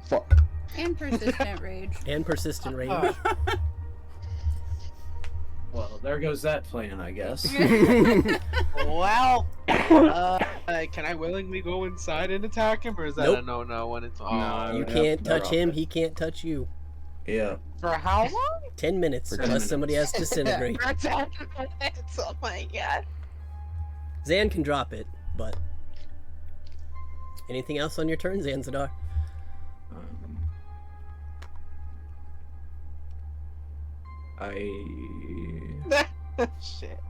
S2: Fuck.
S4: And persistent rage.
S1: And persistent rage.
S5: Well, there goes that plan, I guess.
S3: Well, can I willingly go inside and attack him, or is that
S1: Nope.
S3: a no-no when it's
S5: No,
S3: on?
S1: You
S5: Yeah,
S1: can't
S5: they're
S1: touch
S5: off
S1: him,
S5: it.
S1: he can't touch you.
S5: Yeah.
S3: For how long?
S1: 10 minutes,
S2: For 10
S1: unless
S2: minutes.
S1: somebody has to disintegrate.
S3: For 10 minutes, oh my god.
S1: Zan can drop it, but... Anything else on your turn, Zanzadar?
S3: Shit.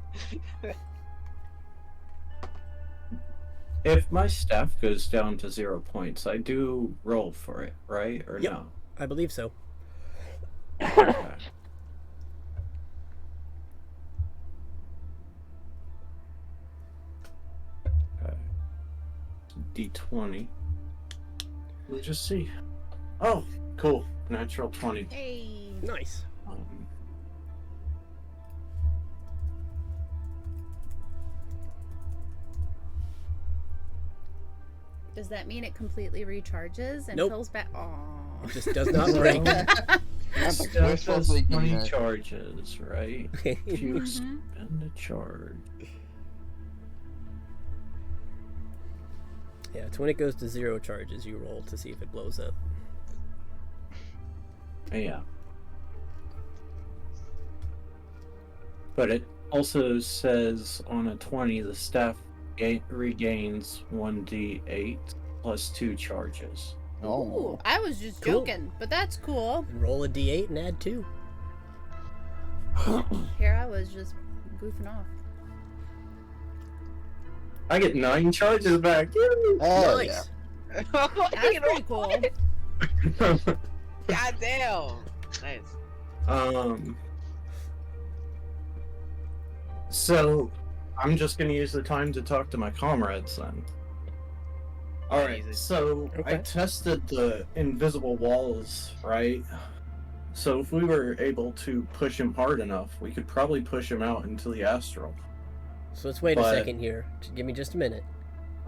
S5: If my staff goes down to 0 points, I do roll for it, right? Or
S1: Yep.
S5: no?
S1: I believe so.
S5: Okay. Okay. D20. We'll just see. Oh, cool. Natural 20.
S4: Hey.
S1: Nice.
S4: Does that mean it completely recharges and
S1: Nope.
S4: fills back? Aww.
S1: It just does not break.
S5: Staff does 20 charges, right? If you
S4: Mhm.
S5: expend a charge.
S1: Yeah, it's when it goes to 0 charges, you roll to see if it blows up.
S5: Yeah. But it also says on a 20, the staff regains 1d8 plus 2 charges.
S4: Ooh, I was just
S1: Cool.
S4: joking, but that's cool.
S1: And roll a d8 and add 2.
S4: Here I was just goofing off.
S5: I get 9 charges back.
S2: Oh, yeah.
S1: Nice.
S4: That's pretty cool.
S3: God damn. Nice.
S5: So I'm just gonna use the time to talk to my comrades then. Alright,
S3: Easy.
S5: so I
S1: Okay.
S5: tested the invisible walls, right? So if we were able to push him hard enough, we could probably push him out into the astral.
S1: So let's wait a
S5: But-
S1: second here. Give me just a minute.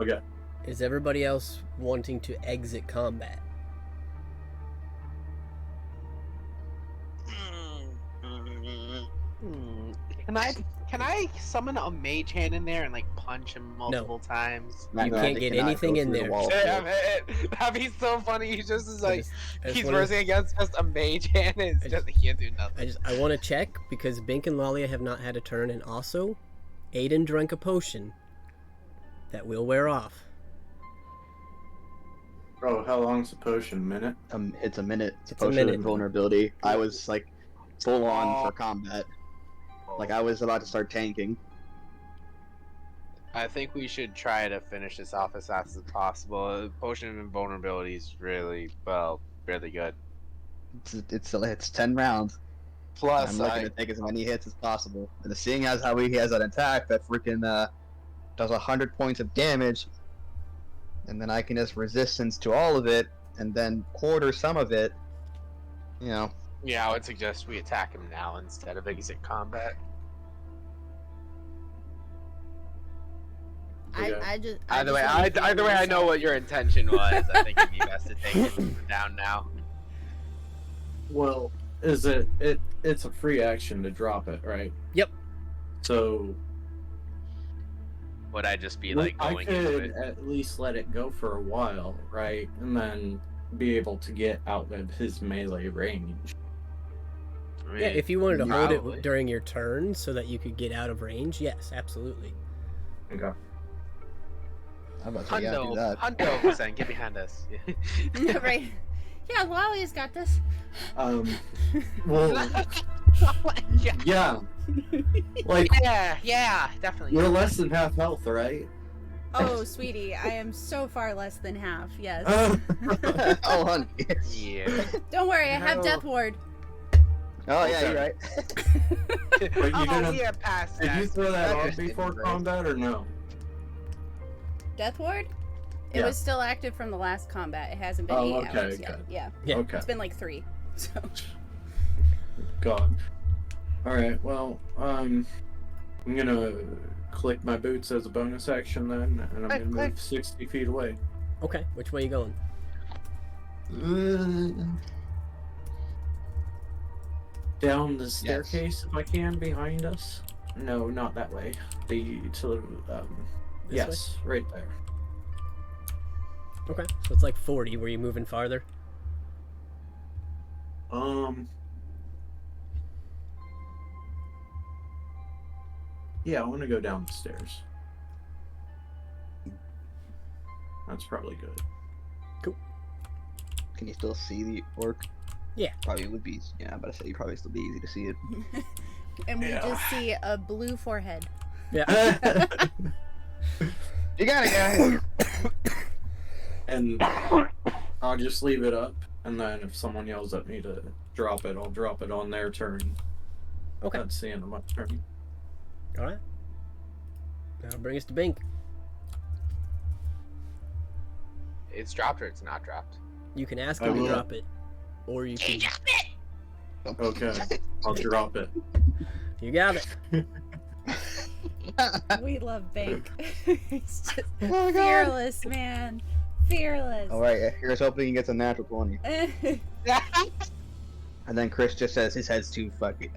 S5: Okay.
S1: Is everybody else wanting to exit combat?
S3: Can I summon a mage hand in there and like punch him multiple times?
S1: You can't get anything in there.
S3: Damn it! That'd be so funny. He just is
S1: I
S3: like
S1: just
S3: he's
S1: wanna-
S3: versing against just a mage hand and it's
S1: I
S3: just he can't do nothing.
S1: I want to check because Bink and Lalia have not had a turn, and also Aiden drank a potion that will wear off.
S5: Bro, how long's the potion? A minute?
S2: It's a minute.
S1: It's a
S2: Potion
S1: minute.
S2: of invulnerability. I was like full on for combat. Like I was about to start tanking.
S7: I think we should try to finish this off as fast as possible. Potion of Invulnerability is really, well, really good.
S2: It's 10 rounds.
S7: Plus,
S2: I'm looking to take as many hits as possible. And seeing as how he has an attack that freaking does 100 points of damage, and then I can just resistance to all of it, and then quarter some of it. You know,
S7: yeah, I would suggest we attack him now instead of exit combat.
S4: I just.
S3: Either way,
S4: just wanna
S3: either way, I know
S4: myself.
S3: what your intention was. I think it'd be best to take him down now.
S5: Well, it's a free action to drop it, right?
S1: Yep.
S5: So
S7: Would I just be like
S5: I
S7: going into
S5: could
S7: it?
S5: at least let it go for a while, right? And then be able to get out of his melee range.
S7: I mean,
S1: Yeah, if you wanted to hold
S7: probably.
S1: it during your turn so that you could get out of range, yes, absolutely.
S5: Okay.
S2: I'm about to say, yeah, do
S3: Hundo,
S2: that.
S3: Hundo, Sen, get behind us.
S4: Right. Yeah, Lolly's got this.
S5: Well, yeah. Like,
S3: yeah, definitely.
S5: you're less than half health, right?
S4: Oh, sweetie, I am so far less than half. Yes.
S2: Oh, honey.
S3: Yeah.
S4: Don't worry, I have
S3: No.
S4: Death Ward.
S2: Oh, yeah, you're right.
S5: But you
S3: Oh,
S5: didn't.
S3: yeah, past
S5: Did you
S3: that.
S5: throw that on
S3: Just
S5: before
S3: didn't break.
S5: combat or no?
S4: Death Ward? It
S5: Yeah.
S4: was still active from the last combat. It hasn't been
S5: Oh,
S4: 8
S5: okay,
S4: hours yet.
S5: okay.
S4: Yeah.
S1: Yeah.
S5: Okay.
S4: It's been like 3. So.
S5: God. Alright, well, I'm gonna click my boots as a bonus action then, and I'm
S3: Click,
S5: gonna
S3: click.
S5: move 60 feet away.
S1: Okay, which way you going?
S5: Down the staircase if I can, behind us. No, not that way.
S1: This
S5: yes, right there.
S1: Okay, so it's like 40. Were you moving farther?
S5: Yeah, I want to go down the stairs. That's probably good.
S2: Can you still see the orc?
S1: Yeah.
S2: Probably would be. Yeah, I'm about to say, you probably still be easy to see it.
S4: And we just see a blue forehead.
S1: Yeah.
S2: You got it, guys!
S5: And I'll just leave it up, and then if someone yells at me to drop it, I'll drop it on their turn.
S1: Okay.
S5: That's the end of my turn.
S1: All right. That'll bring us to Bink.
S7: It's dropped or it's not dropped.
S1: You can ask
S5: I
S1: him to
S5: will.
S1: drop it, or you can.
S5: Okay, I'll drop it.
S1: You got it.
S4: We love Bank. He's just fearless, man. Fearless.
S2: Alright, here's hoping he gets a natural 20. And then Chris just says his head's too fat to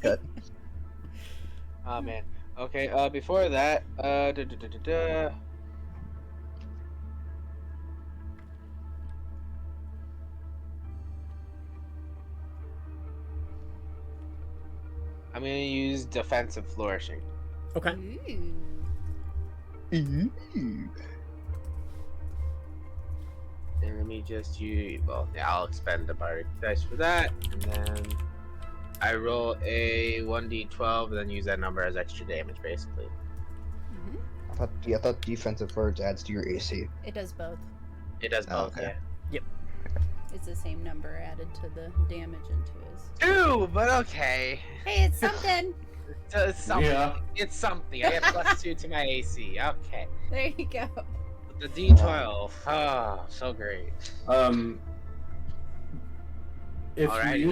S2: cut.
S3: Oh man. Okay. Before that, I'm gonna use defensive flourishing.
S1: Okay.
S4: Ooh.
S3: And let me just use. Well, yeah, I'll expend the barbaric dice for that, and then I roll a 1d12, and then use that number as extra damage, basically.
S4: Mhm.
S2: I thought defensive words adds to your AC.
S4: It does both.
S3: It does
S2: Oh,
S3: both.
S2: okay.
S3: Yeah.
S4: It's the same number added to the damage into his.
S3: 2, but okay.
S4: Hey, it's something.
S3: It's something.
S5: Yeah.
S3: It's something. I get +2 to my AC. Okay.
S4: There you go.
S3: The D12. Oh, so great.
S5: If
S3: Alrighty.
S5: you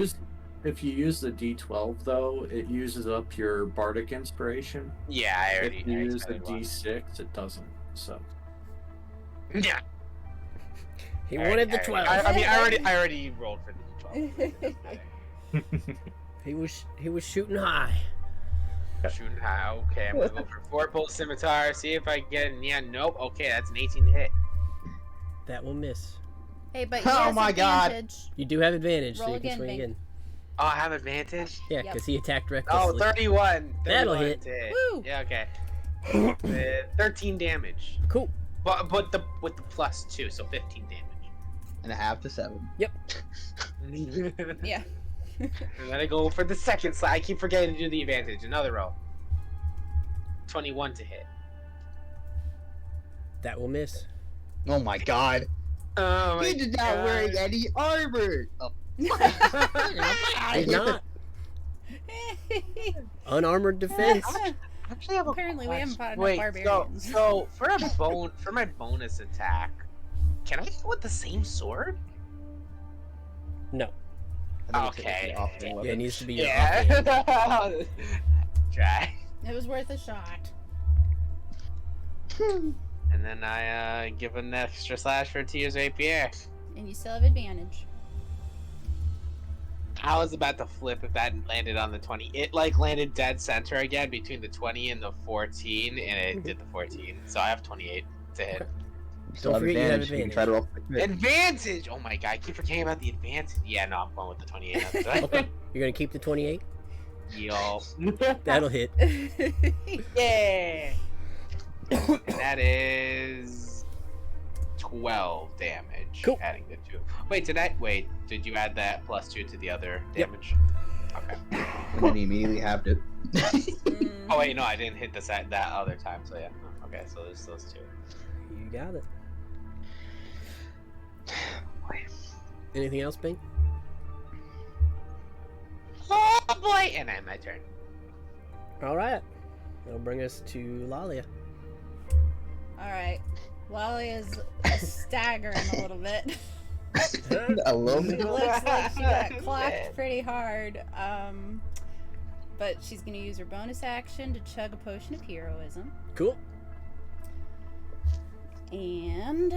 S5: use the D12 though, it uses up your bardic inspiration.
S3: Yeah, I already.
S5: If you
S3: I
S5: use the
S3: expended one.
S5: D6, it doesn't. So
S3: Yeah.
S1: He
S3: I
S1: wanted the
S3: already-
S1: 12.
S3: I already rolled for the D12.
S1: He was shooting high.
S3: Shooting high. Okay, I'm gonna go for 4-bolt scimitar. See if I get. Yeah, nope. Okay, that's an 18 to hit.
S1: That will miss.
S4: Hey, but he
S2: Oh
S4: has
S2: my God.
S4: advantage.
S1: You do have advantage, so
S4: Roll
S1: you can
S4: again,
S1: swing
S4: Bink.
S1: again.
S3: Oh, I have advantage.
S1: Yeah,
S4: Yep.
S1: because he attacked
S3: Oh,
S1: recklessly.
S3: 31.
S1: That'll
S3: 31
S1: hit.
S3: to hit.
S4: Woo!
S3: Yeah, okay. 13 damage.
S1: Cool.
S3: But with the +2, so 15 damage.
S2: And a half to 7.
S3: And
S4: Yeah.
S3: then I go for the second slide. I keep forgetting to do the advantage. Another roll. 21 to hit.
S1: That will miss.
S2: Oh my god.
S3: Oh my
S2: He did not wearing
S3: God.
S2: any armor! Oh,
S1: He's not. Unarmored defense.
S3: Actually, I have a
S4: Apparently, we haven't fought enough
S3: Wait,
S4: barbarians.
S3: so for my bonus attack, can I go with the same sword?
S1: No.
S2: I think it's
S3: Okay.
S2: an offhand
S1: Yeah, it
S2: weapon.
S1: needs to be your
S3: Yeah.
S1: offhand.
S3: Try.
S4: It was worth a shot.
S3: And then I give an extra slash for Tier's rapier.
S4: And you still have advantage.
S3: I was about to flip if that landed on the 20. It like landed dead center again between the 20 and the 14, and it did the 14. So I have 28 to hit.
S1: Okay.
S2: You still
S1: Don't
S2: have
S1: forget you have
S2: advantage. You can try to roll for the crit.
S3: Advantage! Oh my god, I keep forgetting about the advantage. Yeah, no, I'm going with the 28.
S1: Okay. You're gonna keep the 28?
S3: Yo.
S1: That'll hit.
S3: Yeah! And that is 12 damage.
S1: Cool.
S3: Adding the 2. Did you add that +2 to the other
S1: Yep.
S3: damage? Okay.
S2: And then he immediately halved it.
S3: Oh wait, no, I didn't hit this at that other time, so yeah. Okay, so there's those 2.
S1: You got it. Anything else, Bing?
S3: Oh boy! And then my turn.
S1: Alright. That'll bring us to Lalia.
S4: Alright. Wally is staggering a little bit.
S2: A little
S4: It
S2: bit.
S4: looks like she got clocked pretty hard. But she's gonna use her bonus action to chug a potion of heroism.
S1: Cool.
S4: And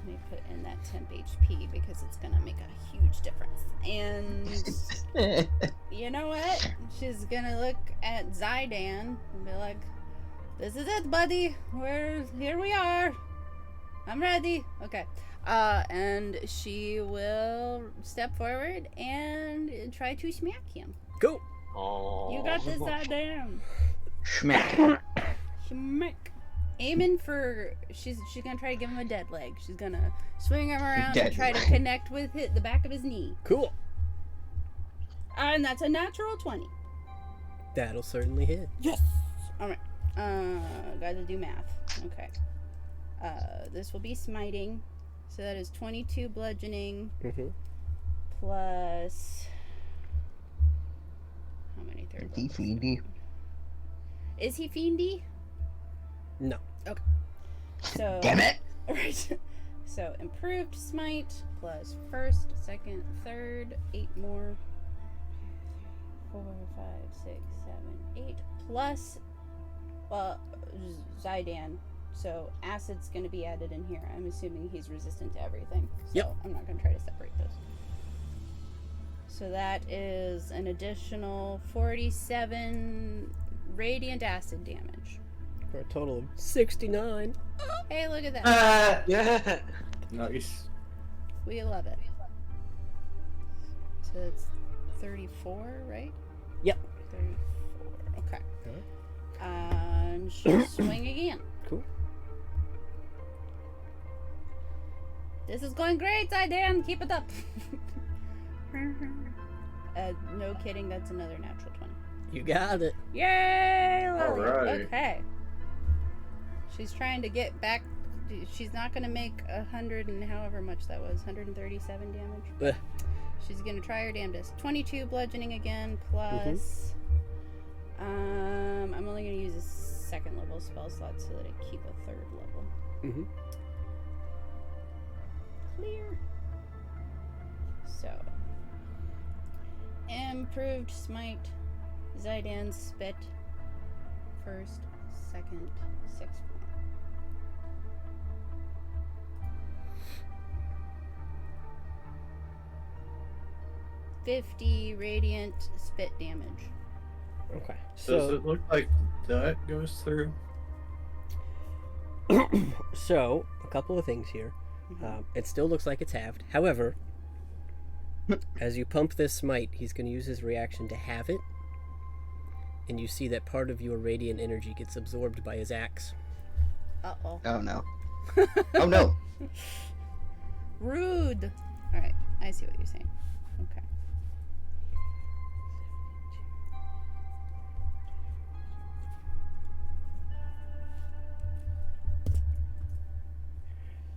S4: Let me put in that temp HP because it's gonna make a huge difference. And you know what? She's gonna look at Zydan and be like, "This is it, buddy. Here we are. I'm ready." Okay. And she will step forward and try to smack him.
S1: Go.
S7: Oh.
S4: You got this, Zydan.
S2: Schmack.
S4: Smack. Aiming for she's gonna try to give him a dead leg. She's gonna swing him around and
S2: Dead
S4: try to
S2: leg.
S4: connect with the back of his knee.
S1: Cool.
S4: And that's a natural 20.
S1: That'll certainly hit.
S4: Yes. All right. Gotta do math. Okay. This will be smiting, so that is 22 bludgeoning
S1: Mm-hmm.
S4: plus how many third
S2: He
S4: levels?
S2: fiendy.
S4: Is he fiendy?
S1: No.
S4: So
S2: Damn it!
S4: Right. So improved smite plus first, second, third, 8 more. 4, 5, 6, 7, 8 plus Zydan. So acid's going to be added in here. I'm assuming he's resistant to everything. So
S1: Yep.
S4: I'm not going to try to separate those. So that is an additional 47 radiant acid damage.
S1: For a total of 69.
S4: Hey, look at that.
S3: Yeah.
S5: Nice.
S4: We love it. So it's 34, right?
S1: Yep.
S4: 34. Okay.
S1: Alright.
S4: And she'll swing again.
S1: Cool.
S4: This is going great, Zydan. Keep it up. No kidding. That's another natural 20.
S1: You got it.
S4: Yay! Lily.
S5: Alright.
S4: Okay. She's trying to get back. She's not going to make 100 and however much that was. 137 damage.
S1: Ugh.
S4: She's going to try her damnedest. 22 bludgeoning again plus. I'm only going to use a second level spell slot so that I keep a third level.
S1: Mm-hmm.
S4: Clear. So. Improved smite. Zydan's spit. First, second, 6 more. 50 radiant spit damage.
S1: Okay.
S5: Does
S1: So,
S5: it look like that goes through?
S1: so a couple of things here. It still looks like it's halved. However, as you pump this smite, he's going to use his reaction to have it. And you see that part of your radiant energy gets absorbed by his axe.
S4: Uh-oh.
S2: Oh no. Oh no.
S4: Rude. Alright, I see what you're saying. Okay.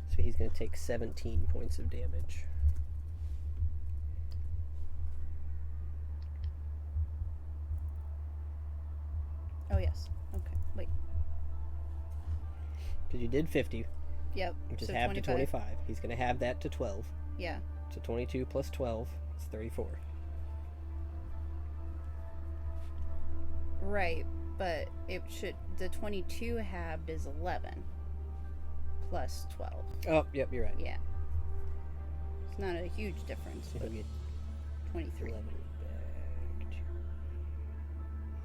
S1: So he's going to take 17 points of damage.
S4: Oh, yes. Okay, wait.
S1: Because you did 50,
S4: Yep.
S1: which is
S4: so
S1: half to 25. He's going to have that to 12.
S4: Yeah.
S1: So 22 plus 12 is 34.
S4: Right, but it should. The 22 halved is 11 plus 12.
S1: Oh, yep, you're right.
S4: Yeah. It's not a huge difference,
S1: So
S4: but
S1: he'll get
S4: 23.
S1: 11 back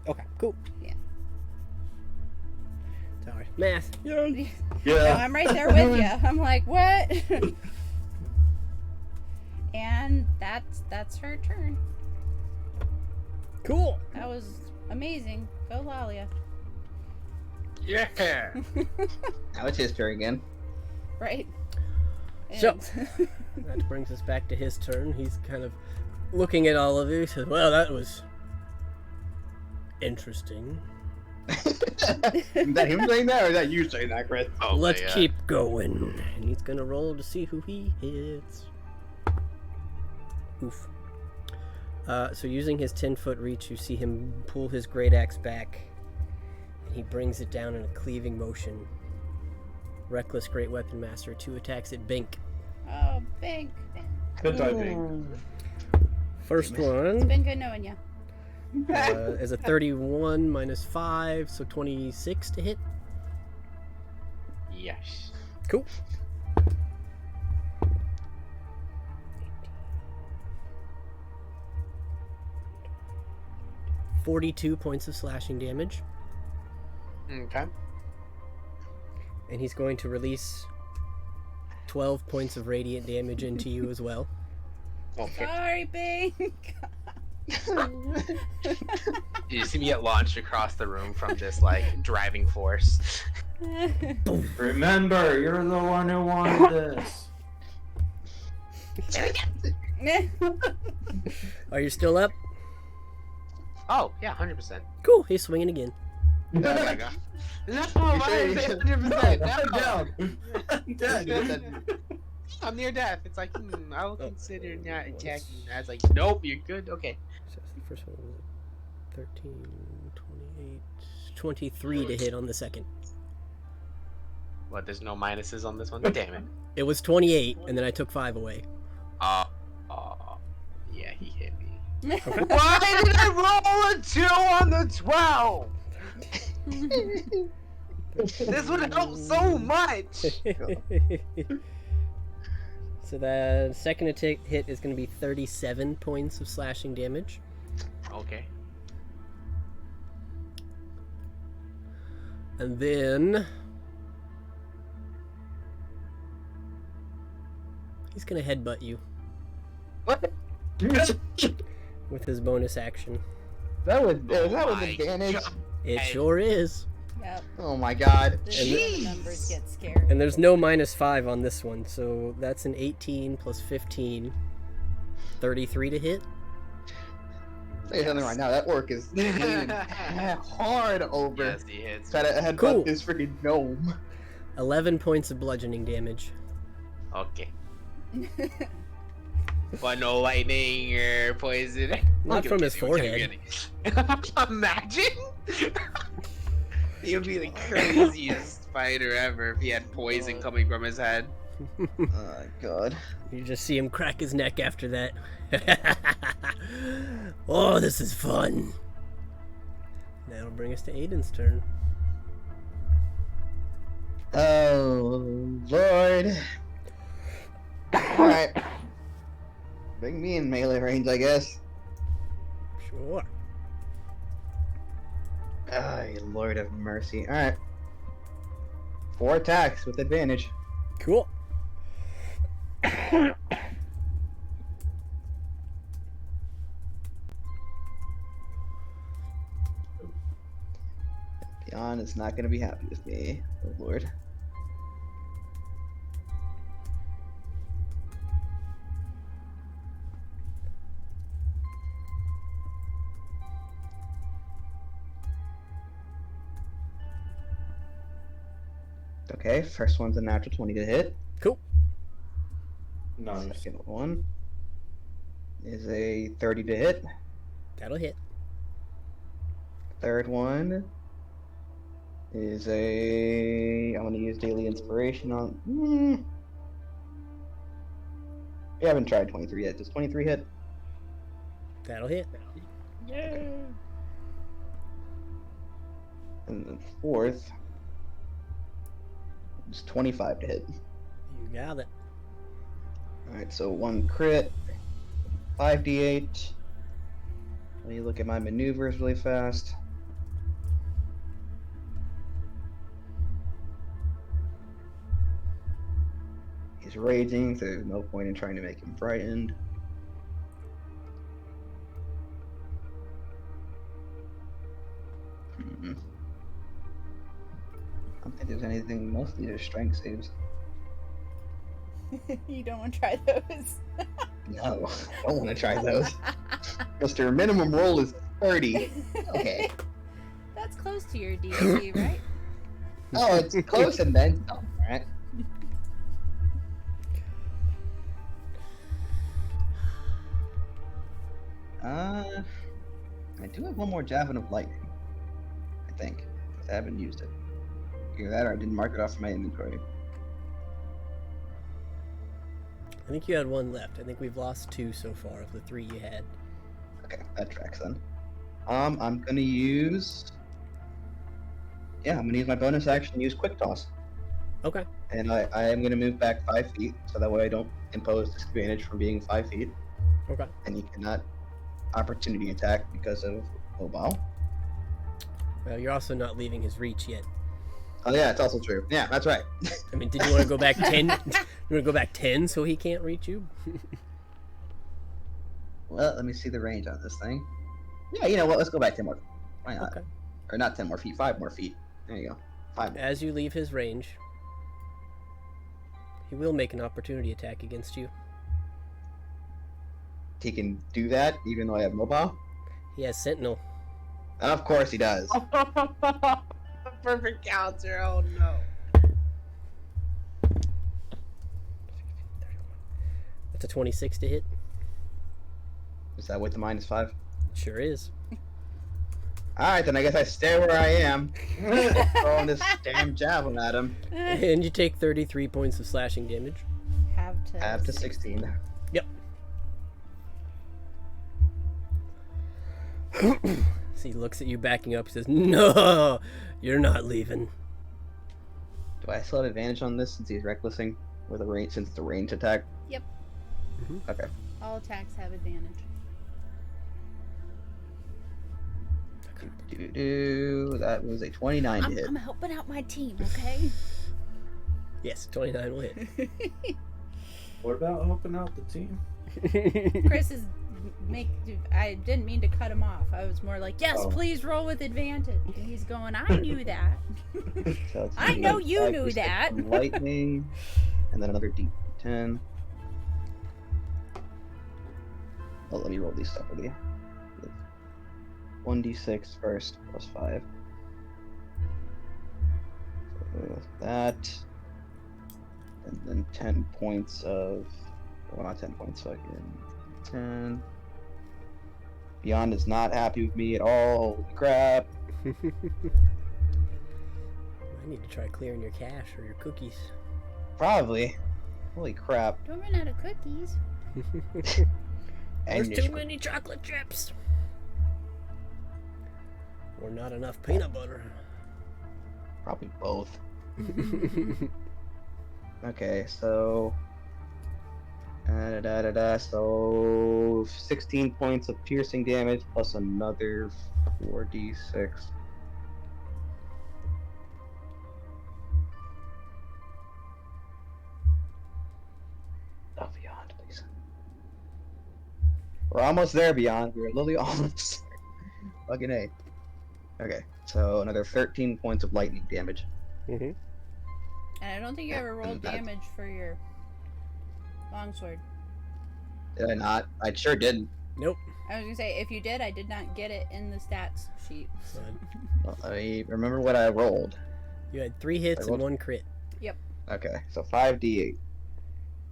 S1: to... Okay, cool.
S4: Yeah.
S1: Sorry. Math.
S4: No,
S5: Yeah.
S4: I'm right there with you. I'm like, what? And that's her turn.
S1: Cool.
S4: That was amazing. Go Lalia.
S3: Yeah.
S2: Now it's his turn again.
S4: Right.
S1: So-
S4: And-
S1: That brings us back to his turn. He's kind of looking at all of you. He says, well, that was interesting.
S2: Is that him saying that, or is that you saying that, Chris?
S3: Oh,
S1: Let's
S3: my God.
S1: keep going. And he's going to roll to see who he hits. Oof. So using his 10-foot reach, you see him pull his great axe back, and he brings it down in a cleaving motion. Reckless Great Weapon Master, 2 attacks at Bink.
S4: oh, Bink.
S5: Good diving.
S1: First
S4: It's
S1: one
S4: been good knowing you.
S1: is a 31 minus 5, so 26 to hit.
S7: Yes.
S1: Cool. 42 points of slashing damage,
S3: Okay.
S1: and he's going to release 12 points of radiant damage into you as well.
S3: Okay.
S4: Sorry, Pink.
S3: You see me get launched across the room from this like driving force.
S5: Remember, you're the one who wanted this.
S1: Are you still up?
S3: Oh yeah, 100%.
S1: Cool, he's swinging again.
S3: Oh my god. No,
S2: sure?
S3: 100%.
S5: I'm dead.
S3: I'm near death. It's like, I'll consider not attacking. I was like, nope, you're good. Okay.
S1: So the first one was 13, 28, 23 to hit on the second.
S3: What? There's no minuses on this one. Damn it.
S1: It was 28, and then I took 5 away.
S3: Yeah, he hit me. Why did I roll a 2 on the 12? This would help so much.
S1: So the second hit is going to be 37 points of slashing damage.
S3: Okay.
S1: And then he's going to headbutt you
S2: What?
S1: with his bonus action.
S2: That was
S3: my
S2: advantage.
S3: God.
S1: It
S3: Hey.
S1: sure is.
S4: Yep.
S2: Oh my god.
S4: The numbers get scary.
S1: And there's no -5 on this one, so that's an 18 plus 15. 33 to hit.
S2: Tell you something right now. That orc is leaning hard over.
S3: Yes, he hits.
S2: Try to headbutt
S1: Cool.
S2: this freaking gnome.
S1: 11 points of bludgeoning damage.
S3: Okay. But no lightning or poison.
S1: Not from his forehead.
S3: Imagine. He would be the craziest fighter ever if he had poison coming from his head.
S2: Oh god.
S1: You just see him crack his neck after that. Oh, this is fun. That'll bring us to Aiden's turn.
S2: Oh lord. Alright. Bring me in melee range, I guess.
S1: Sure.
S2: Oh, Lord of mercy. Alright. 4 attacks with advantage.
S1: Cool.
S2: Beyond is not going to be happy with me. Oh lord. Okay, first one's a natural 20 to hit.
S1: Cool.
S5: Nice.
S2: Second one is a 30 to hit.
S1: That'll hit.
S2: Third one is a. I'm gonna use daily inspiration on. We haven't tried 23 yet. Does 23 hit?
S1: That'll hit.
S2: And the fourth is 25 to hit.
S1: You got it.
S2: Alright, so 1 crit, 5d8. Let me look at my maneuvers really fast. He's raging, so there's no point in trying to make him frightened. I don't think there's anything, mostly just strength saves.
S4: You don't want to try those?
S2: No, I don't want to try those. Because their minimum roll is 30. Okay.
S4: That's close to your DC, right?
S2: Oh, it's close and then some, right? I do have one more Javelin of Lightning. I think. I haven't used it. Either that or I didn't mark it off in my inventory.
S1: I think you had 1 left. I think we've lost 2 so far of the 3 you had.
S2: Okay, that tracks then. I'm gonna use. Yeah, I'm gonna use my bonus action to use Quick Toss.
S1: Okay.
S2: And I am gonna move back 5 feet, so that way I don't impose disadvantage from being 5 feet.
S1: Okay.
S2: And you cannot opportunity attack because of mobile.
S1: Well, you're also not leaving his reach yet.
S2: Oh yeah, it's also true. Yeah, that's right.
S1: I mean, did you want to go back 10? You want to go back 10 so he can't reach you?
S2: Well, let me see the range on this thing. Yeah, you know what? Let's go back 10 more. Why not?
S1: Okay.
S2: Or not 10 more feet, 5 more feet. There you go. 5 more.
S1: As you leave his range, he will make an opportunity attack against you.
S2: He can do that even though I have mobile?
S1: He has Sentinel.
S2: Of course he does.
S3: Perfect counter. Oh no.
S1: That's a 26 to hit.
S2: Is that with the -5?
S1: Sure is.
S2: Alright, then I guess I stay where I am. Throwing this damn javelin at him.
S1: And you take 33 points of slashing damage.
S2: Have to 16.
S1: Yep. So he looks at you backing up. He says, "No, you're not leaving."
S2: Do I still have advantage on this since he's recklessing with a range since it's a range attack?
S4: Yep.
S2: Okay.
S4: All attacks have advantage.
S2: That was a 29 to hit.
S4: I'm helping out my team, okay?
S1: Yes, 29 will hit.
S5: What about helping out the team?
S4: Chris is I didn't mean to cut him off. I was more like, yes,
S5: Oh.
S4: please roll with advantage. And he's going, I knew that.
S2: So it's
S4: I know you
S2: 5
S4: knew
S2: d6
S4: that.
S2: from lightning, and then another D10. Oh, let me roll these separately. 1d6 first, plus 5. So that, and then 10 points of, well, not 10 points, fucking 10. Beyond is not happy with me at all. Holy crap.
S1: I need to try clearing your cache or your cookies.
S2: Probably. Holy crap.
S4: Don't run out of cookies.
S1: There's
S2: And
S1: too
S2: your-
S1: many chocolate chips. Or not enough peanut butter.
S2: Probably both. Okay, so so 16 points of piercing damage plus another 4d6. Oh, Beyond, please. We're almost there, Beyond. We're literally almost there. Fucking A. Okay, so another 13 points of lightning damage.
S1: Mm-hmm.
S4: And I don't think you ever rolled
S2: That-
S4: damage for your longsword.
S2: Did I not? I sure didn't.
S1: Nope.
S4: I was gonna say, if you did, I did not get it in the stats sheet.
S1: Fine.
S2: Well, I remember what I rolled.
S1: You had 3 hits
S2: I
S1: and
S2: rolled-
S1: 1 crit.
S2: Okay, so 5d8.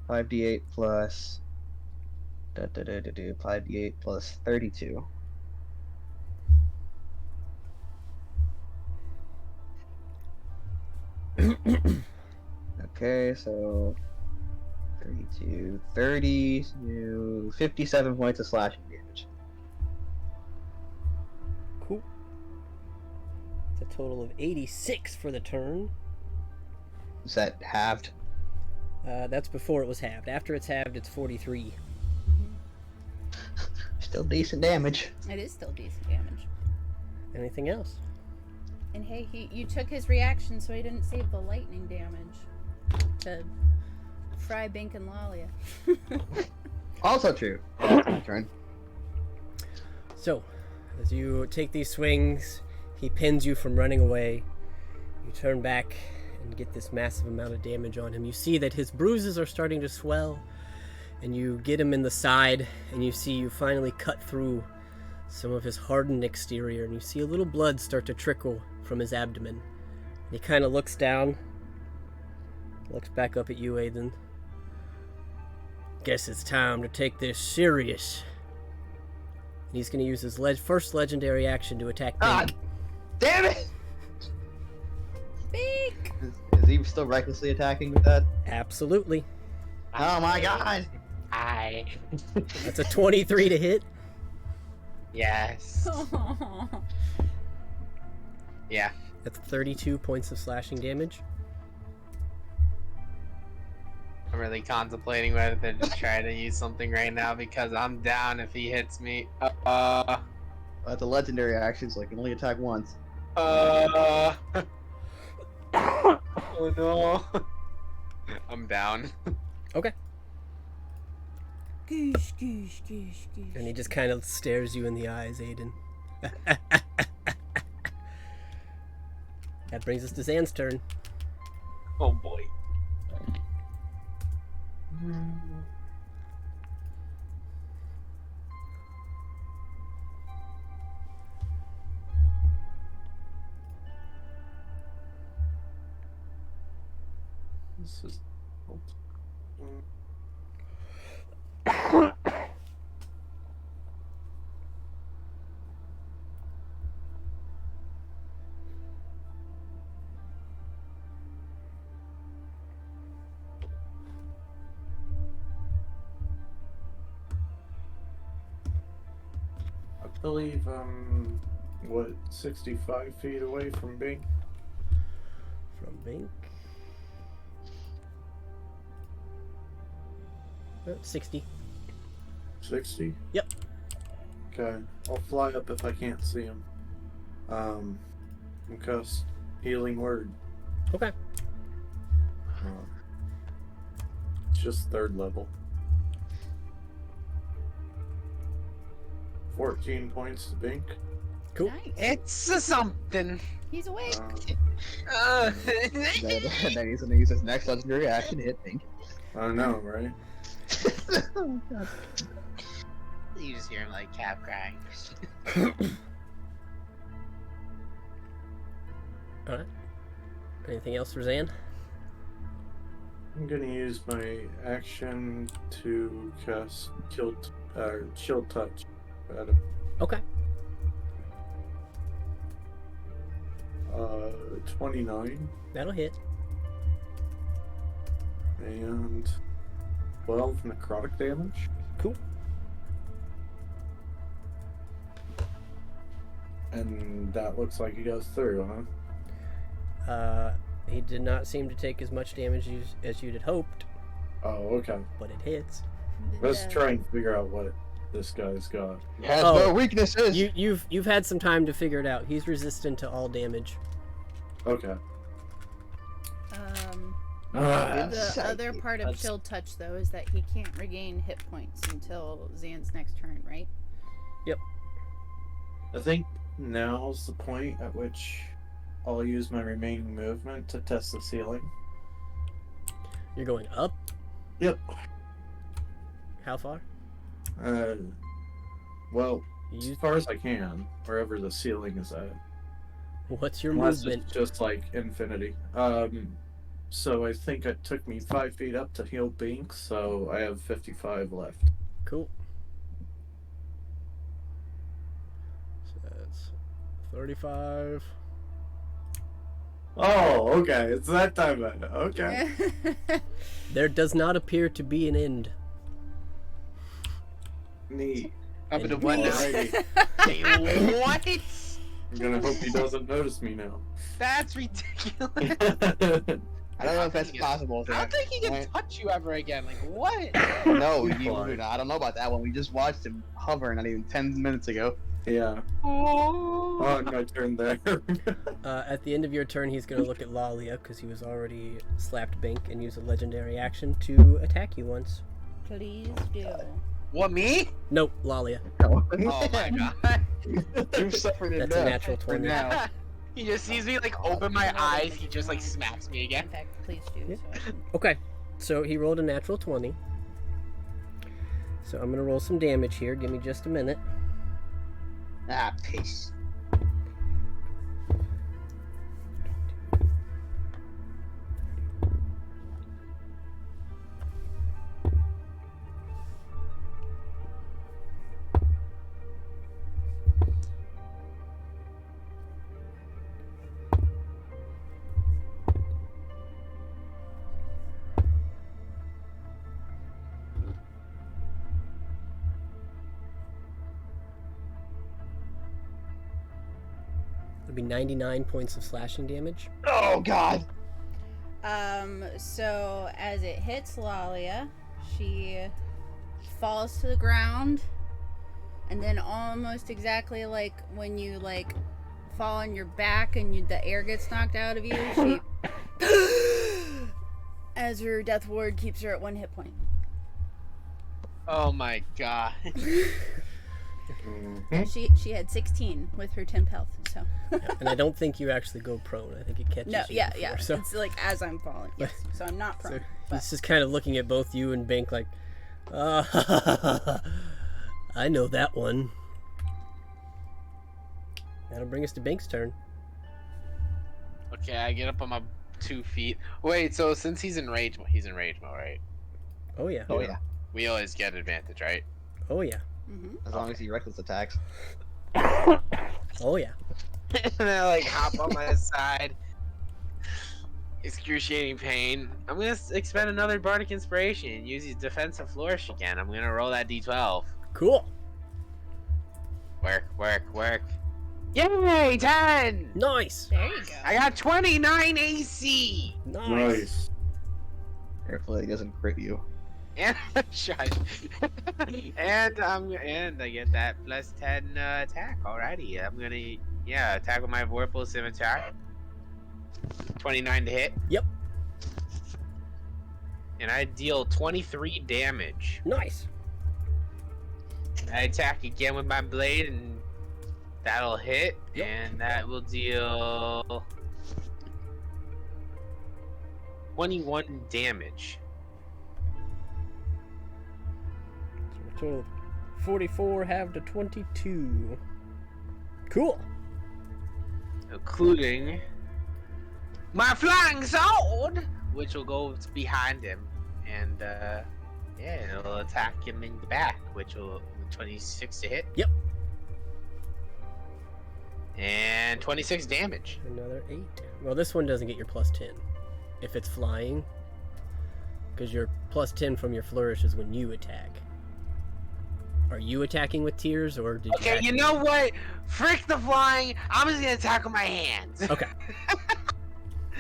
S2: 5d8 plus 5d8 plus 32. Okay, so 32, 30, 57 points of slashing damage.
S1: Cool. It's a total of 86 for the turn.
S2: Is that halved?
S1: That's before it was halved. After it's halved, it's 43.
S2: Still decent damage.
S4: It is still decent damage.
S1: Anything else?
S4: And hey, you took his reaction, so he didn't save the lightning damage to fry Bink and Lalia.
S2: Also true. That's my turn.
S1: So, as you take these swings, he pins you from running away. You turn back and get this massive amount of damage on him. You see that his bruises are starting to swell, and you get him in the side, and you see you finally cut through some of his hardened exterior, and you see a little blood start to trickle from his abdomen. And he kind of looks down, looks back up at you, Aiden. Guess it's time to take this serious. And he's going to use his first legendary action to attack
S2: Ah,
S1: Bink.
S2: damn it!
S4: Bink!
S2: Is he still recklessly attacking with that?
S1: Absolutely.
S2: Oh my god!
S1: That's a 23 to hit.
S7: Yes. Yeah.
S1: That's 32 points of slashing damage.
S7: I'm really contemplating whether to try to use something right now because I'm down if he hits me.
S2: Oh That's a legendary action, so I can only attack once.
S3: Oh no. I'm down.
S1: Okay.
S4: Goosh, goosh, goosh, goosh.
S1: And he just kind of stares you in the eyes, Aiden. That brings us to Zan's turn.
S3: Oh boy.
S5: This is. I believe what, 65 feet away from Bink?
S1: From Bink. 60.
S5: 60?
S1: Yep.
S5: Okay, I'll fly up if I can't see him. And cast Healing Word.
S1: Okay.
S5: It's just 3rd level. 14 points to Bink.
S1: Cool.
S4: Nice.
S3: It's a something.
S4: He's awake.
S2: Then he's gonna use his next legendary action to hit Pink.
S5: I know, right?
S2: Oh, God.
S7: You just hear him like Cap crying.
S1: Alright. Anything else for Zan?
S5: I'm gonna use my action to cast Chill Touch at him.
S1: Okay.
S5: 29
S1: That'll hit.
S5: and 12 necrotic damage.
S1: Cool.
S5: And that looks like he goes through, huh?
S1: He did not seem to take as much damage as you'd had hoped,
S5: Oh, okay.
S1: but it hits.
S5: Let's try and figure out what this guy's got.
S2: He has
S1: Oh.
S2: no weaknesses.
S1: You've had some time to figure it out. He's resistant to all damage.
S5: Okay.
S4: The
S2: Insight.
S4: other part of
S8: That's-
S4: Chill Touch, though, is that he can't regain hit points until Zan's next turn, right?
S5: I think now's the point at which I'll use my remaining movement to test the ceiling.
S1: You're going up?
S5: Yep.
S1: How far?
S5: Well,
S1: You,
S5: as far as I can, wherever the ceiling is at.
S1: what's your
S5: Unless
S1: movement?
S5: it's just like infinity. So I think it took me 5 feet up to heal Bink, so I have 55 left.
S1: Cool. So that's 35.
S5: Oh, okay. It's that time. Okay.
S1: There does not appear to be an end.
S5: Neat.
S3: Up in the
S1: And
S3: window.
S5: Alrighty.
S3: What?
S5: I'm gonna hope he doesn't notice me now.
S3: That's ridiculous.
S2: I don't know if that's possible.
S3: I don't think he can
S2: Right?
S3: touch you ever again. Like what?
S2: No,
S5: Fine.
S2: I don't know about that one. We just watched him hover not even 10 minutes ago.
S5: Yeah. Oh, my turn there.
S1: At the end of your turn, he's going to look at Lalia because he was already slapped Bink and use a legendary action to attack you once.
S4: Please do.
S3: What, me?
S1: Nope, Lalia.
S3: Oh my god.
S2: You've suffered
S1: That's a
S2: enough
S1: natural
S2: for
S1: 20.
S2: now.
S3: He just sees me like open my eyes, he just like smacks me
S4: In
S3: again.
S4: fact, please do.
S1: Yeah.
S4: So I can...
S1: Okay, so he rolled a natural 20. So I'm going to roll some damage here. Give me just a minute.
S2: Ah, peace.
S1: It'll be 99 points of slashing damage.
S2: Oh, God.
S4: So as it hits Lalia, she falls to the ground and then almost exactly like when you like fall on your back and the air gets knocked out of you, she as her death ward keeps her at 1 hit point.
S3: Oh my god.
S4: Yeah, she had 16 with her temp health, so.
S1: Yeah, and I don't think you actually go prone. I think it catches
S4: No,
S1: you
S4: yeah,
S1: before,
S4: yeah.
S1: So,
S4: It's like as I'm falling. Yes. So I'm not prone.
S1: so
S4: but
S1: he's just kind of looking at both you and Bink like, I know that one. That'll bring us to Bink's turn.
S3: Okay, I get up on my 2 feet. Wait, so since he's in rage mode, right?
S1: Oh yeah.
S2: Oh yeah.
S3: We always get advantage, right?
S1: Oh yeah.
S4: Mhm.
S2: As long as he reckless attacks.
S1: Oh yeah.
S3: And I like hop on my side. Excruciating pain. I'm gonna expend another bardic inspiration and use his defensive flourish again. I'm gonna roll that d12.
S1: Cool.
S3: Work. Yay! 10!
S1: Nice.
S4: There you go.
S3: I got 29 AC!
S1: Nice.
S2: Hopefully he doesn't crit you.
S3: And shush. and I get that plus 10 attack. Alrighty. I'm gonna attack with my Vorpal Scimitar. 29 to hit.
S1: Yep.
S3: And I deal 23 damage.
S1: Nice.
S3: I attack again with my blade, and that'll hit,
S1: Yep.
S3: and that will deal 21 damage.
S1: So total 44 have to 22. Cool.
S3: Including my flying sword, which will go behind him, and it'll attack him in the back, which will 26 to hit.
S1: Yep.
S3: And 26 damage.
S1: Another 8. Well, this one doesn't get your plus 10 if it's flying, because your plus 10 from your flourish is when you attack. Are you attacking with tears, or did
S3: Okay,
S1: you?
S3: you know what? Frick the flying. I'm just gonna attack with my hands.
S1: Okay.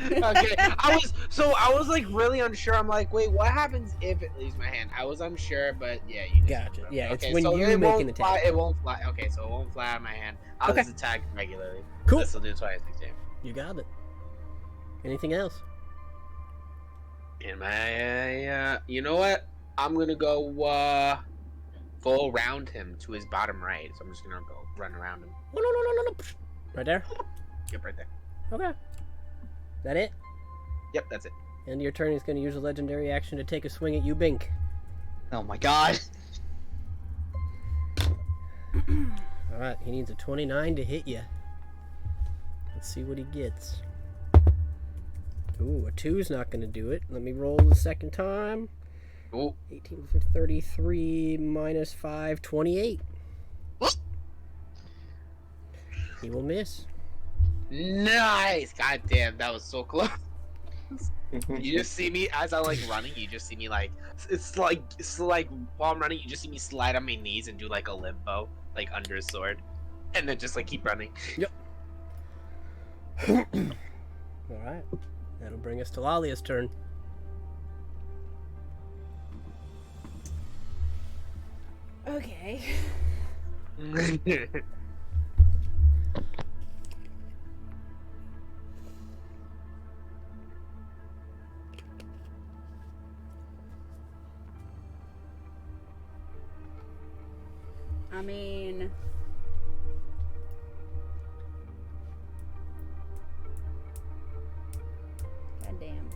S3: Okay. I was like really unsure. I'm like, wait, what happens if it leaves my hand? I was unsure, but yeah, you just
S1: Gotcha. Yeah, it's
S3: okay,
S1: when
S3: so
S1: you
S3: it
S1: make
S3: won't
S1: an
S3: fly,
S1: attack.
S3: it won't fly. Okay, so it won't fly out of my hand. I'll
S1: Okay.
S3: just attack regularly.
S1: Cool.
S3: This will do 26 damage.
S1: You got it. Anything else?
S3: And my, you know what? I'm gonna go around him to his bottom right. So I'm just gonna go run around him.
S1: Oh, no. Right there?
S3: Yep, right there.
S1: Okay. That it?
S3: Yep, that's it.
S1: End of your turn, he's going to use a legendary action to take a swing at you, Bink.
S2: Oh my god.
S1: Alright, he needs a 29 to hit you. Let's see what he gets. Ooh, a 2's not going to do it. Let me roll the second time.
S3: Oh,
S1: 18, 33, minus 5, 28. He will miss.
S3: nice! God damn, that was so close. You just see me as I like running. You just see me like it's like while I'm running, you just see me slide on my knees and do like a limbo, like under his sword, and then just like keep running.
S1: Alright. That'll bring us to Lalia's turn.
S4: Okay. I mean, goddamn.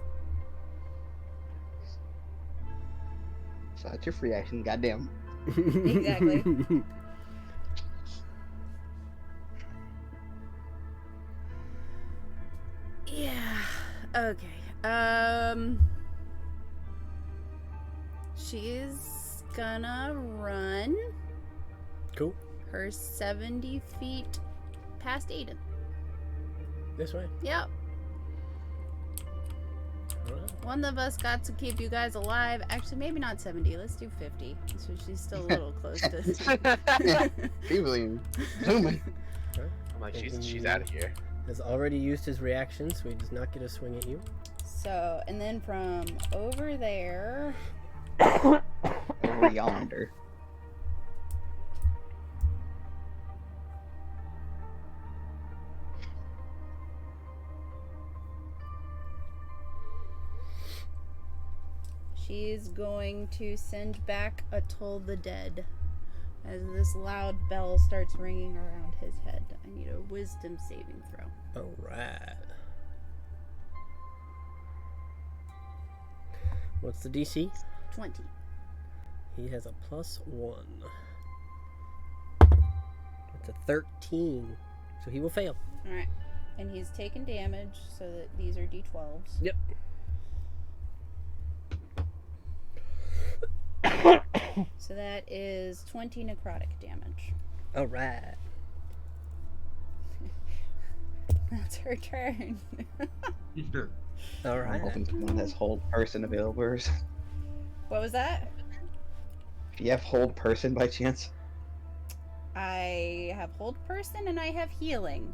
S2: So that's your free action, goddamn.
S4: Exactly. Yeah. Okay. She's gonna run
S1: Cool.
S4: her 70 feet past Aiden.
S1: This way.
S4: Yep.
S1: Alright.
S4: One of us got to keep you guys alive. Actually, maybe not 70. Let's do 50. So she's still a little close to.
S2: Feebly zooming.
S3: I'm like, she's out of here.
S1: Has already used his reaction, so he does not get a swing at you.
S4: So, and then from over there.
S2: Over yonder.
S4: She's going to send back a Toll the Dead as this loud bell starts ringing around his head. I need a wisdom saving throw.
S1: Alright. What's the DC?
S4: 20.
S1: He has a +1. That's a 13. So he will fail.
S4: Alright. And he's taken damage, so that these are d12s.
S1: Yep.
S4: So that is 20 necrotic damage.
S1: Alright.
S4: That's her turn.
S2: I'm
S1: Alright.
S2: hoping someone has hold person available. Or something.
S4: What was that?
S2: Do you have hold person by chance?
S4: I have hold person and I have healing.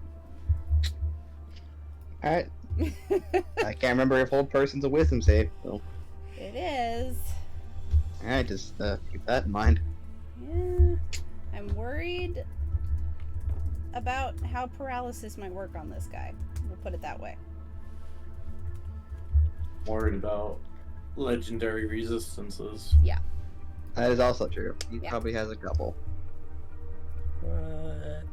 S2: Alright. I can't remember if hold person's a wisdom save. So.
S4: It is.
S2: Alright, just keep that in mind.
S4: Yeah. I'm worried about how paralysis might work on this guy. We'll put it that way.
S5: Worried about legendary resistances.
S2: That is also true. He
S4: Yeah.
S2: probably has a couple.
S1: What?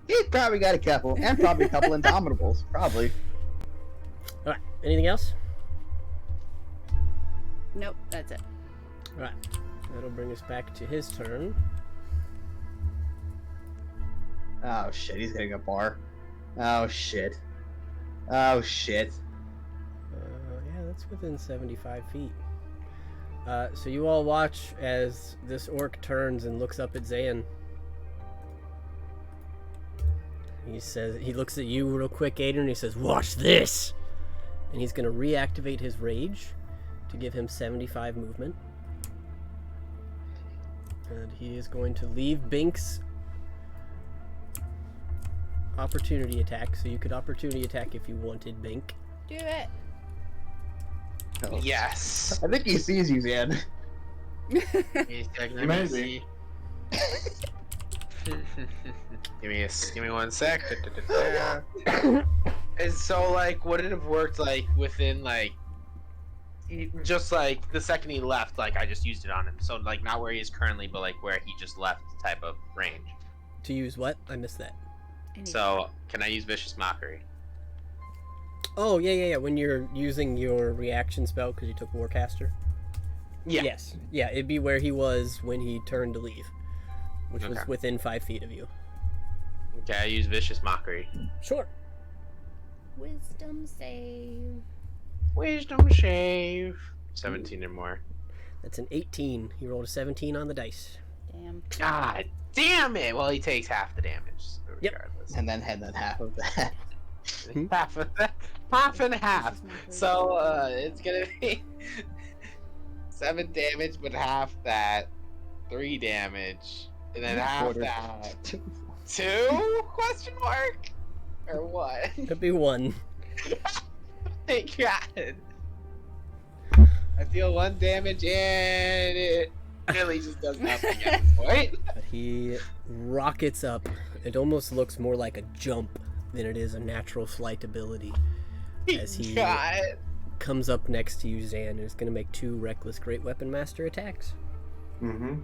S2: He's probably got a couple, and probably a couple Indomitables. Probably.
S1: Alright. Anything else?
S4: Nope, that's it.
S1: Alright. That'll bring us back to his turn.
S2: Oh shit, he's getting a bar. Oh shit. Oh shit.
S1: Yeah, that's within 75 feet. So you all watch as this orc turns and looks up at Zan. He looks at you real quick, Aiden, and he says, "Watch this!" And he's going to reactivate his rage to give him 75 movement. And he is going to leave Bink's opportunity attack, so you could opportunity attack if you wanted, Bink.
S4: Do it.
S2: Oh.
S3: Yes.
S2: I think he sees you, Zan.
S5: Maybe.
S3: Give me 1 sec. And so, like, would it have worked, like, within, like, just, like, the second he left, like, I just used it on him. So, like, not where he is currently, but, like, where he just left type of range.
S1: To use what? I missed that.
S3: So, can I use Vicious Mockery?
S1: Oh, yeah. When you're using your reaction spell because you took Warcaster.
S3: Yeah.
S1: Yes. Yeah, it'd be where he was when he turned to leave, which was
S3: Okay.
S1: within 5 feet of you.
S3: Okay, I use Vicious Mockery.
S1: Sure.
S4: Wisdom save.
S3: Wisdom shave. 17 or more.
S1: That's an 18. He rolled a 17 on the dice.
S4: Damn.
S3: God damn it! Well, he takes half the damage.
S1: Yep.
S3: Regardless.
S2: And then half of that.
S3: Half of that. Half and half. So, it's gonna be 7 damage, but half that. 3 damage. And then half
S2: Quarter.
S3: that. 2? Question mark? Or what?
S1: Could be 1.
S3: Thank God. I deal 1 damage and it really just does nothing at this point.
S1: But he rockets up. It almost looks more like a jump than it is a natural flight ability. As he
S3: God.
S1: comes up next to you, Zan, and is going to make 2 Reckless Great Weapon Master attacks.
S5: Mm-hmm.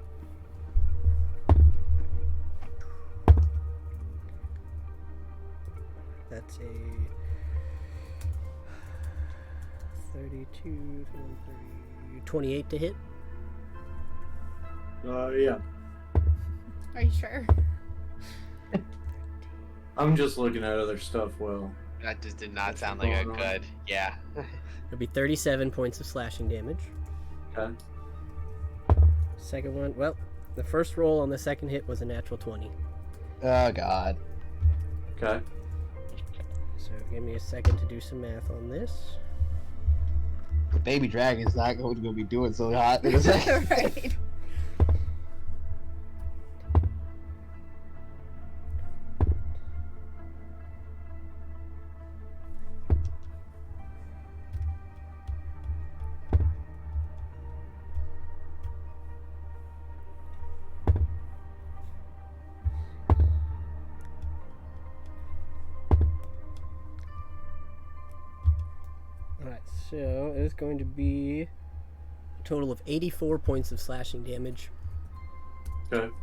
S1: That's a 32, 28 to hit.
S5: Yeah.
S4: Are you sure?
S5: I'm just looking at other stuff, well.
S3: That just did not
S5: What's
S3: sound like a
S5: going on?
S3: good. Yeah.
S1: It'll be 37 points of slashing damage.
S5: Okay.
S1: Second one, well, the first roll on the second hit was a natural 20.
S2: Oh god.
S5: Okay.
S1: So give me a second to do some math on this.
S2: The baby dragon's not going to be doing so hot in a second.
S4: Right.
S1: Alright, So it is going to be a total of 84 points of slashing damage.
S5: Okay.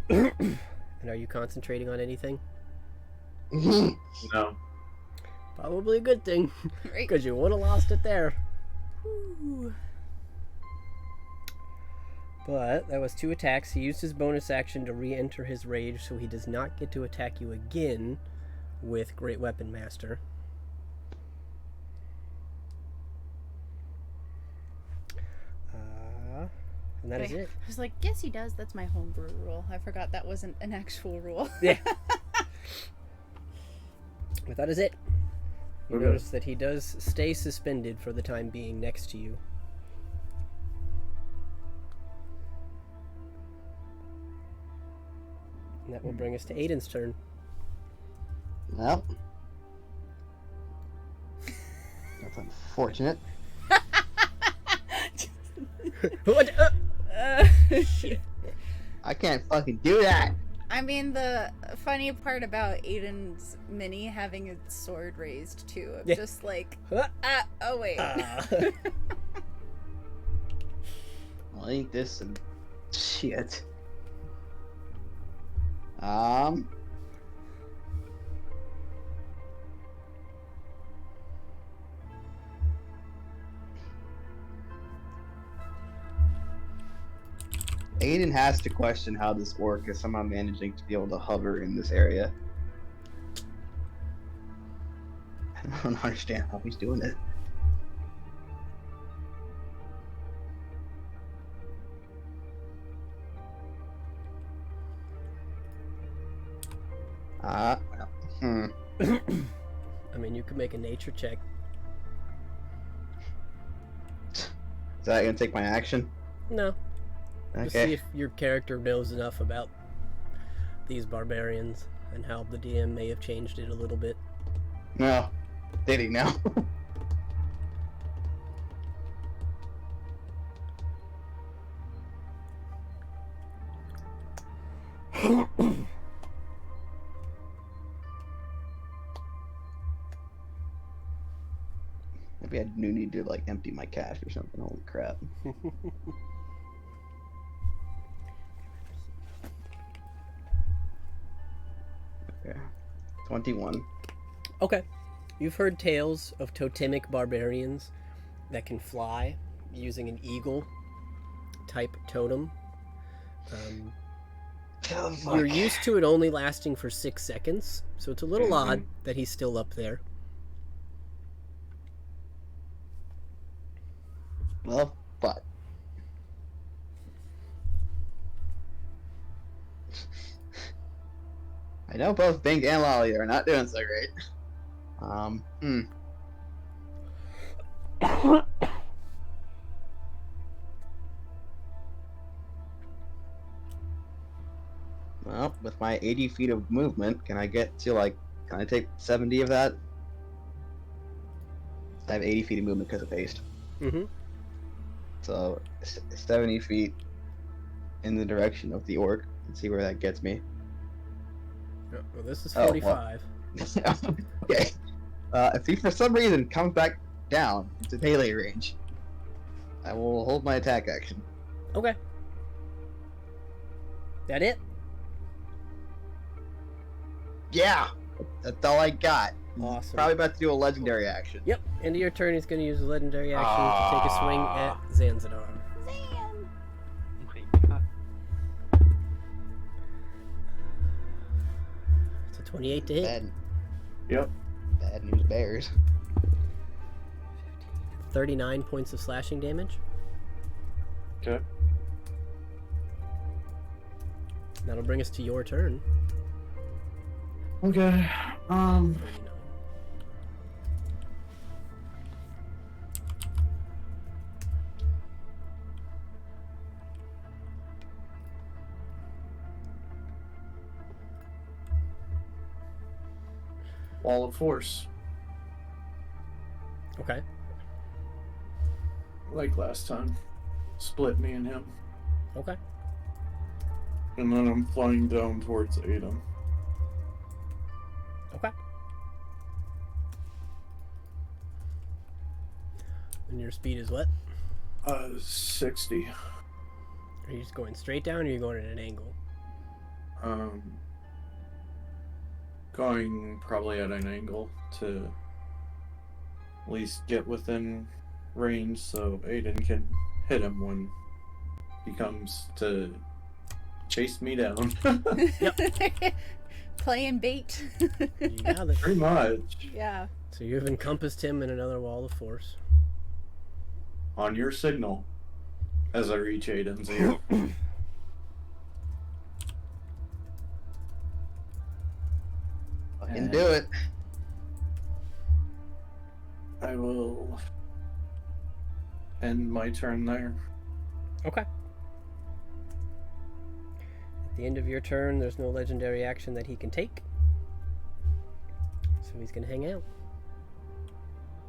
S1: And are you concentrating on anything?
S5: No.
S1: Probably a good thing,
S4: Right.
S1: because you would have lost it there. Whew. But that was 2 attacks. He used his bonus action to re-enter his rage, so he does not get to attack you again with Great Weapon Master. And that is
S4: Okay.
S1: it.
S4: I was like, yes, he does. That's my homebrew rule. I forgot that wasn't an actual rule.
S1: Yeah. But that is it. You
S5: Okay.
S1: notice that he does stay suspended for the time being next to you. And that will bring us to Aiden's turn.
S2: Well, that's unfortunate.
S1: What?
S4: Shit.
S2: I can't fucking do that.
S4: I mean, the funny part about Aiden's mini having its sword raised too. I'm
S1: Yeah.
S4: just like,
S1: Huh?
S4: oh wait.
S2: Well, ain't this some shit? Aiden has to question how this orc is somehow managing to be able to hover in this area. I don't understand how he's doing it.
S1: I mean, you could make a nature check.
S2: Is that gonna take my action?
S1: No. Just see
S2: Okay.
S1: if your character knows enough about these barbarians and how the DM may have changed it a little bit.
S2: No. Did he now? Maybe I do need to like empty my cache or something. Holy crap. Okay. 21.
S1: Okay. You've heard tales of totemic barbarians that can fly using an eagle type totem. You're used to it only lasting for 6 seconds, so it's a little odd that he's still up there.
S2: Well, but I know both Bink and Lolly are not doing so great. Well, with my 80 feet of movement, can I get to like, can I take 70 of that? I have 80 feet of movement because of haste.
S1: Mm-hmm.
S2: So 70 feet in the direction of the orc and see where that gets me.
S1: Well, this is
S2: Oh, well.
S1: 45.
S2: Okay. If he for some reason comes back down into melee range, I will hold my attack action.
S1: Okay. That it?
S2: Yeah, that's all I got.
S1: Awesome.
S2: Probably about to do a legendary action.
S1: Yep. End of your turn, he's going to use a legendary action to take a swing at Zanzadar. It's a 28 to hit.
S2: Bad,
S5: Yep.
S2: bad news bears.
S1: 39 points of slashing damage.
S5: Okay.
S1: That'll bring us to your turn.
S5: Okay.
S1: 39.
S5: Wall of Force,
S1: Okay.
S5: like last time. Split me and him.
S1: Okay.
S5: And then I'm flying down towards Adam.
S1: Okay. And your speed is what?
S5: 60.
S1: Are you just going straight down, or are you going at an angle?
S5: Going probably at an angle to at least get within range so Aiden can hit him when he comes to chase me down.
S4: Playing bait.
S1: You got it.
S5: Pretty much.
S4: Yeah.
S1: So you've encompassed him in another wall of force.
S5: On your signal, as I reach Aiden's ear.
S2: Fucking do it.
S5: I will end my turn there.
S1: Okay. At the end of your turn, there's no legendary action that he can take. So he's going to hang out.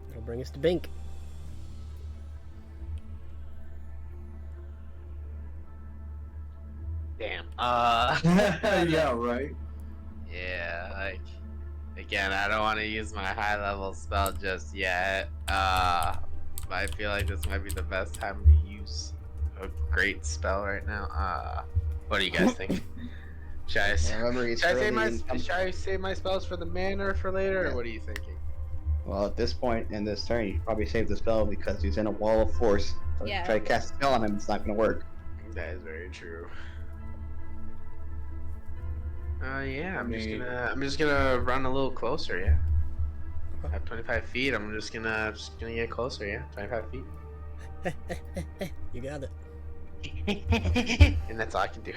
S1: That'll bring us to Bink.
S7: Damn.
S5: Yeah, right.
S7: Yeah, like, again, I don't want to use my high level spell just yet. But I feel like this might be the best time to use a great spell right now. What do you guys think? Should I,
S2: Remember, he's
S7: should I save
S2: early
S7: my
S2: in-
S7: should I save my spells for the manor for later,
S2: Yeah.
S7: or what are you thinking?
S2: Well, at this point in this turn, you probably saved the spell because he's in a wall of force. So
S4: Yeah.
S2: try to cast a spell on him, it's not gonna work.
S7: That is very true. Yeah, I'm just gonna run a little closer. Yeah, I have 25 feet. I'm just gonna get closer. Yeah, 25 feet.
S1: You got it.
S7: And that's all I can do.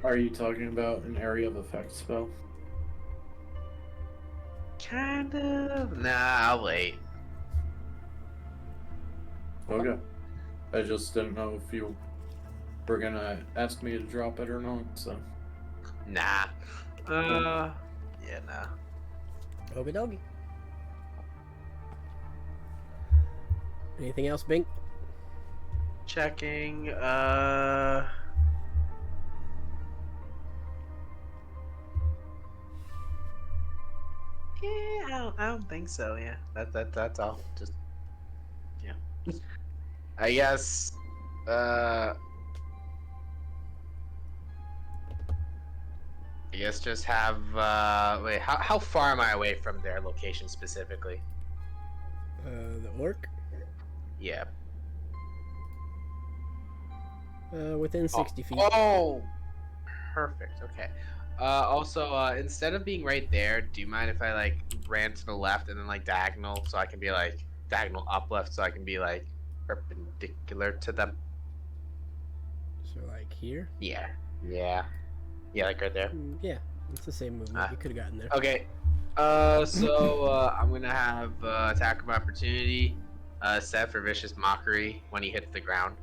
S5: Are you talking about an area of effect spell?
S7: Kind of. Nah, I'll wait.
S5: Okay. I just didn't know if you were gonna ask me to drop it or not, so.
S7: Nah. Yeah, nah.
S1: Okie dokie. Anything else, Bink?
S7: Checking. Yeah, I don't think so. Yeah, that's all. Just yeah. I guess. I guess just have. Wait, how far am I away from their location specifically?
S1: The orc?
S7: Yeah.
S1: Within 60 feet.
S7: Oh, perfect. Okay. Also, instead of being right there, do you mind if I like ran to the left and then like diagonal, so I can be like diagonal up left, so I can be like perpendicular to them?
S1: So, like here?
S7: Yeah. Yeah. Yeah, like right there.
S1: Yeah, it's the same movement. You could have gotten there.
S7: Okay. So I'm gonna have attack of opportunity set for vicious mockery when he hits the ground.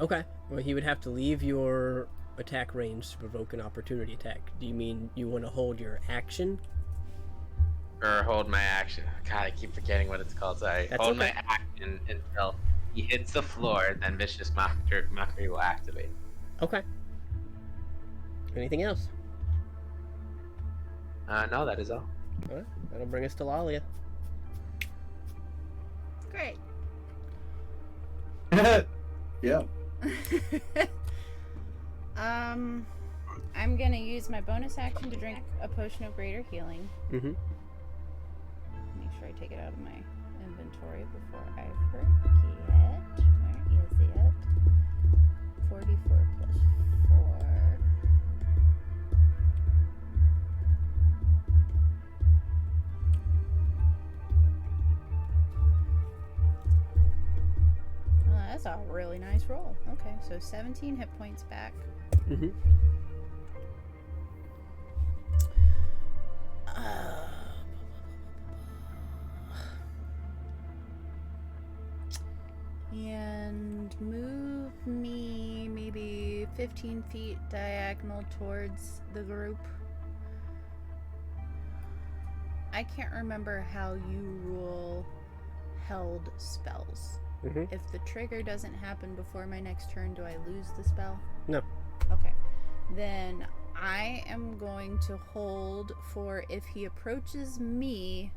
S1: Okay. Well, he would have to leave your attack range to provoke an opportunity attack. Do you mean you want to hold your action?
S7: Or hold my action. God, I keep forgetting what it's called. Sorry.
S1: That's
S7: Hold
S1: okay.
S7: my action until he hits the floor, then vicious mockery will activate.
S1: Okay. Anything else?
S7: No, that is all.
S1: Alright, that'll bring us to Lalia.
S4: Great.
S5: Yeah.
S4: I'm gonna use my bonus action to drink a potion of greater healing.
S1: Mm-hmm.
S4: Make sure I take it out of my inventory before I forget. Where is it? 44 plus 4. Well, that's a really nice roll. Okay, so 17 hit points back.
S1: Mm-hmm.
S4: And move me maybe 15 feet diagonal towards the group. I can't remember how you rule held spells.
S1: Mm-hmm.
S4: If the trigger doesn't happen before my next turn, do I lose the spell?
S1: No.
S4: Okay. Then I am going to hold for if he approaches me.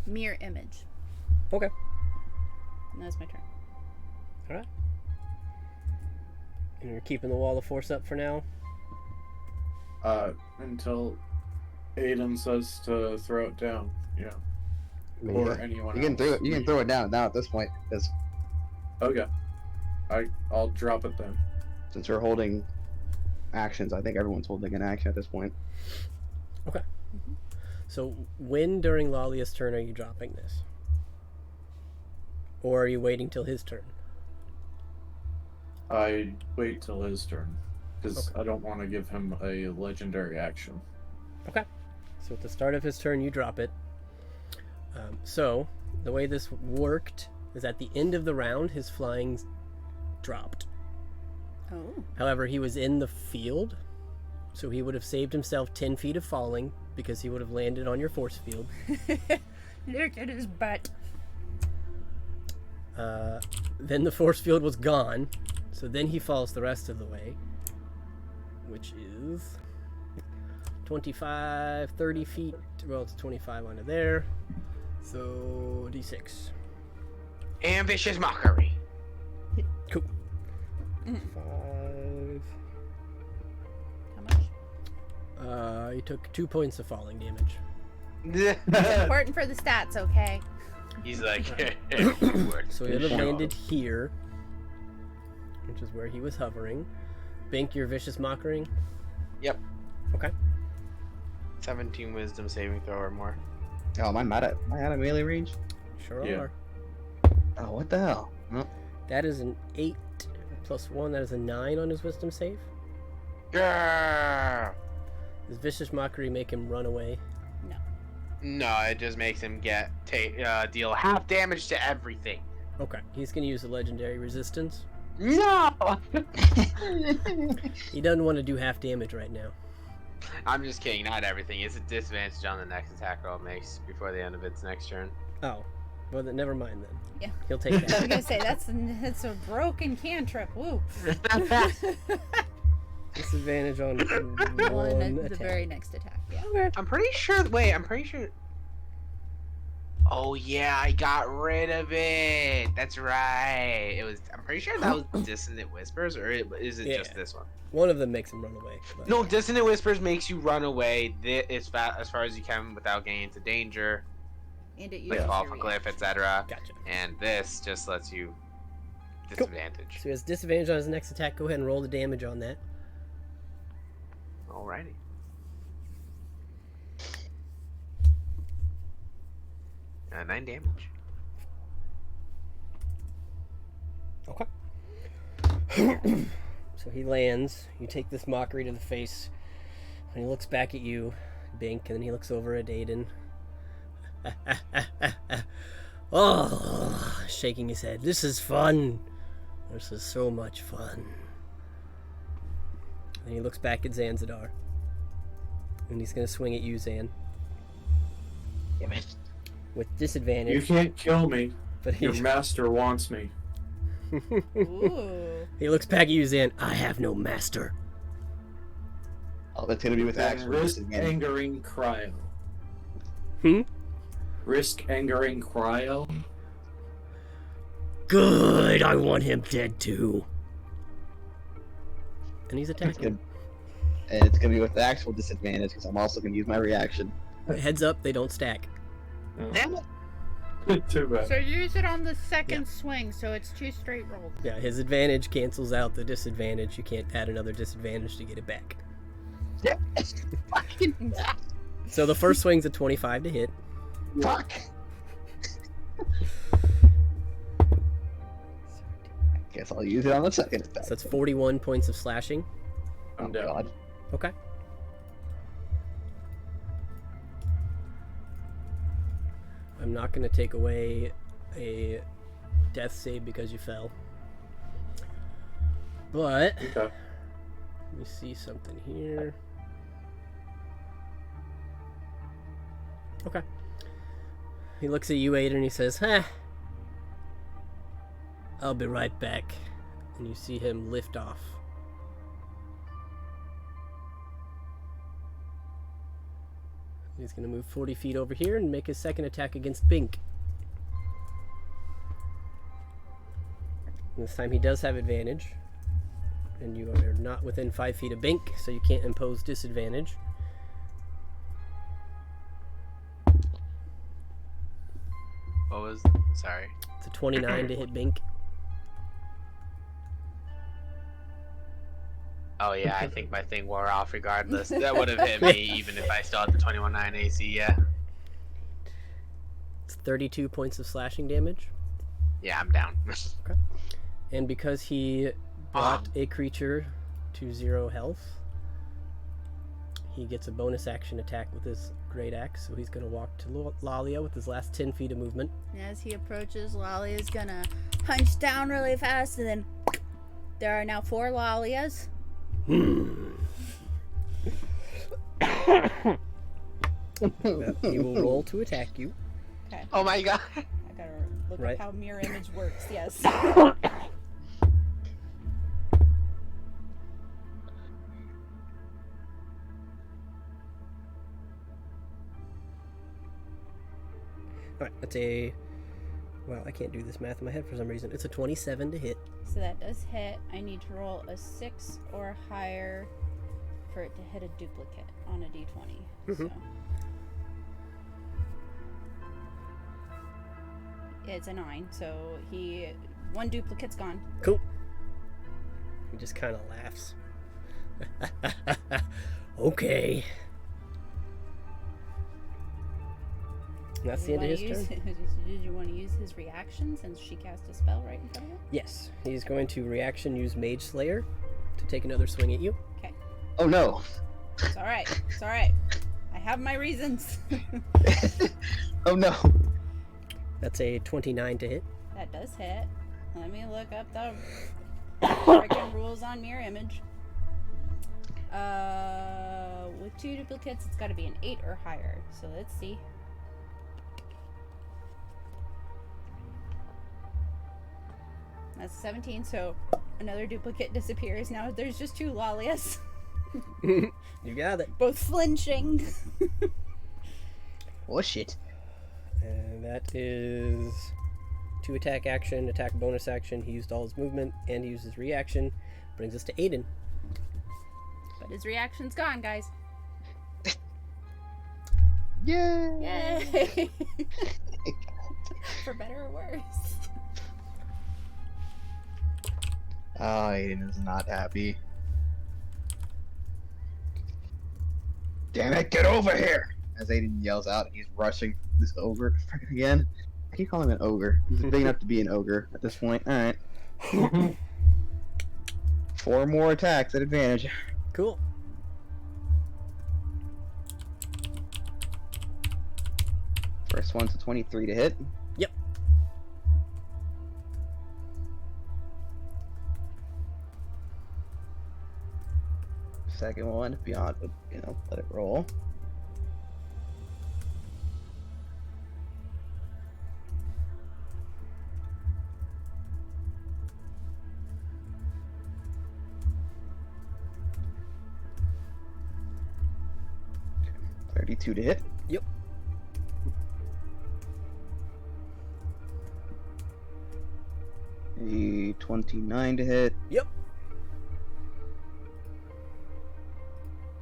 S4: Mirror image.
S1: Okay.
S4: And that's my turn.
S1: Alright. And you're keeping the wall of force up for now?
S5: Until Aiden says to throw it down. Yeah. Or anyone
S2: You can
S5: else.
S2: throw it down now at this point, because
S5: Okay. I'll drop it then.
S2: since we're holding actions, I think everyone's holding an action at this point.
S1: So when during Lalia's turn are you dropping this? Or are you waiting till his turn?
S5: I wait till his turn. Because
S1: Okay.
S5: I don't want to give him a legendary action.
S1: Okay. So at the start of his turn, you drop it. So the way this worked is at the end of the round, his flying dropped.
S4: Oh.
S1: However, he was in the field, so he would have saved himself 10 feet of falling because he would have landed on your force field.
S4: Look at his butt.
S1: Then the force field was gone, so then he falls the rest of the way, which is 25, 30 feet. Well, it's 25 onto there, so d6.
S3: Ambitious mockery.
S1: Cool.
S4: Mm.
S1: 5.
S4: How much?
S1: You took 2 points of falling damage.
S4: It's important for the stats, okay?
S7: He's like,
S1: So he would have landed here, which is where he was hovering. Bink, your vicious mockery.
S3: Yep.
S1: Okay.
S3: 17 wisdom saving throw or more.
S2: Oh, am I out of melee range?
S1: Sure
S5: Yeah.
S1: are.
S2: Oh, what the hell? Oh,
S1: That is an 8 plus 1. That is a 9 on his wisdom save.
S3: Yeah.
S1: Does vicious mockery make him run away?
S3: No, it just makes him deal half damage to everything.
S1: Okay. He's going to use a legendary resistance.
S3: No!
S1: He doesn't want to do half damage right now.
S3: I'm just kidding, not everything. It's a disadvantage on the next attack roll it makes before the end of its next turn.
S1: Oh. Well, then never mind then.
S4: Yeah.
S1: He'll take
S4: I was
S1: that.
S4: gonna say that's a broken cantrip. Woo.
S1: Disadvantage on
S4: One
S1: one
S4: at the
S1: attack.
S4: very next attack. Yeah.
S3: I'm pretty sure. Wait, I'm pretty sure. Oh yeah, I got rid of it. That's right. It was. I'm pretty sure that was Dissonant Whispers, or is it just
S1: Yeah.
S3: this one?
S1: One of them makes him run away. but-
S3: No, Dissonant Whispers makes you run away as far as you can without getting into danger,
S4: And it
S3: like
S4: uses
S3: off
S4: your
S3: a cliff,
S4: reaction.
S3: etc.
S1: Gotcha.
S3: And this just lets you disadvantage.
S1: So he has disadvantage on his next attack. Go ahead and roll the damage on that.
S3: Alrighty. Uh, 9 damage.
S1: Okay. So he lands. You take this mockery to the face. And he looks back at you, Bink, and then he looks over at Aiden. Oh, shaking his head. This is fun. This is so much fun. And he looks back at Zanzadar. And he's going to swing at you, Zan.
S2: damn it.
S1: With
S5: You
S1: disadvantage.
S5: can't kill me.
S1: But
S5: Your
S1: he,
S5: master wants me.
S4: Ooh.
S1: he looks back at you, Zan. I have no master.
S2: Oh, that's gonna be with action.
S5: Risk
S2: disadvantage.
S5: angering cryo.
S1: Hmm?
S5: Risk angering cryo.
S1: Good. I want him dead too. And he's
S2: It's
S1: attacking.
S2: gonna, and it's gonna be with actual disadvantage because I'm also gonna use my reaction.
S1: Heads up, they don't stack.
S3: Damn it.
S5: Too bad.
S4: So use it on the second swing, so it's 2 straight rolls.
S1: Yeah, his advantage cancels out the disadvantage. You can't add another disadvantage to get it back.
S2: Yeah. Fucking
S1: So the first swing's a 25 to hit.
S2: fuck. Guess I'll use it on the second attack.
S1: So that's 41 points of slashing.
S2: Oh
S5: I'm down.
S2: god.
S1: Okay. I'm not going to take away a death save because you fell. But,
S5: Okay.
S1: let me see something here. Okay. He looks at you, Aiden, and he says, I'll be right back. And you see him lift off. He's going to move 40 feet over here and make his second attack against Bink. This time he does have advantage. And you are not within 5 feet of Bink, so you can't impose disadvantage.
S7: What was? Sorry.
S1: It's a 29 to hit Bink.
S7: Oh yeah, I think my thing wore off regardless. That would have hit me even if I still had the 21-9 AC. Yeah.
S1: It's 32 points of slashing damage.
S7: Yeah, I'm down.
S1: And because he brought a creature to 0 health, he gets a bonus action attack with his great axe. So he's going to walk to Lalia with his last 10 feet of movement.
S4: As he approaches, Lalia is gonna punch down really fast, and then there are now 4 Lalias.
S1: He will roll to attack you.
S4: Okay.
S3: Oh my god.
S4: I gotta look
S1: Right.
S4: at how mirror image works. Yes.
S1: Alright, that's a... Wow, I can't do this math in my head for some reason. It's a 27 to hit.
S4: So that does hit. I need to roll a 6 or higher for it to hit a duplicate on a d20. So. It's a 9, so one duplicate's gone.
S1: Cool. He just kind of laughs. Okay. That's the end of his turn.
S4: Did you want to use his reaction since she cast a spell right in front of him?
S1: Yes, he's going to reaction use Mage Slayer to take another swing at you.
S4: Okay.
S2: Oh no.
S4: It's alright. It's alright. I have my reasons.
S2: Oh no.
S1: That's a 29 to hit.
S4: That does hit. Let me look up the freaking rules on mirror image. With 2 duplicates, it's got to be an 8 or higher. So let's see. That's 17, so another duplicate disappears. Now there's just 2 Lalias.
S1: You got it.
S4: Both flinching.
S2: Oh shit.
S1: And that is 2 attack action, attack bonus action. He used all his movement and he used his reaction. Brings us to Aiden.
S4: But his reaction's gone, guys.
S2: Yay!
S4: Yay! For better or worse.
S2: Oh, Aiden is not happy. Damn it, get over here! As Aiden yells out, he's rushing this ogre again. I keep calling him an ogre. He's big enough to be an ogre at this point. Alright. 4 more attacks at advantage.
S1: Cool.
S2: First one's a 23 to hit.
S1: Yep.
S2: Second one, beyond, let it roll. .32 to hit.
S1: Yep.
S2: A 29 to hit.
S1: Yep.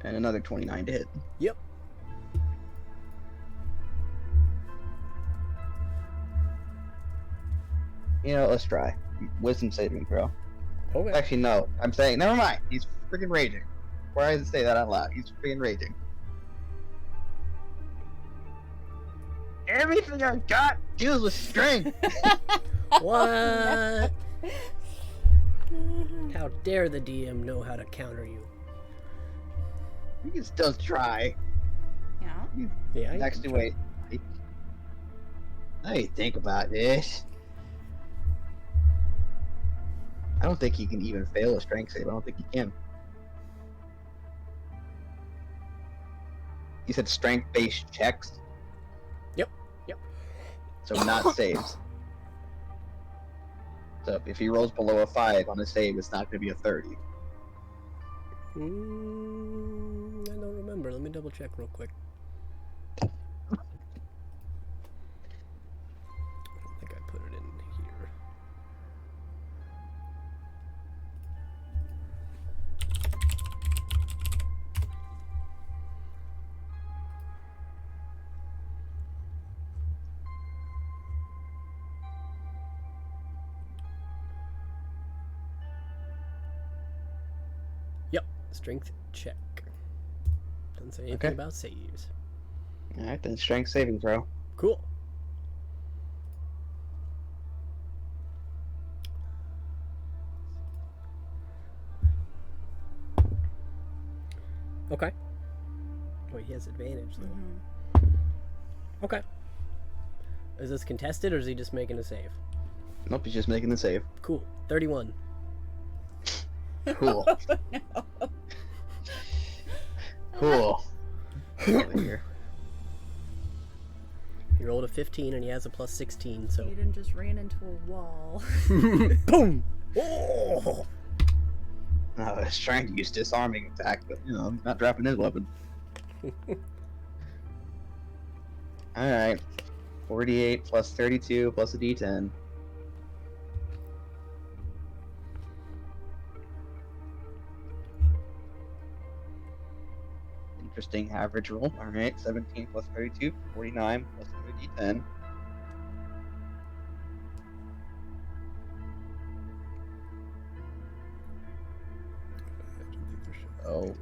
S2: And another 29 to hit.
S1: Yep.
S2: Let's try. Wisdom saving throw.
S1: Okay.
S2: Actually, no. I'm saying, never mind. He's freaking raging. Why does it say that out loud? He's freaking raging. Everything I've got deals with strength.
S1: What? How dare the DM know how to counter you?
S2: You can still try.
S4: Yeah.
S1: Yeah.
S2: Actually, wait. Let me think about this. I don't think he can even fail a strength save. I don't think he can. You said strength-based checks?
S1: Yep. Yep.
S2: So not saves. So if he rolls below a 5 on a save, it's not going to be a 30.
S1: I don't remember. Let me double check real quick. strength check. Doesn't say anything
S2: Okay.
S1: about saves.
S2: Alright, then strength saving throw.
S1: Cool. Okay. Wait, he has advantage though.
S4: Mhm.
S1: Okay. Is this contested or is he just making a save?
S2: Nope, he's just making the save.
S1: Cool. 31.
S2: Cool.
S4: No.
S2: Cool. Over here.
S1: He rolled a 15 and he has a plus 16, so.
S4: Aiden just ran into a wall.
S1: Boom! Oh!
S2: I was trying to use disarming attack, but you know, I'm not dropping his weapon. Alright. 48 plus 32 plus a d10. Interesting average roll. Alright, 17 plus 32, 49 plus another d10. Oh,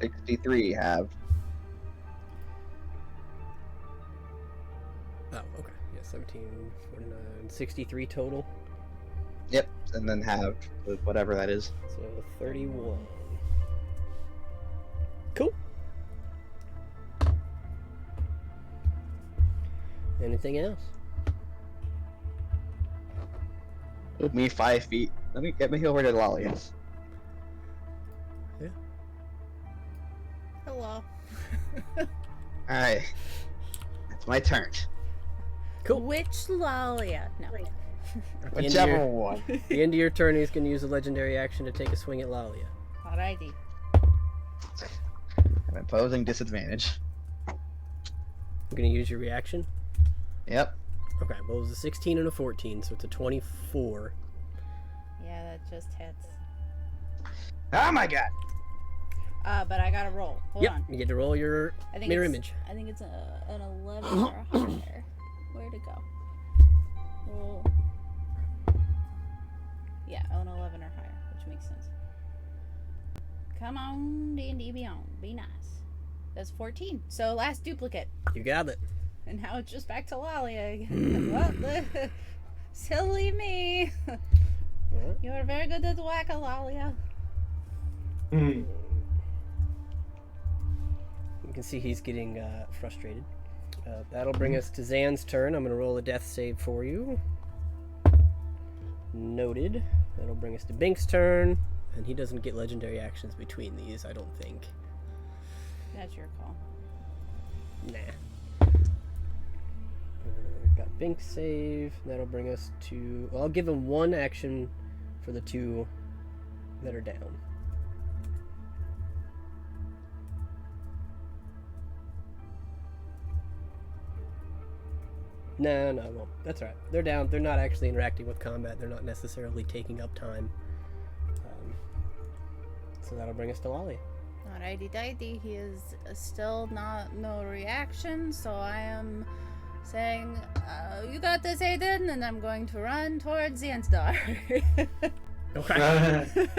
S2: 63 halved.
S1: Oh, okay. Yeah, 17, 49, 63 total.
S2: Yep, and then halved with whatever that is.
S1: So 31. Cool. Anything else?
S2: Move me 5 feet. Let me get me over to Lalia.
S4: Hello.
S2: Alright. That's my turn.
S1: Cool.
S4: Which Lalia? No.
S1: At the end of
S2: Whichever
S1: your-
S2: one.
S1: the end of your turn, he's going to use a legendary action to take a swing at Lalia.
S4: Alrighty.
S2: I'm imposing disadvantage.
S1: You're going to use your reaction?
S2: Yep.
S1: Okay, well, it was a 16 and a 14, so it's a 24.
S4: Yeah, that just hits.
S2: Oh my god!
S4: But I gotta roll. Hold
S1: Yep,
S4: on.
S1: you get to roll your
S4: I think
S1: mirror
S4: it's,
S1: image.
S4: I think it's an 11 or higher. Where'd it go? Roll. Yeah, an 11 or higher, which makes sense. Come on, D&D Beyond. Be nice. That's 14. So last duplicate.
S1: You got it.
S4: And now it's just back to Lalia again. Well, silly me.
S1: Alright.
S4: You are very good at Whack-A-Lalia.
S5: Hmm.
S1: You can see he's getting frustrated. That'll bring us to Zan's turn. I'm going to roll a death save for you. Noted. That'll bring us to Bink's turn. And he doesn't get legendary actions between these, I don't think.
S4: That's your call.
S1: Nah. Got Bink save. That'll bring us to... Well, I'll give him one action for the two that are down. No, I won't. That's alright. They're down. They're not actually interacting with combat. They're not necessarily taking up time. So that'll bring us to Lolly.
S4: Alrighty dighty, he is still no reaction, so I am saying, you got this, Aiden, and I'm going to run towards Zanstar.
S1: Okay.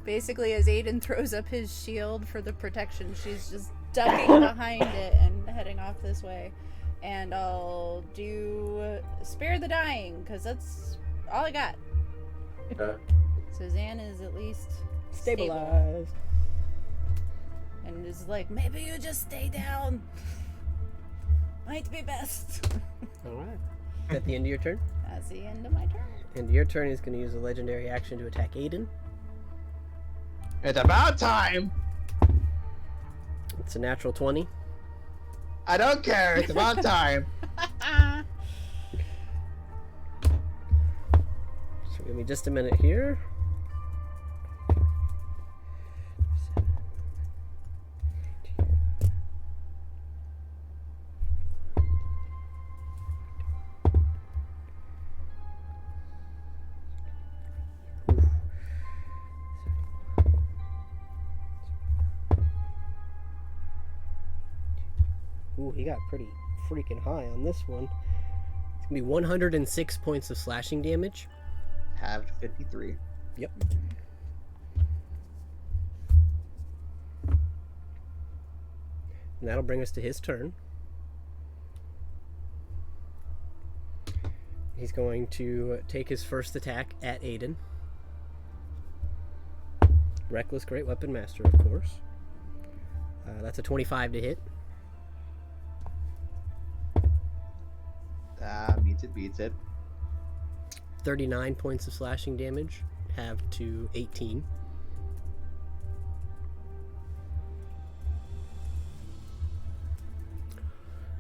S4: Basically, as Aiden throws up his shield for the protection, she's just ducking behind it and heading off this way. And I'll do Spare the Dying, because that's all I got.
S5: Okay.
S4: So Zan is at least stable.
S1: Stabilized.
S4: And is like, maybe you just stay down. Might be best.
S1: Alright. At the end of your turn?
S4: That's the end of my turn.
S1: End of your turn, he's going to use a legendary action to attack Aiden.
S2: It's about time!
S1: It's a natural 20.
S2: I don't care, it's about time!
S1: So give me just a minute here. Ooh, he got pretty freaking high on this one. It's gonna be 106 points of slashing damage.
S2: Halved 53.
S1: Yep. And that'll bring us to his turn. He's going to take his first attack at Aiden. Reckless Great Weapon Master, of course. That's a 25 to hit.
S2: Beats it.
S1: 39 points of slashing damage, half to 18.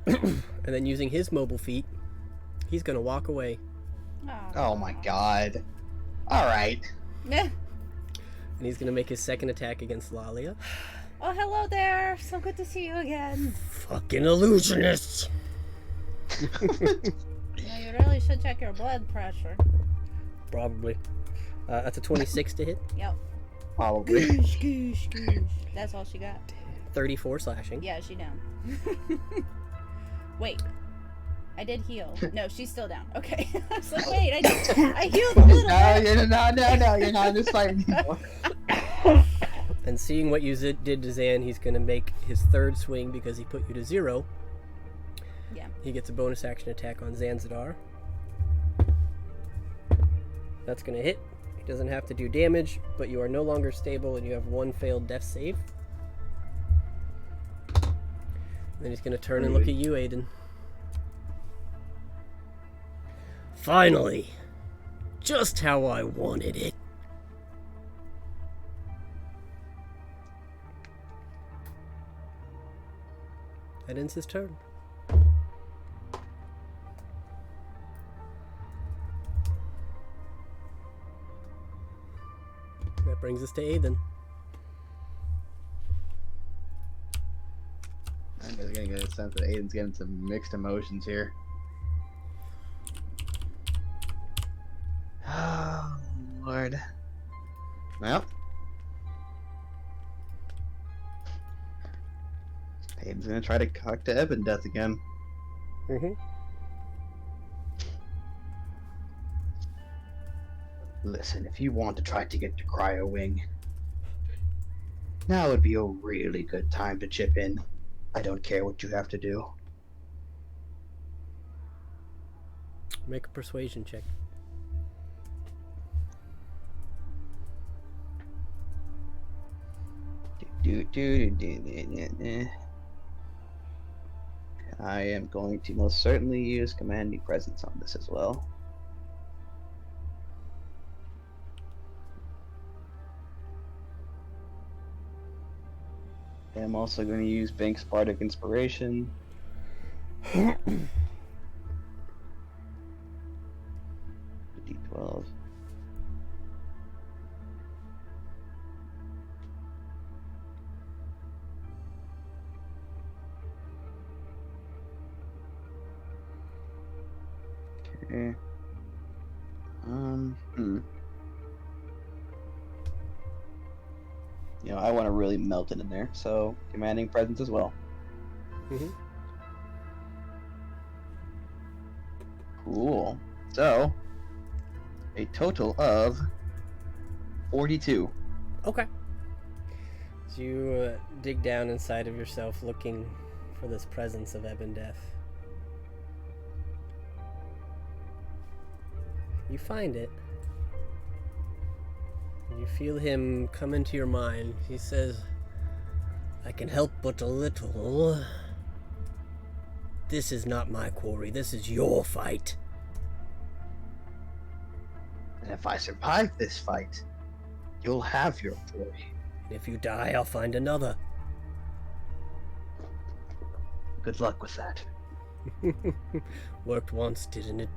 S1: And then using his mobile feat, he's going to walk away.
S2: Oh my god. Alright.
S4: Meh.
S1: And he's going to make his second attack against Lalia.
S4: Oh, hello there. So good to see you again.
S1: Fucking illusionists!
S4: You really should check your blood pressure.
S1: Probably. That's a 26 to hit.
S4: Yep.
S2: Probably.
S4: Goosh. That's all she got.
S1: 34 slashing.
S4: Yeah, she down. Wait. I did heal. No, she's still down. Okay. I was like, wait, I healed a little bit.
S2: No, you're not just fighting anymore.
S1: And seeing what you did to Zan, he's going to make his third swing because he put you to 0.
S4: Yeah.
S1: He gets a bonus action attack on Zanzadar. That's going to hit. He doesn't have to do damage, but you are no longer stable and you have 1 failed death save. Then he's going to turn and look at you, Aiden. Finally! Just how I wanted it. That ends his turn. That brings us to Aiden.
S2: I'm just getting a sense that Aiden's getting some mixed emotions here. Oh, Lord. Well. Aiden's gonna try to talk to Ebondeath again.
S1: Mm-hmm.
S2: Listen, if you want to try to get to Cryo Wing, now would be a really good time to chip in. I don't care what you have to do.
S1: Make a persuasion check. I am going to most certainly use Commanding Presence on this as well. I'm also going to use Bank's Bardic Inspiration. D12. Okay. You know, I want to really melt it in there, so Commanding Presence as well. Mm-hmm.
S2: Cool. So, a total of 42.
S1: Okay. So you dig down inside of yourself looking for this presence of Ebondeath. You find it. You feel him come into your mind. He says, I can help but a little. This is not my quarry. This is your fight.
S2: And if I survive this fight, you'll have your quarry.
S1: And if you die, I'll find another.
S2: Good luck with that.
S1: Worked once, didn't it?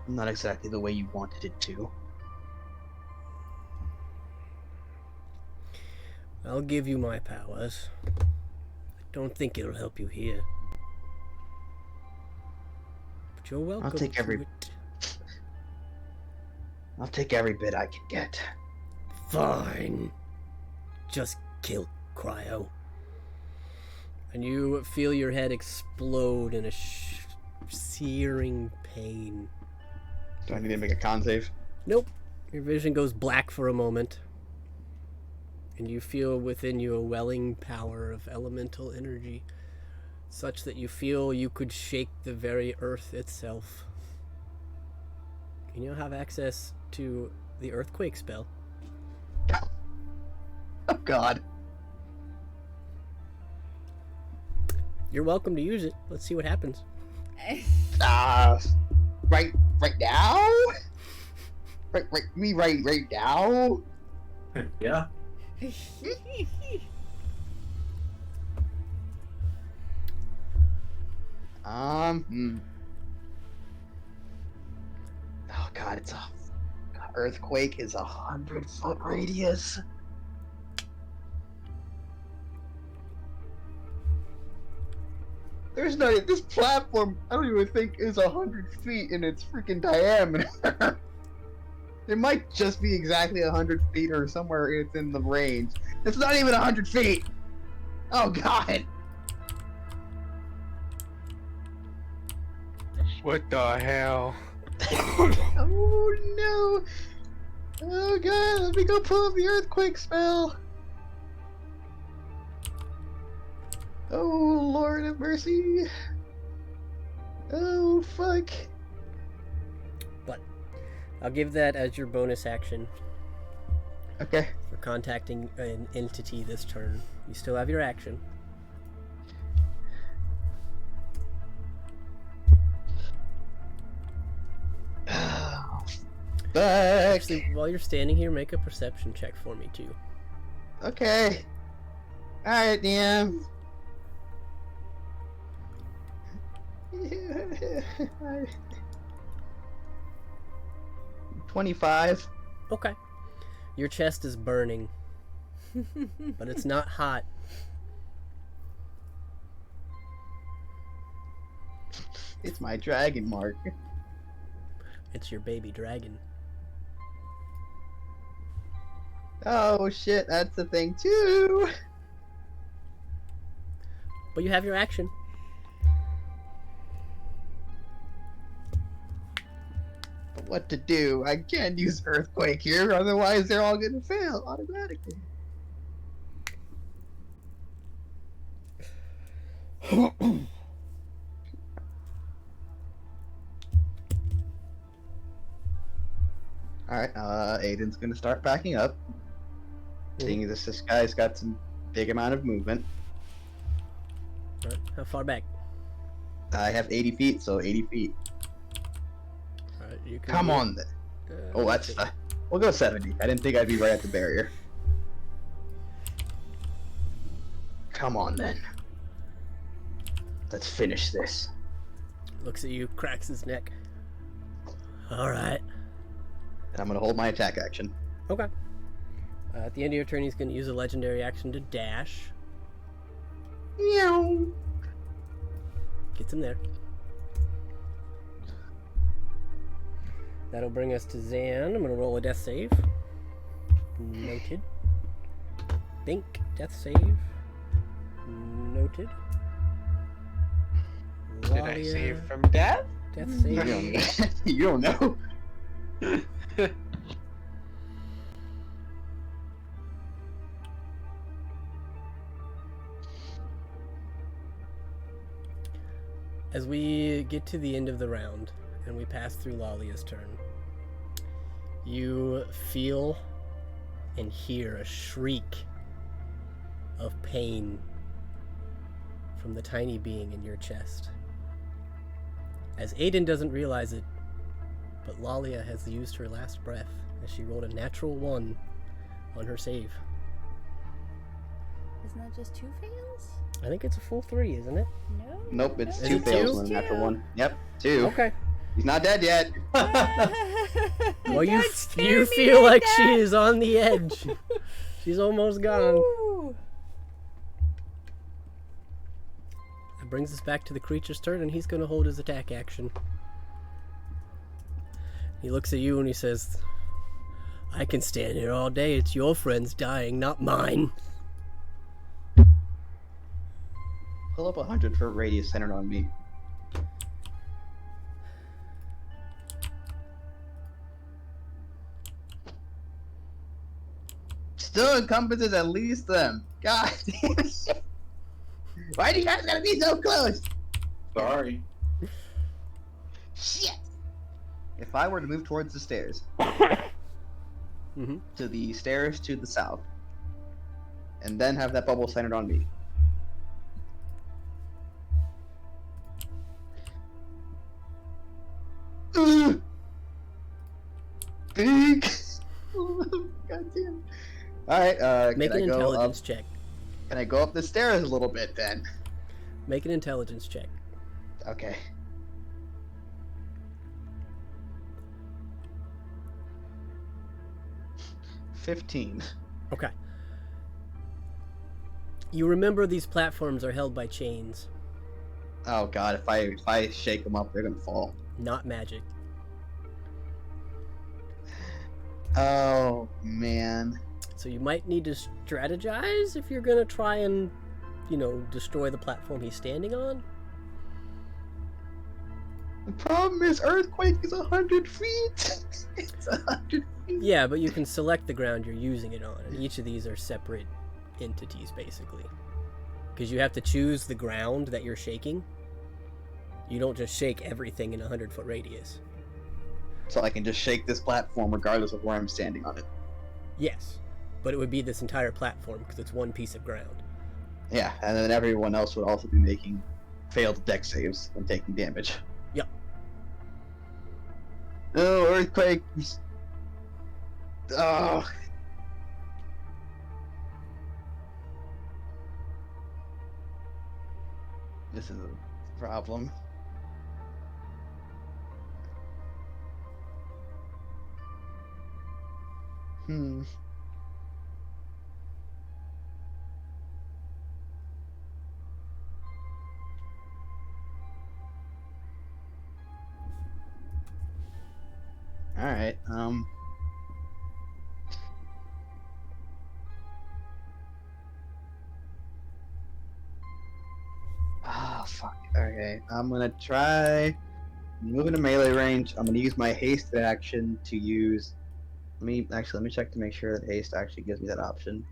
S2: Not exactly the way you wanted it to.
S1: I'll give you my powers. I don't think it'll help you here. But you're welcome
S2: take
S1: to
S2: every-
S1: it.
S2: I'll take every bit I can get.
S1: Fine. Just kill Cryo. And you feel your head explode in a searing pain.
S2: Do I need to make a con save?
S1: Nope. Your vision goes black for a moment. and you feel within you a welling power of elemental energy, such that you feel you could shake the very earth itself. You now have access to the earthquake spell.
S2: Oh God.
S1: You're welcome to use it. Let's see what happens.
S2: Right now? Right now?
S5: Yeah.
S2: Oh God, earthquake is 100-foot radius. There's not this platform. I don't even think is 100 feet in its freaking diameter. It might just be exactly 100 feet or somewhere it's in the range. It's not even 100 feet. Oh God.
S3: What the hell?
S2: Oh no. Oh God, let me go pull up the earthquake spell. Oh Lord have mercy. Oh fuck.
S1: But I'll give that as your bonus action
S2: Okay.
S1: for contacting an entity this turn. You still have your action.
S2: Fuck.
S1: Actually, while you're standing here, make a perception check for me too.
S2: Okay. Alright, DM. 25.
S1: Okay. Your chest is burning, but it's not hot.
S2: It's my dragon mark.
S1: It's your baby dragon.
S2: Oh shit, that's the thing too.
S1: But you have your action.
S2: What to do? I can't use earthquake here, otherwise they're all gonna fail automatically. Alright, Aiden's gonna start backing up. Seeing as this guy's got some big amount of movement.
S1: Alright, how far back?
S2: I have 80 feet, so 80 feet.
S1: Alright, you can
S2: Come
S1: move.
S2: on then. Oh, that's we'll go 70. I didn't think I'd be right at the barrier. Come on then. Let's finish this.
S1: Looks at you, cracks his neck. Alright.
S2: And I'm gonna hold my attack action.
S1: Okay. At the end of your turn, he's going to use a legendary action to dash.
S2: Meow.
S1: Gets him there. That'll bring us to Zan. I'm going to roll a death save. Noted. Bink, death save. Noted.
S3: Did I
S1: Lalia,
S3: save from death?
S1: death
S2: You
S1: save.
S2: don't, you don't know.
S1: As we get to the end of the round and we pass through Lalia's turn, you feel and hear a shriek of pain from the tiny being in your chest. As Aiden doesn't realize it, but Lalia has used her last breath as she rolled a natural 1 on her save.
S4: Isn't that just 2 fails?
S1: I think it's a full 3, isn't it?
S4: No.
S2: Nope, it's
S1: Is
S2: 2
S1: it
S2: fails
S1: two?
S2: and a natural 1. Yep, 2.
S1: Okay.
S2: He's not dead yet.
S1: Well, you
S4: Don't scare
S1: you
S4: me
S1: feel like she
S4: that.
S1: is on the edge. She's almost gone.
S4: Ooh.
S1: That brings us back to the creature's turn, and he's going to hold his attack action. He looks at you and he says, I can stand here all day. It's your friends dying, not mine.
S2: Pull up 100-foot radius centered on me. Still encompasses at least them. God damn it. Why do you guys gotta be so close?
S5: Sorry.
S2: Shit. If I were to move towards the stairs,
S1: Mm-hmm.
S2: to the stairs to the south, and then have that bubble centered on me. Big. God damn. All right.
S1: Make
S2: can
S1: an
S2: I go up?
S1: intelligence check.
S2: Can I go up the stairs a little bit then?
S1: Make an intelligence check.
S2: Okay. $15.
S1: Okay. You remember these platforms are held by chains,
S2: Oh god, if I shake them up, they're gonna fall.
S1: not magic.
S2: Oh man.
S1: So you might need to strategize if you're gonna try and, destroy the platform he's standing on.
S2: The problem is Earthquake is 100 feet. It's 100 feet.
S1: Yeah, but you can select the ground you're using it on, and each of these are separate entities, basically. Because you have to choose the ground that you're shaking. You don't just shake everything in a 100-foot radius.
S2: So I can just shake this platform regardless of where I'm standing on it.
S1: Yes, but it would be this entire platform because it's one piece of ground.
S2: Yeah, and then everyone else would also be making failed deck saves and taking damage.
S1: Yep.
S2: Oh, Earthquake! Oh. This is a problem. Alright, Ah, fuck. Okay, I'm gonna try moving to melee range. I'm gonna use my haste action to use. Let me check to make sure that haste actually gives me that option.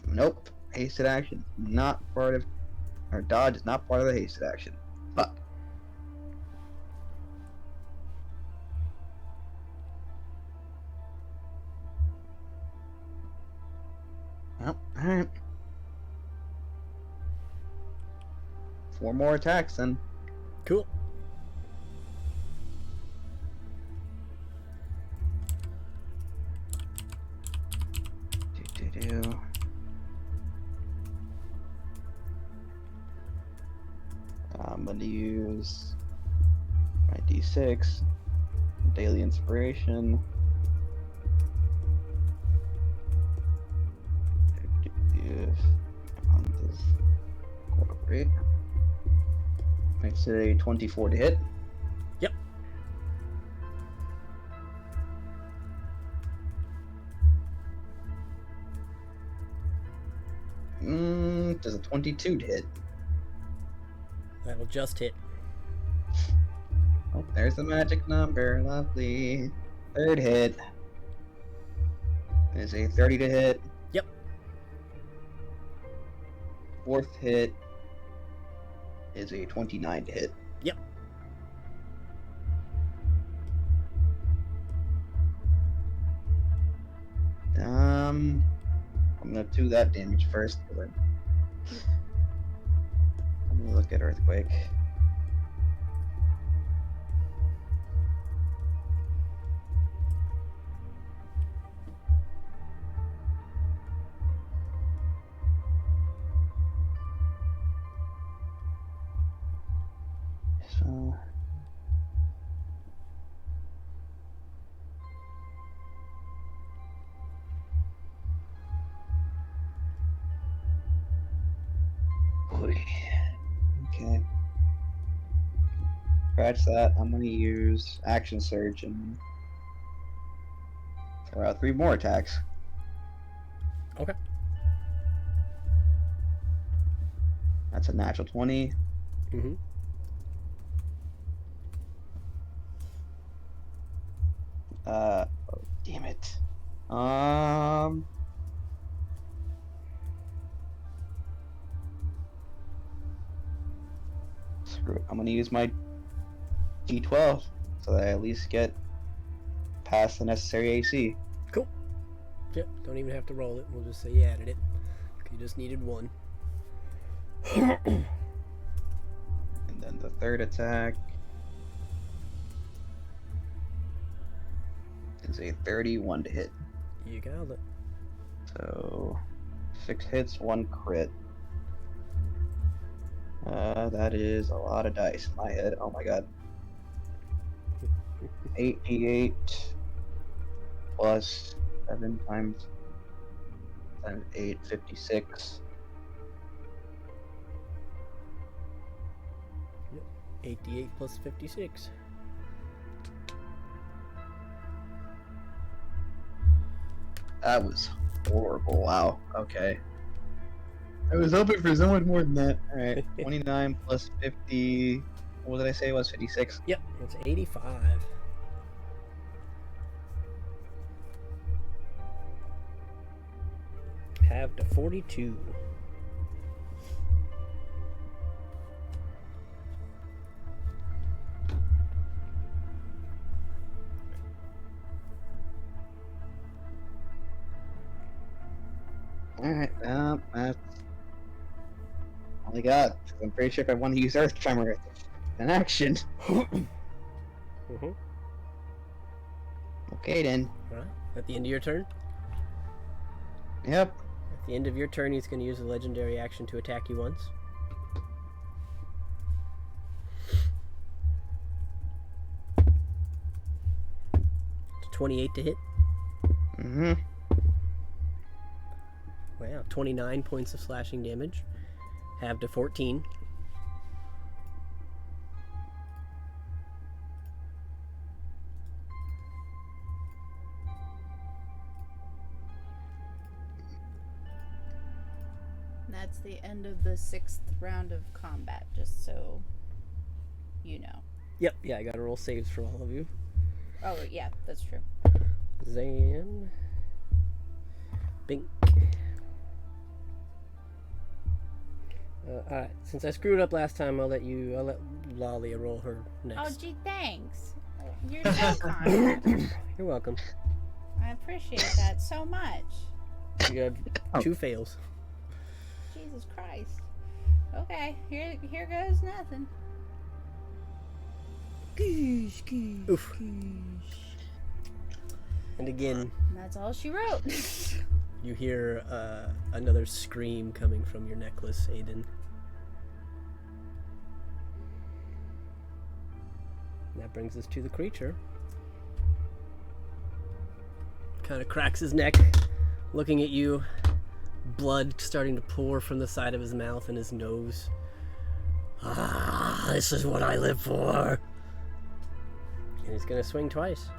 S2: Nope. Hasted action not part of, or dodge is not part of the hasted action. Fuck. Well, alright. 4 more attacks then.
S1: Cool. I'm gonna use my D6, Daily Inspiration. Great. Makes it a 24 to hit. Yep.
S2: Does a 22 to hit.
S1: That'll just hit.
S2: Oh, there's the magic number. Lovely. Third hit is a 30 to hit.
S1: Yep.
S2: Fourth hit is a 29 to hit.
S1: Yep.
S2: I'm gonna do that damage first. Let me look at Earthquake. So okay. Scratch that. I'm gonna use Action Surge and throw out 3 more attacks.
S1: Okay.
S2: That's a natural 20.
S1: Mm-hmm.
S2: Oh, damn it. Screw it. I'm gonna use my D12 so that I at least get past the necessary AC.
S1: Cool. Yep, don't even have to roll it. We'll just say you added it. You just needed one.
S2: And then the third attack is a 31 to hit.
S1: You got it.
S2: So 6 hits, 1 crit. That is a lot of dice in my head. Oh my god. 8d8 plus 7 times 8, 56.
S1: 88 plus 56.
S2: That was horrible. Wow. Okay. I was hoping for so much more than that. Alright. 29 plus 50. What did I say it was? 56?
S1: Yep, it's 85. Have to 42.
S2: Alright, that's all I got. I'm pretty sure if I want to use Earth Tremor, it's an action.
S1: Mm-hmm.
S2: Okay then.
S1: Alright, at the end of your turn?
S2: Yep.
S1: At the end of your turn, he's going to use a legendary action to attack you once. It's 28 to hit.
S2: Mm-hmm.
S1: Wow, 29 points of slashing damage. Have to 14.
S4: That's the end of the 6th round of combat, just so you know.
S1: Yep, yeah, I gotta roll saves for all of you.
S4: Oh, yeah, that's true.
S1: Zan. Bink. Alright, since I screwed up last time, I'll let Lalia roll her
S4: Oh,
S1: next.
S4: gee, thanks. You're so kind.
S1: You're welcome.
S4: I appreciate that so much.
S1: You have
S2: Oh.
S1: 2 fails.
S4: Jesus Christ. Okay, here goes nothing. Goosh, goosh,
S1: Oof.
S4: goosh.
S1: And again,
S4: And that's all she wrote.
S1: you hear another scream coming from your necklace, Aiden. And that brings us to the creature. Kind of cracks his neck, looking at you. Blood starting to pour from the side of his mouth and his nose. Ah, this is what I live for. And he's gonna swing twice.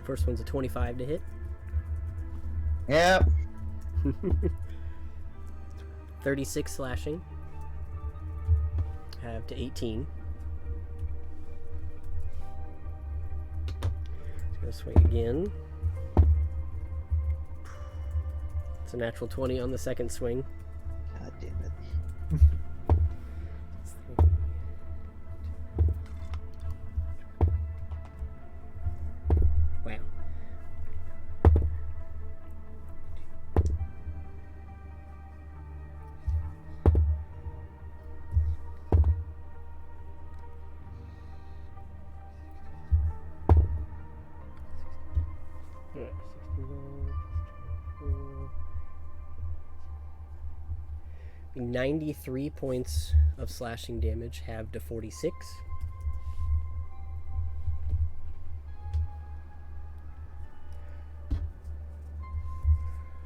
S1: First one's a 25 to hit.
S2: Yep.
S1: 36 slashing. Have to 18. He's gonna swing again. It's a natural 20 on the second swing.
S2: God damn it.
S1: Wow. Alright, 93 points of slashing damage, have to 46.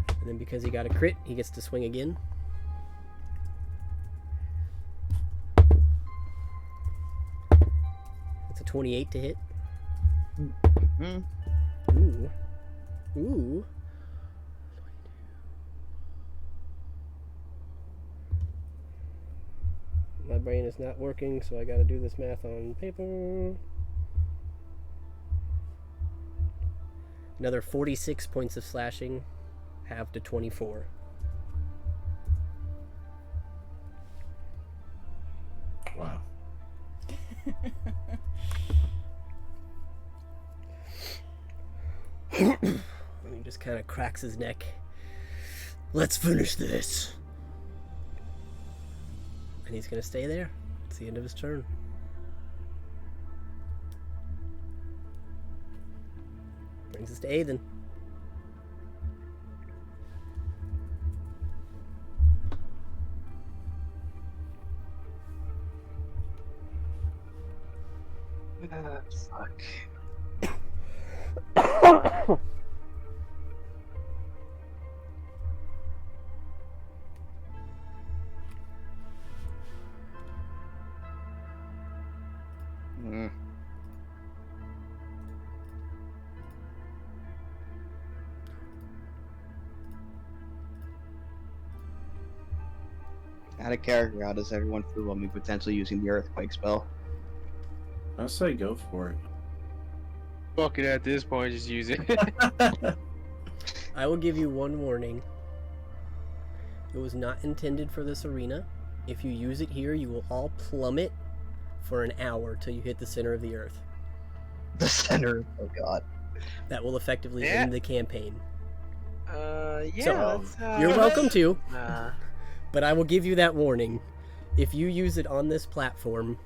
S1: And then because he got a crit, he gets to swing again. That's a 28 to hit.
S2: Hmm.
S1: Ooh. Ooh. My brain is not working, so I gotta do this math on paper. Another 46 points of slashing, halved to 24.
S5: Wow.
S1: And he just kind of cracks his neck. Let's finish this. And he's gonna stay there. It's the end of his turn. Brings us to Aiden.
S3: Fuck.
S2: Mm. Out of character, how does everyone feel about me potentially using the earthquake spell?
S5: I say go for it.
S3: Fuck it at this point, just use it.
S1: I will give you one warning. It was not intended for this arena. If you use it here, you will all plummet for an hour till you hit the center of the earth.
S2: The center. Oh god.
S1: That will effectively
S3: Yeah.
S1: end the campaign.
S3: Yeah.
S1: So,
S3: let's,
S1: You're welcome to,
S3: Uh,
S1: but I will give you that warning. If you use it on this platform,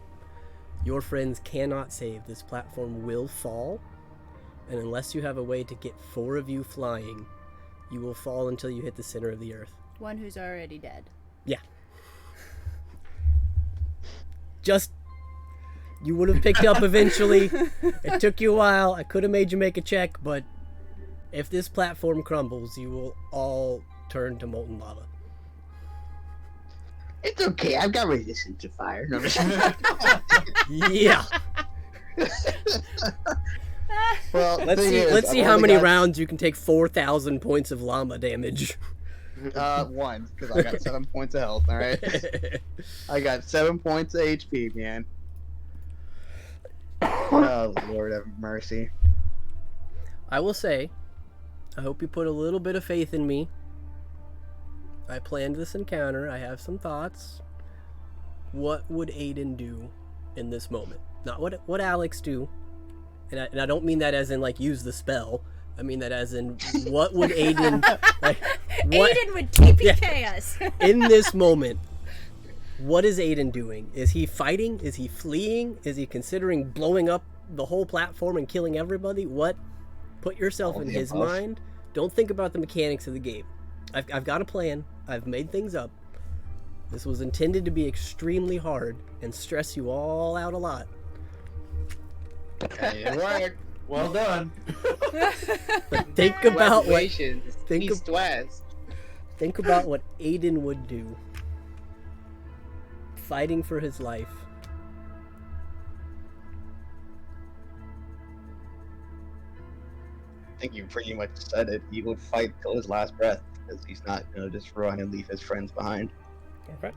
S1: your friends cannot save. This platform will fall, and unless you have a way to get 4 of you flying, you will fall until you hit the center of the earth.
S4: One who's already dead.
S1: Just, you would have picked up eventually. It took you a while. I could have made you make a check, but if this platform crumbles, you will all turn to molten lava.
S2: It's okay, I've got resistance to fire. No,
S1: Yeah.
S2: well, the
S1: Let's
S2: thing
S1: see.
S2: is,
S1: Let's see
S2: I've
S1: how
S2: only
S1: many
S2: got,
S1: rounds you can take 4,000 points of llama damage.
S2: 1, because I got 7 points of health, alright? I got 7 points of HP, man. Oh, Lord have mercy.
S1: I will say, I hope you put a little bit of faith in me. I planned this encounter. I have some thoughts. What would Aiden do in this moment? Not what Alex do. And I don't mean that as in, like, use the spell. I mean that as in, what would Aiden... like, what,
S4: Aiden would TPK us.
S1: in this moment, what is Aiden doing? Is he fighting? Is he fleeing? Is he considering blowing up the whole platform and killing everybody? What? Put yourself
S2: All
S1: in
S2: the
S1: his
S2: above.
S1: mind. Don't think about the mechanics of the game. I've got a plan. I've made things up. This was intended to be extremely hard and stress you all out a lot.
S2: It worked.
S5: Well done.
S1: But think about what
S3: Congratulations,
S1: think
S3: East West.
S1: think about what Aiden would do. Fighting for his life.
S2: I think you pretty much said it. He would fight till his last breath, because he's not going to just run and leave his friends behind.
S1: Okay.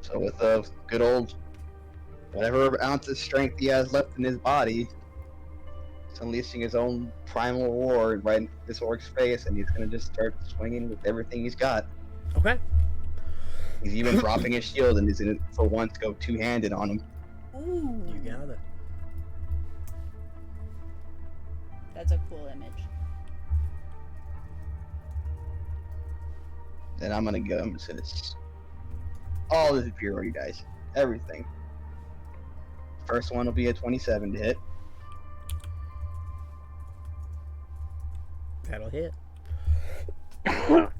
S2: So with a good old, whatever ounce of strength he has left in his body, he's unleashing his own primal roar right in this orc's face, and he's going to just start swinging with everything he's got.
S1: Okay.
S2: He's even dropping his shield, and he's going to, for once, go two-handed on him.
S4: Ooh.
S1: You got it.
S4: That's a cool image.
S2: And I'm going to go him to this. All the superiority dice. Everything. First one will be a 27 to hit.
S1: That'll hit.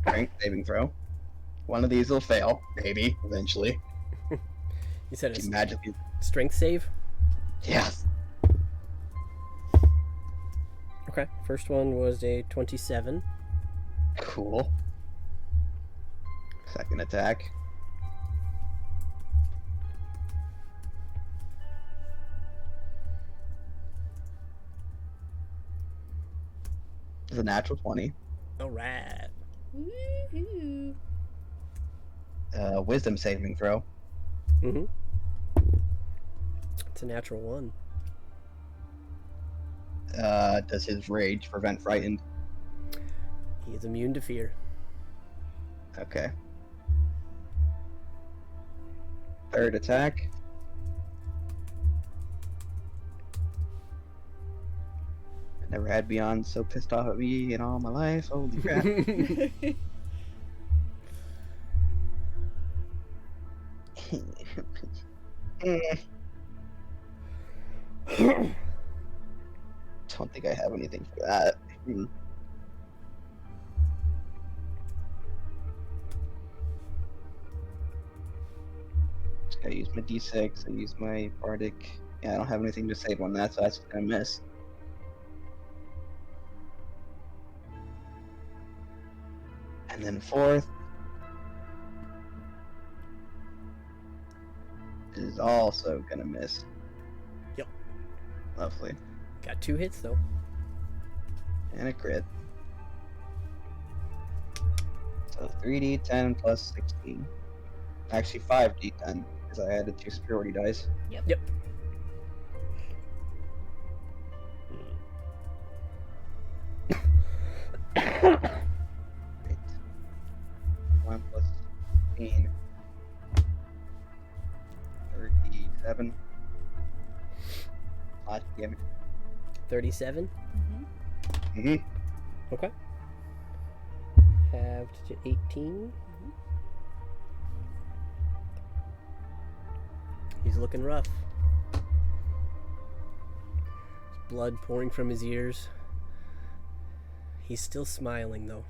S2: Strength saving throw. One of these will fail, maybe, eventually.
S1: You said it's
S2: Magically.
S1: strength save?
S2: Yes.
S1: Okay. First one was a 27.
S2: Cool. Second attack. It's a natural 20.
S1: Alright.
S4: Woohoo.
S2: Wisdom saving throw.
S1: Mm-hmm. It's a natural 1.
S2: Does his rage prevent frightened?
S1: He is immune to fear.
S2: Okay. Third attack. I never had Beyond so pissed off at me in all my life. Holy crap. Don't think I have anything for that. I use my D6, I use my Bardic. Yeah, I don't have anything to save on that, so that's gonna miss. And then fourth is also gonna miss.
S1: Yep.
S2: Lovely.
S1: Got 2 hits though.
S2: And a crit. So 3d10 plus 16. Actually 5d10, because I added 2 superiority dice.
S1: Yep.
S2: Great. 1 plus 16. 37. Damage.
S1: 37.
S2: Mm-hmm.
S1: Okay. Halved to 18. He's looking rough. Blood pouring from his ears. He's still smiling though.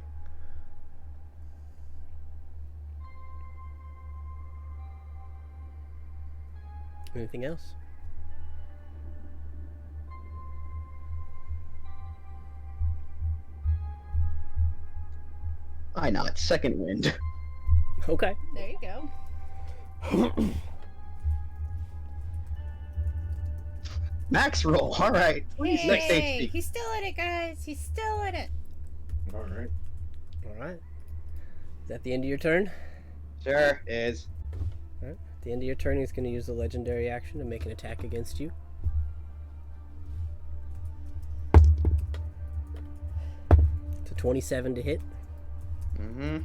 S1: Anything else?
S2: Why not? Second wind.
S1: Okay.
S4: There you go.
S2: Max roll. All right. 26
S4: Hey,
S2: HP.
S4: he's still in it, guys. He's still in it.
S5: All right.
S1: Alright. Is that the end of your turn?
S2: Sure is.
S1: Alright. At the end of your turn, he's going to use the legendary action to make an attack against you. It's a 27 to hit.
S2: Mm-hmm.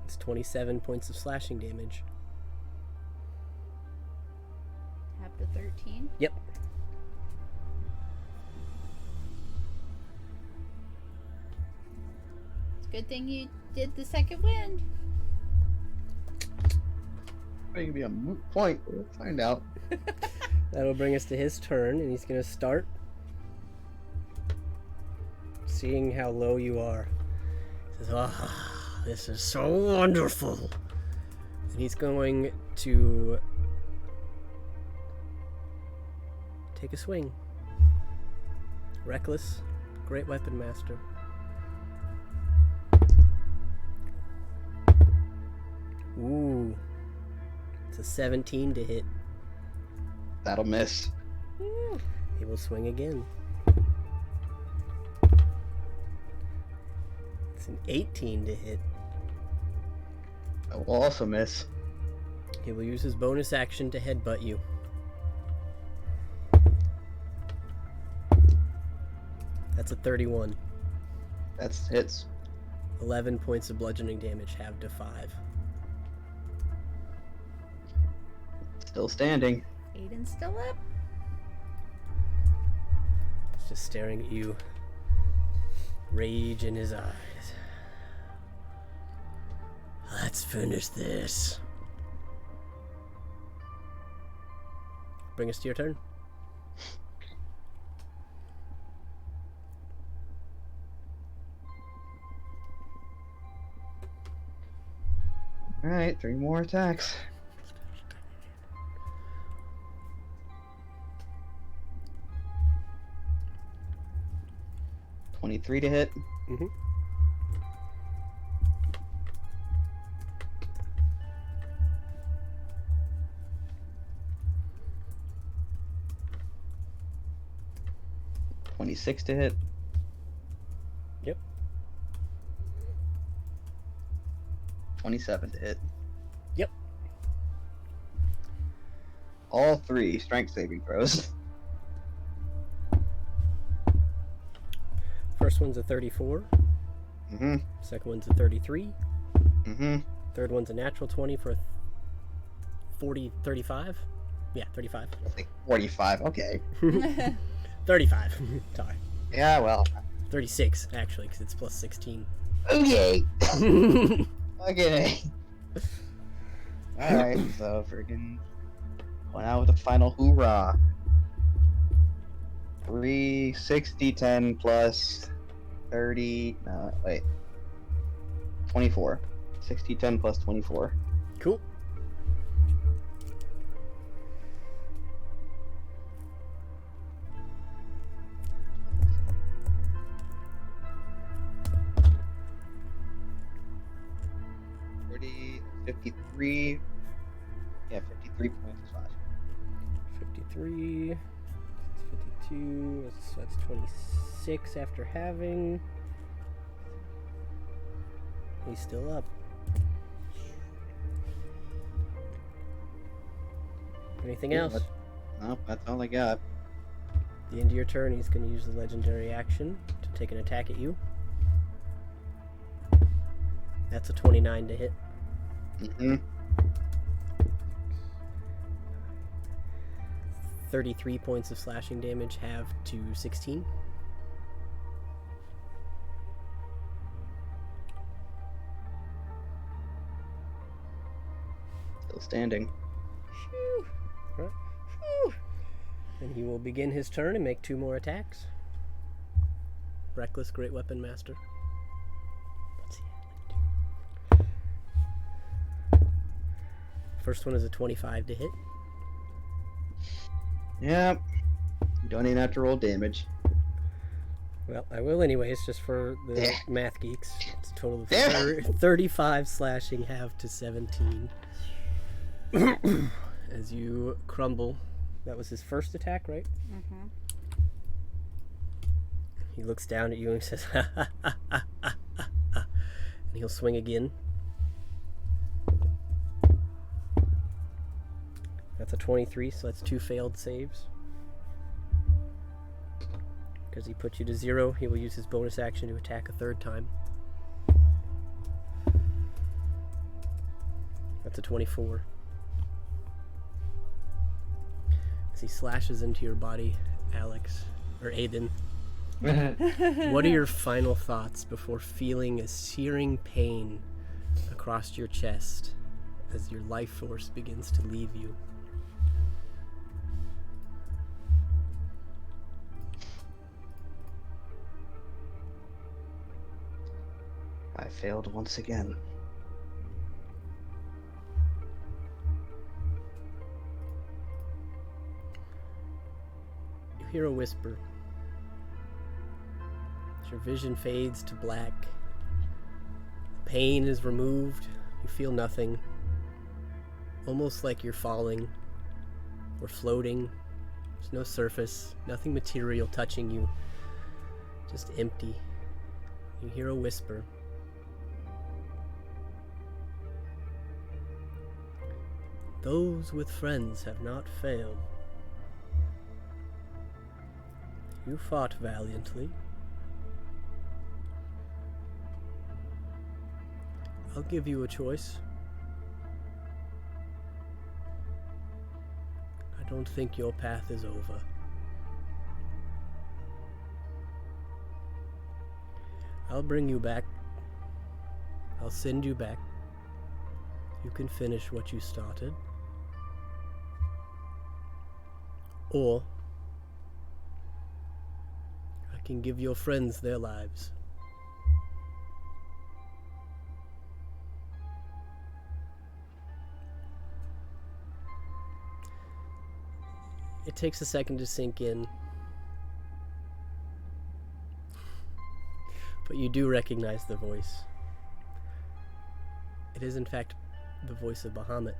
S1: It's 27 points of slashing damage.
S4: Have the 13.
S1: Yep.
S4: It's a good thing you did the second wind.
S2: It could be a moot point. We'll find out.
S1: That'll bring us to his turn, and he's going to start. Seeing how low you are, he says, "Ah, this is so wonderful." And he's going to take a swing. Reckless, great weapon master. Ooh, it's a 17 to hit.
S2: That'll miss.
S1: He will swing again. It's an 18 to hit.
S2: That will also miss.
S1: He will use his bonus action to headbutt you. That's a 31.
S2: That's hits.
S1: 11 points of bludgeoning damage, halved to 5.
S2: Still standing.
S4: Aiden's still up.
S1: He's just staring at you. Rage in his eyes. Let's finish this. Bring us to your turn.
S2: Alright, 3 more attacks. $23 to hit.
S1: Mm-hmm.
S2: $26 to hit.
S1: Yep.
S2: 27 to hit.
S1: Yep.
S2: All 3 strength saving throws.
S1: First one's a 34.
S2: Mm-hmm.
S1: Second one's a 33.
S2: Mm-hmm.
S1: Third one's a natural 20 for a 35. Yeah, 35.
S2: I think 45. Okay.
S1: 35. Sorry.
S2: Yeah, well.
S1: 36, actually, because it's plus 16.
S2: Okay. Okay. Alright, so freaking going out with a final hoorah. 360, 10 plus 30. No, wait. 24. 60, 10 plus 24.
S1: Cool.
S2: Forty, 53. Yeah, 53 points of slash.
S1: 53. 52. So that's 26 after having. He's still up. Anything else?
S2: Nope, that's all I got.
S1: At the end of your turn, he's going to use the legendary action to take an attack at you. That's a 29 to hit.
S2: Mm-hmm.
S1: 33 points of slashing damage, half to 16.
S2: Still standing.
S1: Phew. Right. Phew. And he will begin his turn and make 2 more attacks. Reckless Great Weapon Master. Let's see. First one is a 25 to hit.
S2: Yep. You don't even have to roll damage.
S1: Well, I will anyways, just for the
S2: Yeah.
S1: math geeks. It's a total of
S2: Damn
S1: 35 slashing, half to 17. As you crumble. That was his first attack, right?
S4: Mm-hmm.
S1: He looks down at you and says, ha ha ha ha ha ha, and he'll swing again. That's a 23, so that's 2 failed saves. Because he put you to 0, he will use his bonus action to attack a 3rd time. That's a 24. As he slashes into your body, Alex, or Aiden, what are your final thoughts before feeling a searing pain across your chest as your life force begins to leave you?
S2: I failed once again.
S1: You hear a whisper. As your vision fades to black, the pain is removed, you feel nothing. Almost like you're falling or floating. There's no surface, nothing material touching you. Just empty. You hear a whisper. Those with friends have not failed. You fought valiantly. I'll give you a choice. I don't think your path is over. I'll bring you back. I'll send you back. You can finish what you started. Or I can give your friends their lives. It takes a second to sink in, but you do recognize the voice. It is in fact the voice of Bahamut.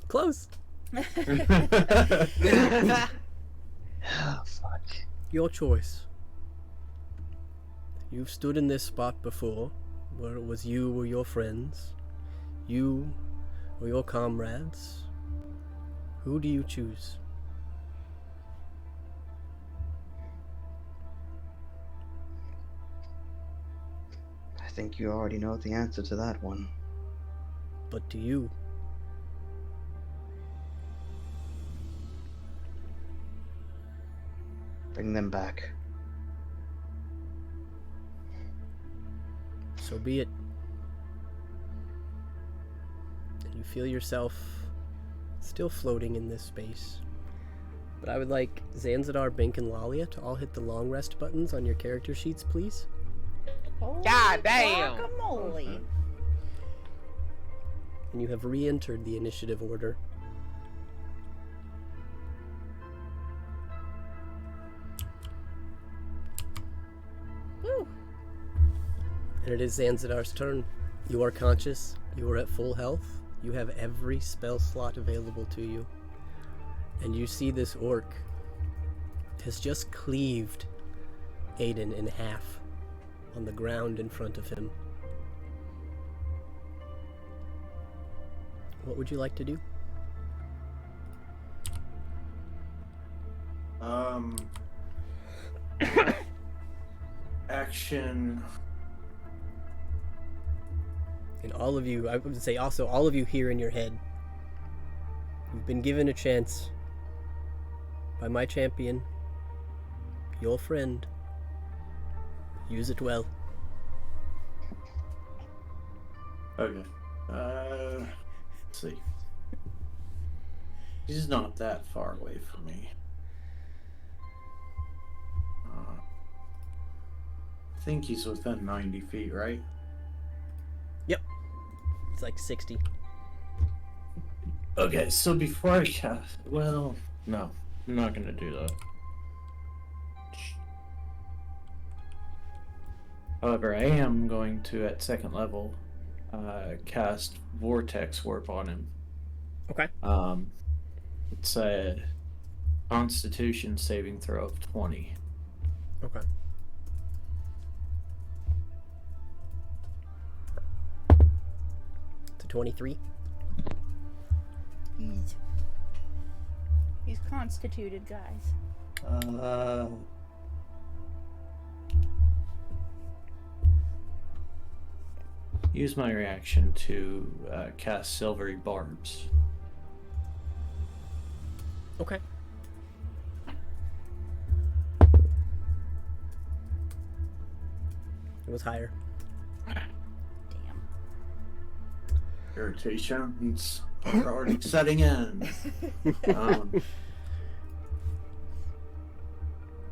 S1: Close.
S2: Oh, fuck.
S1: Your choice. You've stood in this spot before, where it was you or your friends, you or your comrades. Who do you choose?
S2: I think you already know the answer to that one.
S1: But do you?
S2: Bring them back.
S1: So be it. And you feel yourself still floating in this space. But I would like Zanzidar, Bink, and Lalia to all hit the long rest buttons on your character sheets, please.
S4: Holy
S3: God damn.
S4: guacamole.
S1: And you have re-entered the initiative order.
S4: Woo.
S1: And it is Zanzidar's turn. You are conscious. You are at full health. You have every spell slot available to you. And you see this orc has just cleaved Aiden in half on the ground in front of him. What would you like to do?
S5: Action.
S1: And all of you, I would say also all of you here in your head, you've been given a chance by my champion, your friend. Use it well.
S5: Okay. Let's see. He's not that far away from me. I think he's within 90 feet, right?
S1: Yep. It's like 60.
S5: Okay, so before I cast... Well, no. I'm not gonna do that. However, I am going to, at second level, cast Vortex Warp on him.
S1: Okay.
S5: It's a Constitution saving throw of 20.
S1: Okay. It's a 23.
S4: He's constituted, guys.
S5: Use my reaction to cast Silvery Barbs.
S1: Okay. It was higher.
S4: Damn.
S5: Irritations are already setting in.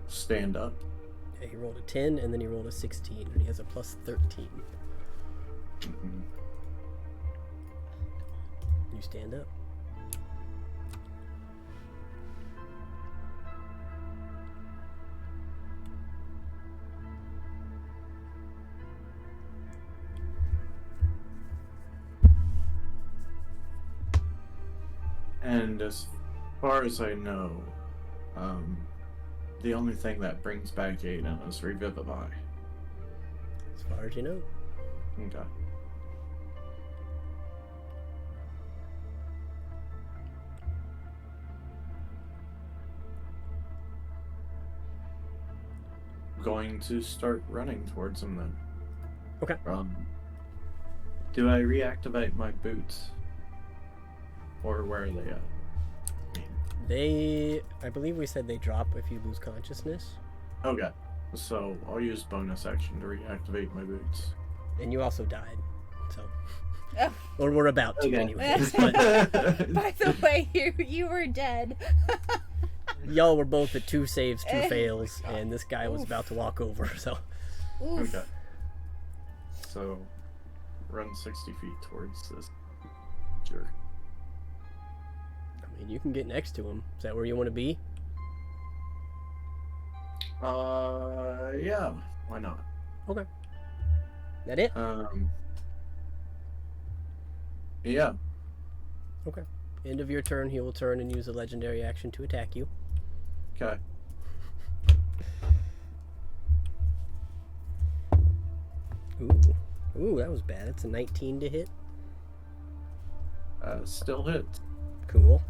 S5: Stand up.
S1: Yeah, he rolled a 10 and then he rolled a 16 and he has a plus 13.
S5: Mhm.
S1: You stand up.
S5: And as far as I know, the only thing that brings back Aiden is Revivify.
S1: As far as you know.
S5: Okay. Going to start running towards him then.
S1: Okay.
S5: Do I reactivate my boots? Or where are they at?
S1: I believe we said they drop if you lose consciousness.
S5: Okay. So I'll use bonus action to reactivate my boots.
S1: And you also died. So.
S4: Oh.
S1: Or we're about to
S5: Okay.
S1: anyways. But
S4: By the way, you were dead.
S1: y'all were both at 2 saves, 2
S4: Oh
S1: fails,
S4: my God.
S1: and this guy was about to walk over, so.
S4: Oof.
S5: Okay. So run 60 feet towards this jerk.
S1: I mean, you can get next to him. Is that where you want to be?
S5: Yeah. Why not?
S1: That it?
S5: Yeah.
S1: Okay. End of your turn, he will turn and use a legendary action to attack you. Ooh, that was bad. It's a 19 to hit.
S5: Still hit.
S1: Cool.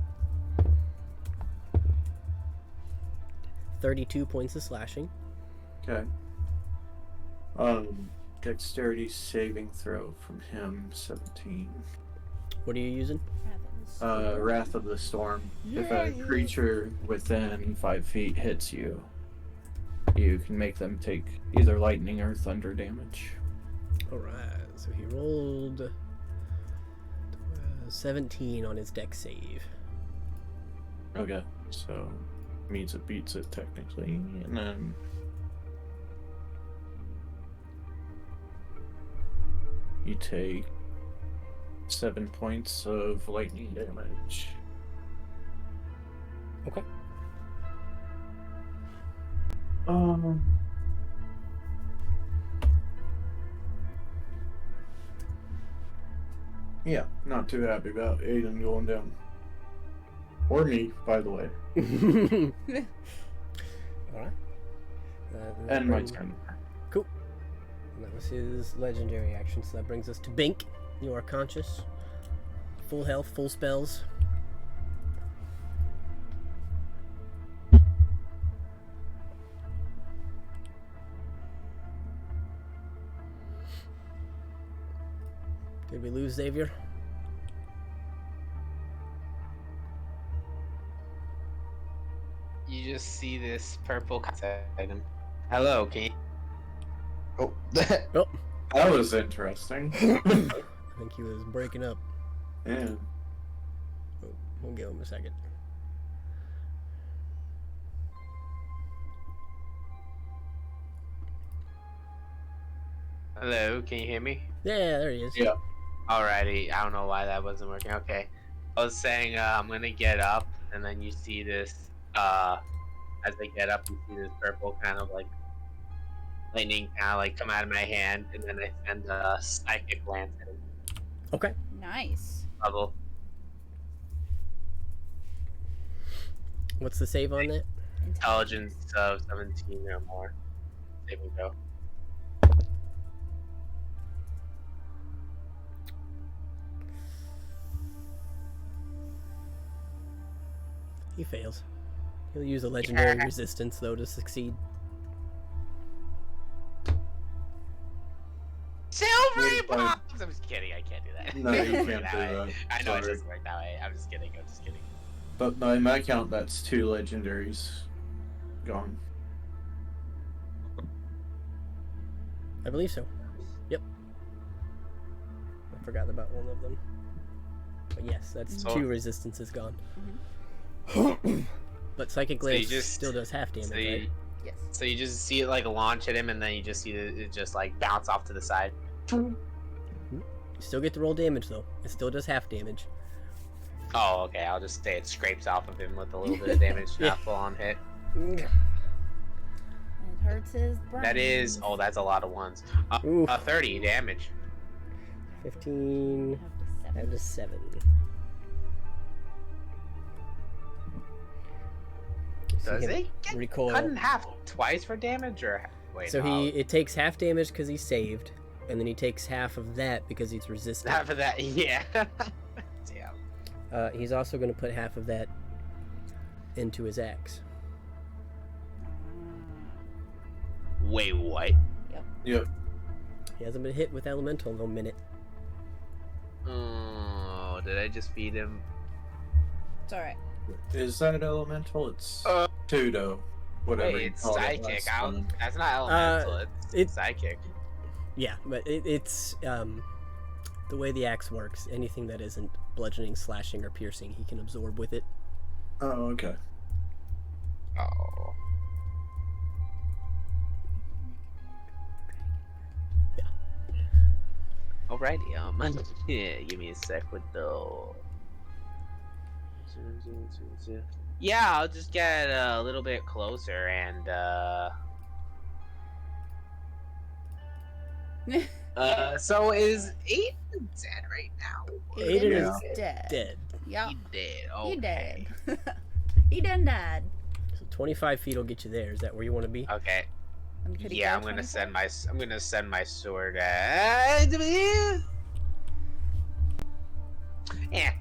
S1: 32 points of slashing.
S5: Okay. Dexterity saving throw from him, 17.
S1: What are you using?
S5: Wrath of the Storm. If a creature within 5 feet hits you, you can make them take either lightning or thunder damage.
S1: Alright, so he rolled 17 on his dex save.
S5: Okay, so means it beats it technically, and then you take 7 points of lightning damage.
S1: Okay.
S5: Yeah, not too happy about Aiden going down. Or me, by the way.
S1: Alright.
S5: And my turn.
S1: Cool. And that was his legendary action, so that brings us to Bink. You are conscious. Full health, full spells. Did we lose Xavier?
S3: You just see this purple item. Hello, can you...
S2: Oh,
S1: Oh,
S5: That was interesting.
S1: I think he was breaking up.
S5: Yeah.
S1: Oh, we'll give him a second.
S3: Hello, can you hear me?
S1: Yeah, there he is.
S5: Yeah.
S3: Alrighty, I don't know why that wasn't working. Okay. I was saying I'm gonna get up, and then you see this, as I get up, you see this purple kind of like lightning kind of like come out of my hand, and then I send a psychic lance at him.
S1: Okay.
S4: Nice.
S3: Level.
S1: What's the save on that?
S3: Intelligence of 17 or more. There we go.
S1: He fails. He'll use a legendary resistance, though, to succeed.
S3: Silvery
S5: Wait,
S3: bombs! I'm just kidding, I can't do that.
S5: No, you can't do
S3: way.
S5: that.
S3: I know it
S5: Sorry.
S3: doesn't work that way. I'm just kidding, I'm just kidding.
S5: But by my count, that's 2 legendaries gone.
S1: I believe so. Yep. I forgot about one of them. But yes, that's
S3: So-
S1: 2 resistances gone. But Psychic
S3: So you
S1: Glance
S3: just-
S1: still does half damage,
S3: So
S1: right?
S3: you,
S4: Yes.
S3: so you just see it like launch at him, and then you just see it just like bounce off to the side.
S1: You still get to roll damage, though. It still does half damage.
S3: Oh, okay, I'll just say it scrapes off of him with a little bit of damage,
S1: Yeah.
S3: not full on hit.
S4: It hurts his brain.
S3: That is, oh, that's a lot of ones.
S1: Oof.
S3: 30 damage.
S1: 15 out of 7. So
S3: Does
S1: he can
S3: it get
S1: recoil.
S3: cut in half twice for damage, or wait?
S1: So
S3: no,
S1: it takes half damage because he's saved, and then he takes half of that because he's resistant.
S3: half of that, yeah. Damn.
S1: He's also going to put half of that into his axe.
S3: Wait, what?
S5: Yep.
S1: He hasn't been hit with elemental in a minute.
S3: Oh, did I just feed him?
S4: It's alright.
S5: Is that elemental? It's
S3: Uh,
S5: pseudo. Whatever
S3: Wait,
S5: you
S3: it's
S5: called it
S3: psychic.
S5: last
S3: I don't,
S5: time.
S3: that's not elemental.
S1: it-
S3: It's psychic.
S1: Yeah, but it's the way the axe works. Anything that isn't bludgeoning, slashing, or piercing, he can absorb with it.
S5: Oh, okay.
S3: Oh. Alrighty, yeah, give me a sec with the. Yeah, I'll just get a little bit closer and so is Aiden dead right now?
S1: Aiden
S4: is
S1: is
S4: dead.
S1: Dead.
S4: Yep.
S3: He dead. Okay.
S4: He dead. He done died.
S1: So 25 feet will get you there. Is that where you want to be?
S3: Okay.
S4: Could he
S7: Yeah,
S4: go
S7: I'm gonna
S4: 24?
S7: send my sword. Yeah,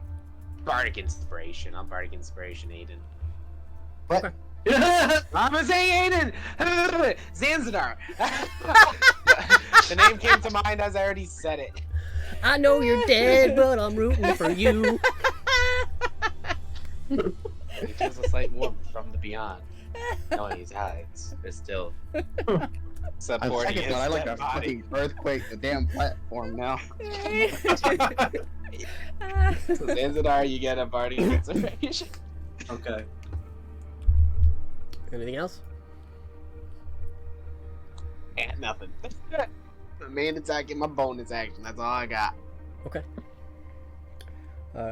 S7: bardic inspiration. I'll bardic inspiration, Aiden.
S2: What?
S3: I'm gonna say Aiden. Zanzibar. The name came to mind as I already said it.
S1: I know you're dead, but I'm rooting for you.
S7: It feels a slight warmth from the beyond. Knowing his eyes are still
S2: I'm
S7: supporting
S2: second
S7: his
S2: thought, I like a
S7: dead body.
S2: fucking earthquake, the damn platform now.
S3: So Zanzibar, you get a bardic inspiration.
S5: Okay.
S1: Anything else?
S3: And nothing. My main attack and my bonus action. That's all I got.
S1: Okay.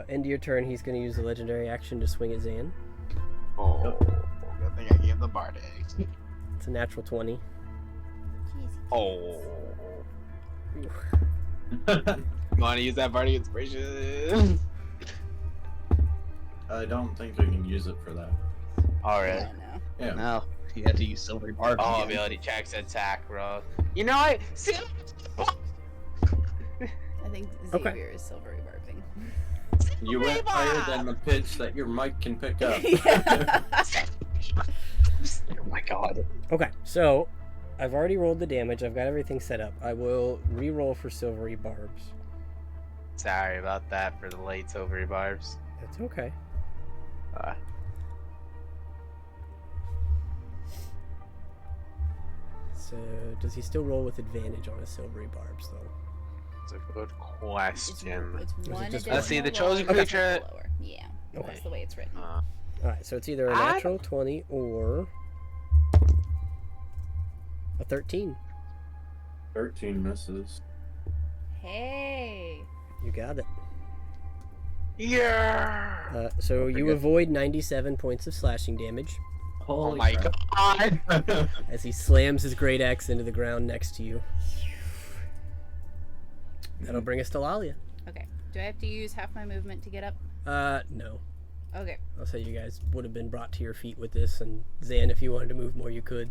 S1: End of your turn, he's going to use the legendary action to swing at Zan.
S3: Oh, good thing I gave the bardic.
S1: It's a natural 20.
S3: Oh. You want to use that bardic inspiration?
S5: I don't think I can use it for that.
S7: Alright.
S5: Yeah.
S2: Now, you have to use silvery barb.
S7: Oh,
S2: again.
S7: ability checks attack, bro.
S3: You know, I see.
S4: I think
S1: Okay.
S4: Xavier is silvery barbing.
S5: You went higher than the pitch that your mic can pick up.
S4: Yeah.
S2: Oh my god.
S1: Okay, so I've already rolled the damage. I've got everything set up. I will re-roll for silvery barbs.
S7: Sorry about that for the late silvery barbs.
S1: That's okay. So, does he still roll with advantage on his silvery barbs, though?
S7: It's a good
S4: It's,
S7: question.
S4: it's
S1: it
S4: one
S1: just
S4: additional
S7: Let's see, the
S4: roll
S7: chosen
S4: plus
S7: creature-
S4: the lower. Yeah,
S1: Okay.
S4: that's the way it's written.
S1: Alright, so it's either a
S3: I
S1: natural 20 or a 13.
S5: 13 misses.
S4: Hey.
S1: You got it.
S3: Yeah.
S1: So
S2: Pretty
S1: you
S2: good.
S1: avoid 97 points of slashing damage
S3: Oh
S5: Holy
S3: my
S5: crap.
S3: god.
S1: as he slams his great axe into the ground next to you. That'll bring us to Lalia.
S4: Okay. Do I have to use half my movement to get up?
S1: No.
S4: Okay.
S1: I'll say you guys would have been brought to your feet with this, and Zan, if you wanted to move more, you could.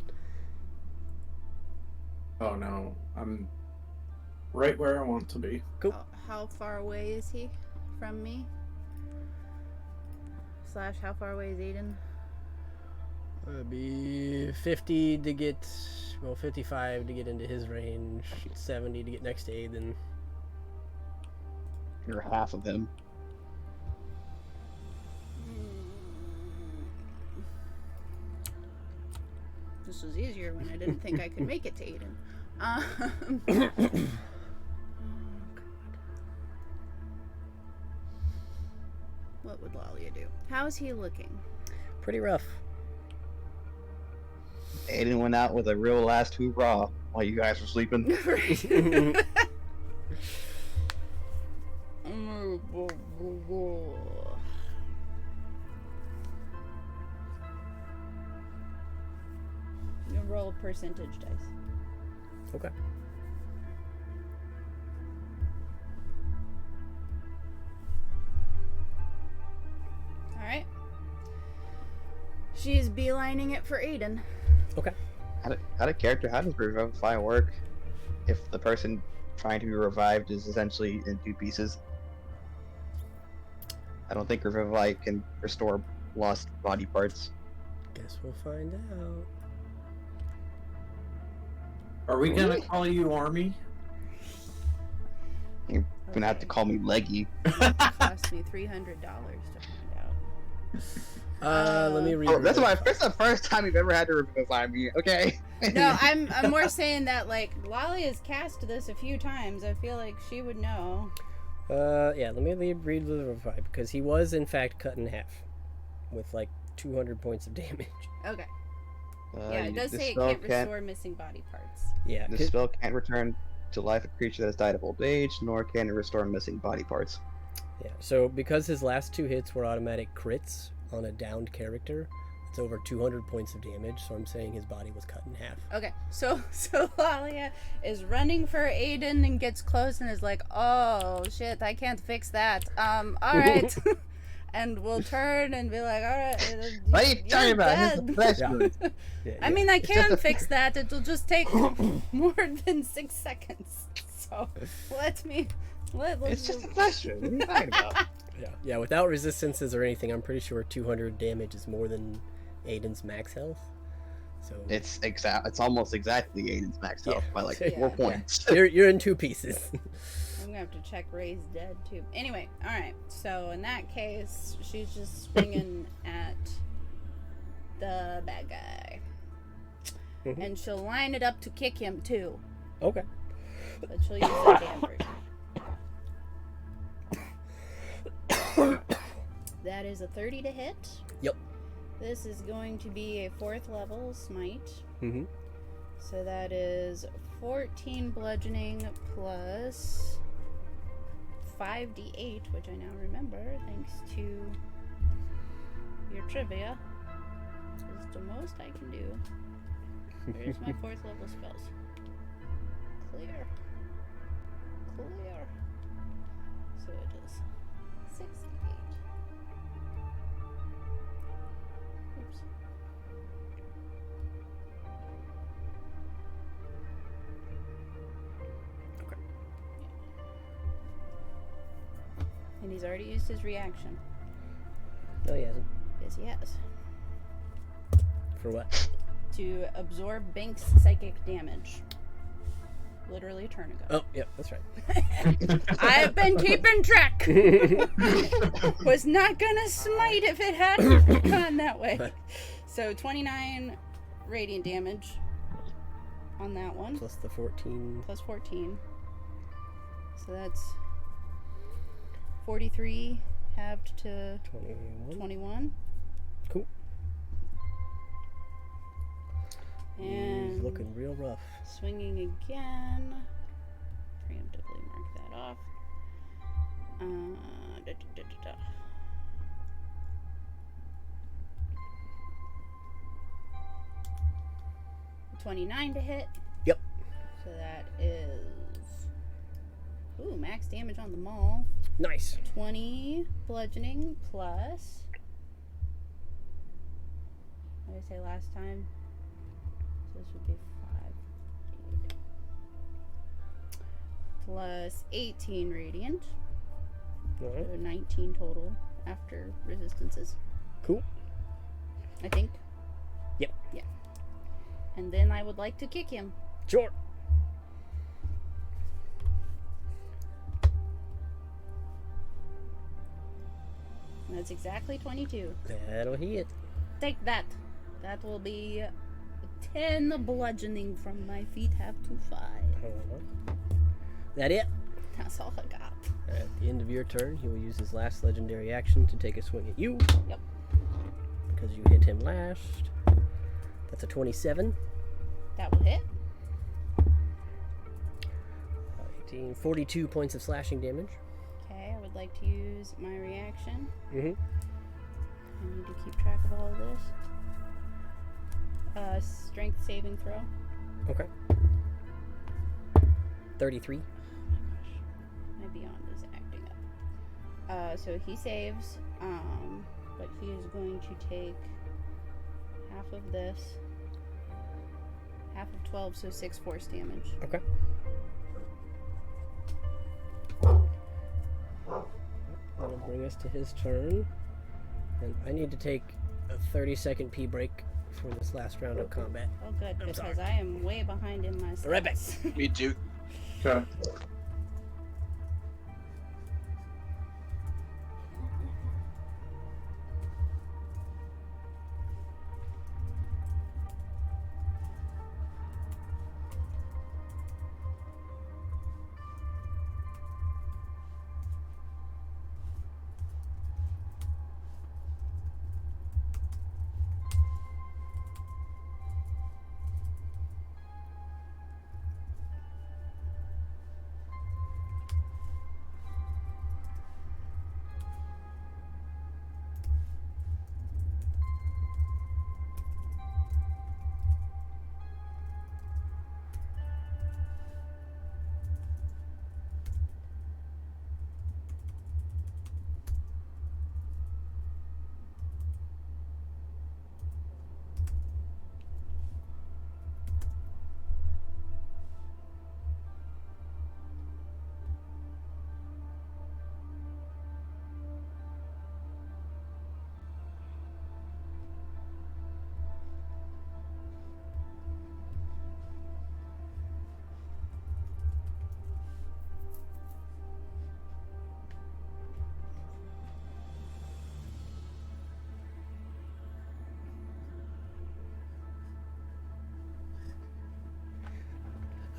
S5: Oh no, I'm right where I want to be.
S1: Cool.
S4: How far away is he from me? Slash, how far away is Aiden?
S1: Be 50 to get, 55 to get into his range, 70 to get next to Aiden.
S2: You're half of him.
S4: This was easier when I didn't think I could make it to Aiden. Oh, God. What would Lalia do? How's he looking?
S1: Pretty rough.
S2: Aiden went out with a real last hoorah while you guys were sleeping.
S4: You roll a percentage dice.
S1: Okay.
S4: Alright. She's beelining it for Aiden.
S1: Okay.
S2: Out of character, how does Revivify work if the person trying to be revived is essentially in two pieces? I don't think Revivify can restore lost body parts.
S1: Guess we'll find out.
S5: Are we gonna call you Army?
S2: You're gonna have to call me Leggy.
S4: Cost me $300 to find out.
S1: Let me read.
S2: Oh, that's the first time you've ever had to Revivify me, okay?
S4: No, I'm more saying that like Lolly has cast this a few times. I feel like she would know.
S1: Yeah, let me read the revive because he was in fact cut in half with like 200 points of damage.
S4: Okay. Yeah, it does
S2: this
S4: say it
S2: spell
S4: can't restore missing body parts.
S1: Yeah,
S2: This spell can't return to life a creature that has died of old age, nor can it restore missing body parts.
S1: yeah. So because his last two hits were automatic crits on a downed character, it's over 200 points of damage. So I'm saying his body was cut in half.
S4: Okay, so Lalia is running for Aiden and gets close and is like, "Oh shit, I can't fix that." All right. and we'll turn and be like, all right,
S2: What are you talking about? This is
S4: dead.
S2: a flesh
S1: Yeah.
S2: wound.
S1: Yeah,
S4: I mean, I can fix that. It'll just take more than 6 seconds. So let me.
S2: It's just a flesh wound. What are you talking about?
S1: yeah. Without resistances or anything, I'm pretty sure 200 damage is more than Aiden's max health. So
S2: It's almost exactly Aiden's max health by like 4
S4: Yeah.
S2: points.
S1: you're in 2 pieces.
S4: I'm gonna have to check Ray's dead too. Anyway, all right. So in that case, she's just swinging at the bad guy,
S1: Mhm.
S4: and she'll line it up to kick him too.
S1: Okay.
S4: But she'll use the damage. That is a 30 to hit.
S1: Yep.
S4: This is going to be a 4th level smite.
S1: Mm-hmm.
S4: So that is 14 bludgeoning plus 5d8, which I now remember thanks to your trivia. Is the most I can do. Here's my 4th level spells. Clear. So it is 68. Oops. And he's already used his reaction.
S1: No, he hasn't.
S4: Yes, he has.
S1: For what?
S4: To absorb Banks' psychic damage. Literally a turn ago.
S1: Oh, yeah, that's right.
S4: I've been keeping track. Was not gonna smite if it hadn't gone that way. So 29 radiant damage on that one.
S1: Plus the 14.
S4: Plus 14. So that's 43 halved to
S1: 21.
S4: 21.
S1: Cool.
S4: And
S1: He's looking real rough.
S4: swinging again. Preemptively mark that off. Da, da, da, da, da. $29 to hit.
S1: Yep.
S4: So that is max damage on the maul.
S1: Nice.
S4: 20 bludgeoning plus. What did I say last time? So this would be 5. Plus 18 radiant.
S1: Alright.
S4: So 19 total after resistances,
S1: Cool.
S4: I think.
S1: Yep.
S4: Yeah. And then I would like to kick him.
S1: Sure.
S4: And that's exactly 22.
S1: That'll hit.
S4: Take that. That will be 10 bludgeoning from my feet half to 5.
S1: That it?
S4: That's all I got.
S1: At the end of your turn, he will use his last legendary action to take a swing at you.
S4: Yep.
S1: Because you hit him last. That's a 27.
S4: That will hit.
S1: 18, 42 points of slashing damage.
S4: Okay, I would like to use my reaction.
S1: Mm-hmm.
S4: I need to keep track of all of this. Strength saving throw.
S1: Okay. 33.
S4: My beyond is acting up. So he saves, but he is going to take half of this. Half of 12, so 6 force damage.
S1: Okay. That'll bring us to his turn. And I need to take a 30-second pee break for this last round of combat.
S4: Oh, good,
S1: I'm
S4: because
S1: sorry.
S4: I am way behind in my
S1: Right back.
S4: stats.
S3: Me too.
S5: Okay.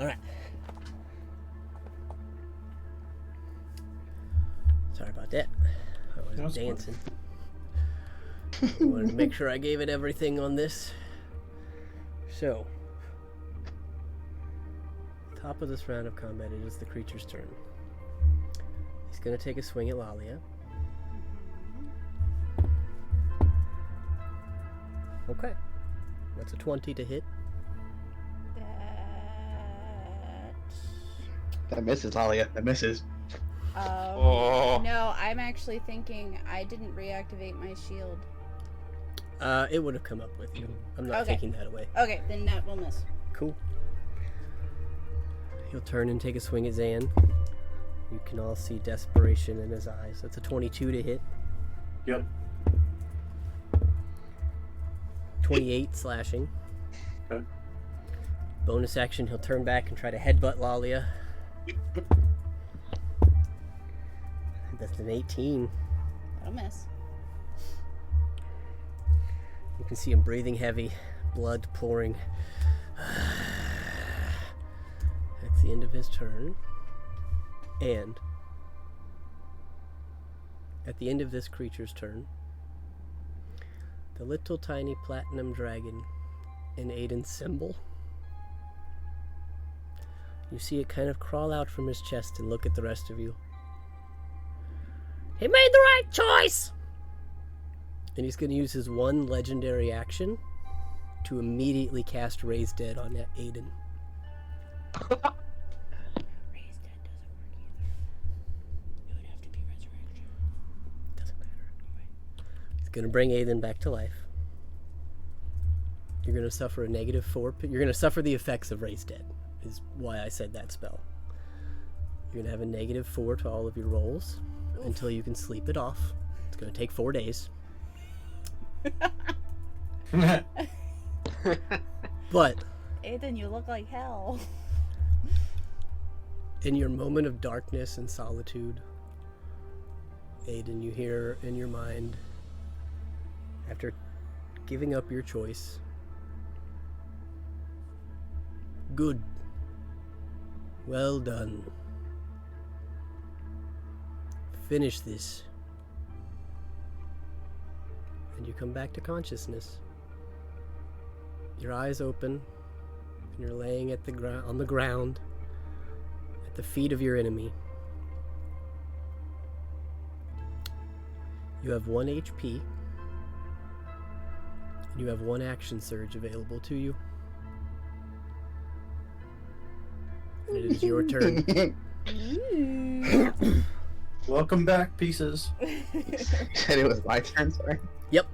S1: Alright. Sorry about that. I was
S5: That's fine.
S1: dancing. I wanted to make sure I gave it everything on this. So, top of this round of combat, it is the creature's turn. He's going to take a swing at Lalia. Okay. That's a 20 to hit.
S2: That misses, Lalia. That misses.
S7: Oh.
S4: No, I'm actually thinking I didn't reactivate my shield.
S1: It would have come up with you. I'm not
S4: Okay.
S1: taking that away.
S4: Okay, then that will miss.
S1: Cool. He'll turn and take a swing at Zan. You can all see desperation in his eyes. That's a 22 to hit.
S5: Yep.
S1: 28 slashing.
S5: Okay.
S1: Bonus action, he'll turn back and try to headbutt Lalia. That's an 18.
S4: That'll miss.
S1: You can see him breathing heavy, blood pouring. That's the end of his turn. And at the end of this creature's turn, the little tiny platinum dragon in Aiden's symbol, you see it kind of crawl out from his chest and look at the rest of you. He made the right choice! And he's going to use his one legendary action to immediately cast Raise Dead on Aiden.
S4: Raise Dead doesn't work either. It would have to be resurrection.
S1: Doesn't matter. He's going to bring Aiden back to life. You're going to suffer a -4. You're going to suffer the effects of Raise Dead, is why I said that spell. You're going to have a -4 to all of your rolls until you can sleep it off. It's going to take 4 days. But
S4: Aiden, you look like hell.
S1: in your moment of darkness and solitude, Aiden, you hear in your mind, after giving up your choice, good. Well done. Finish this. And you come back to consciousness. Your eyes open, and you're laying at on the ground at the feet of your enemy. You have 1 HP, and you have 1 action surge available to you. And it is your turn.
S5: Welcome back, pieces.
S2: You said it was my turn, sorry.
S1: Yep.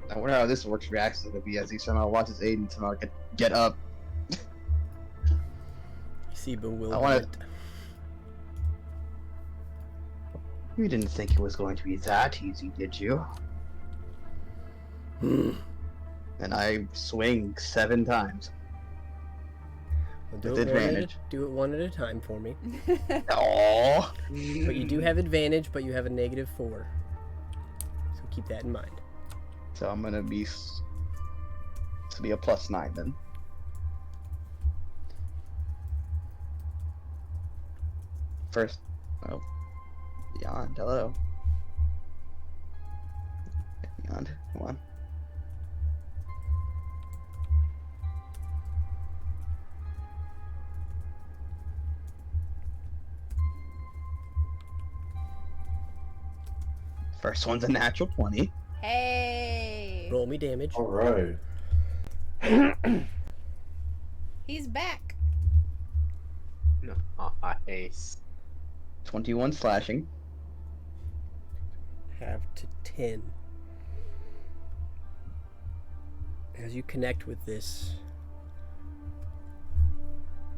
S2: I wonder how this works reacts to be as he somehow watches Aiden somehow get up.
S1: You see bewilderment.
S2: I wanna- You didn't think it was going to be that easy, did you? And I swing 7 times.
S1: Well, do
S2: With
S1: it one at a-
S2: advantage.
S1: do it one at a time for me.
S2: Oh.
S1: But you do have advantage, but you have a -4. So keep that in mind.
S2: So I'm gonna be to be a +9 then. First, oh, Beyond, hello. Beyond, come on. First one's a natural 20.
S4: Hey,
S1: Roll me damage.
S5: All right.
S4: he's back.
S7: Nice.
S2: 21 slashing.
S1: Have to 10. As you connect with this,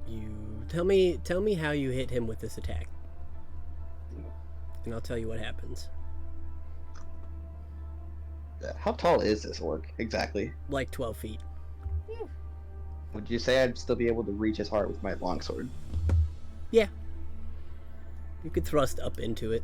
S1: you tell me how you hit him with this attack, and I'll tell you what happens.
S2: How tall is this orc exactly?
S1: Like 12 feet.
S2: Would you say I'd still be able to reach his heart with my longsword?
S1: Yeah. You could thrust up into it.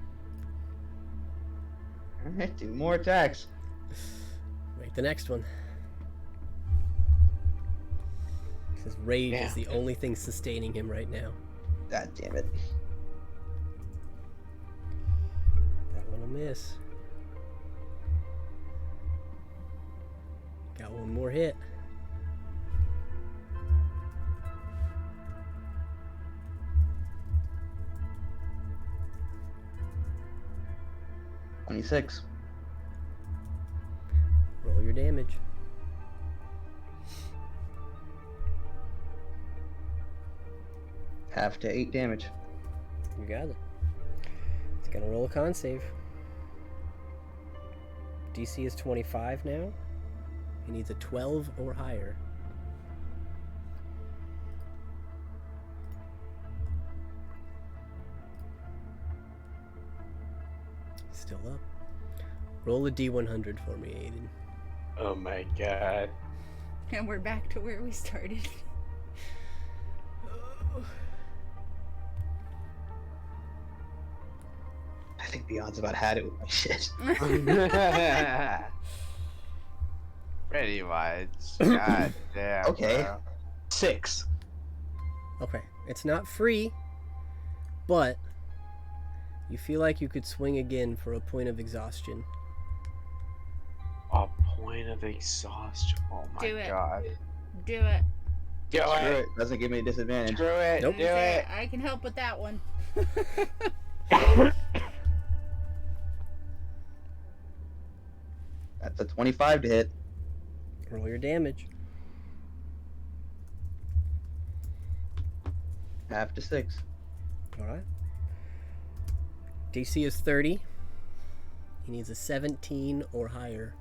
S2: Alright, 2 more attacks.
S1: Wait, the next one. His rage is the only thing sustaining him right now.
S2: God damn it.
S1: That one will miss. Got one more hit.
S2: $26.
S1: Roll your damage.
S2: Half to 8 damage.
S1: You got it. It's gonna roll a con save. DC is 25 now. He needs a 12 or higher. Still up. Roll a D100 for me, Aiden.
S3: Oh my god.
S4: And we're back to where we started.
S2: I think Beyond's about had it with my shit.
S7: Pretty much. God damn.
S2: Okay.
S7: Bro.
S2: 6.
S1: Okay, it's not free, but you feel like you could swing again for a point of exhaustion.
S3: A point of exhaustion. Oh my
S4: Do it.
S3: god.
S4: Do it.
S3: Do
S2: Screw
S3: it.
S2: it. Doesn't give me a disadvantage.
S3: Screw it.
S1: Nope.
S3: Do it.
S4: I can help with that one.
S2: That's a 25 to hit.
S1: Roll your damage.
S2: Half to 6.
S1: Alright. DC is 30. He needs a 17 or higher.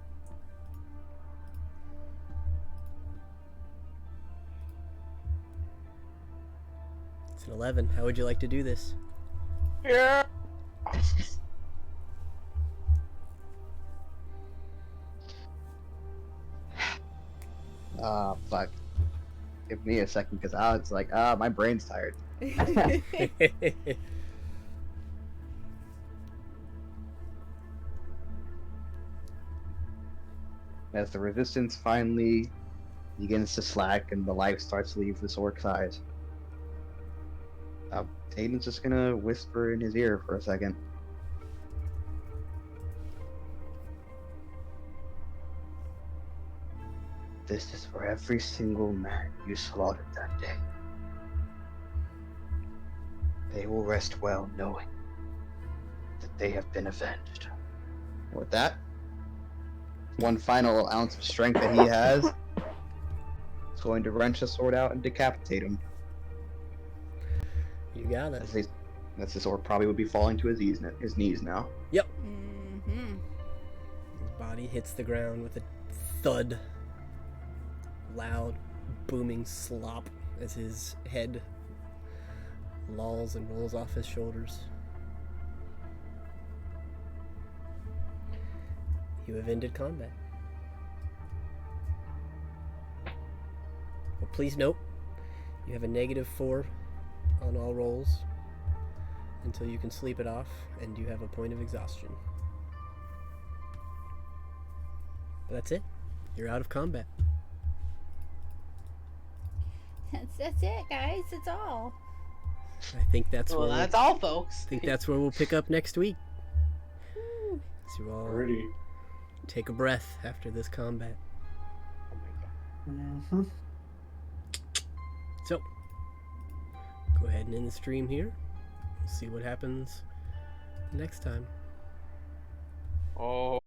S1: It's an 11. How would you like to do this?
S3: Yeah.
S2: Ah, fuck. Give me a second, because I was like, my brain's tired. As the resistance finally begins to slack and the life starts to leave this orc's eyes, Aiden's just gonna whisper in his ear for a second. This is for every single man you slaughtered that day. They will rest well knowing that they have been avenged. With that, one final ounce of strength that he has is going to wrench the sword out and decapitate him.
S1: You got it.
S2: As the sword probably would be falling to his knees now.
S4: Mm-hmm.
S1: His body hits the ground with a thud. Loud, booming slop as his head lolls and rolls off his shoulders. You have ended combat. Well, please note, you have a -4 on all rolls until you can sleep it off, and you have a point of exhaustion. But that's it. You're out of combat.
S4: That's it, guys. That's all.
S1: I think that's
S3: Well,
S1: where
S3: that's all, folks.
S1: I think that's where we'll pick up next week. So you all
S5: Pretty.
S1: take a breath after this combat.
S3: Oh my god.
S5: Mm-hmm.
S1: So, go ahead and end the stream here. We'll see what happens next time.
S3: Oh.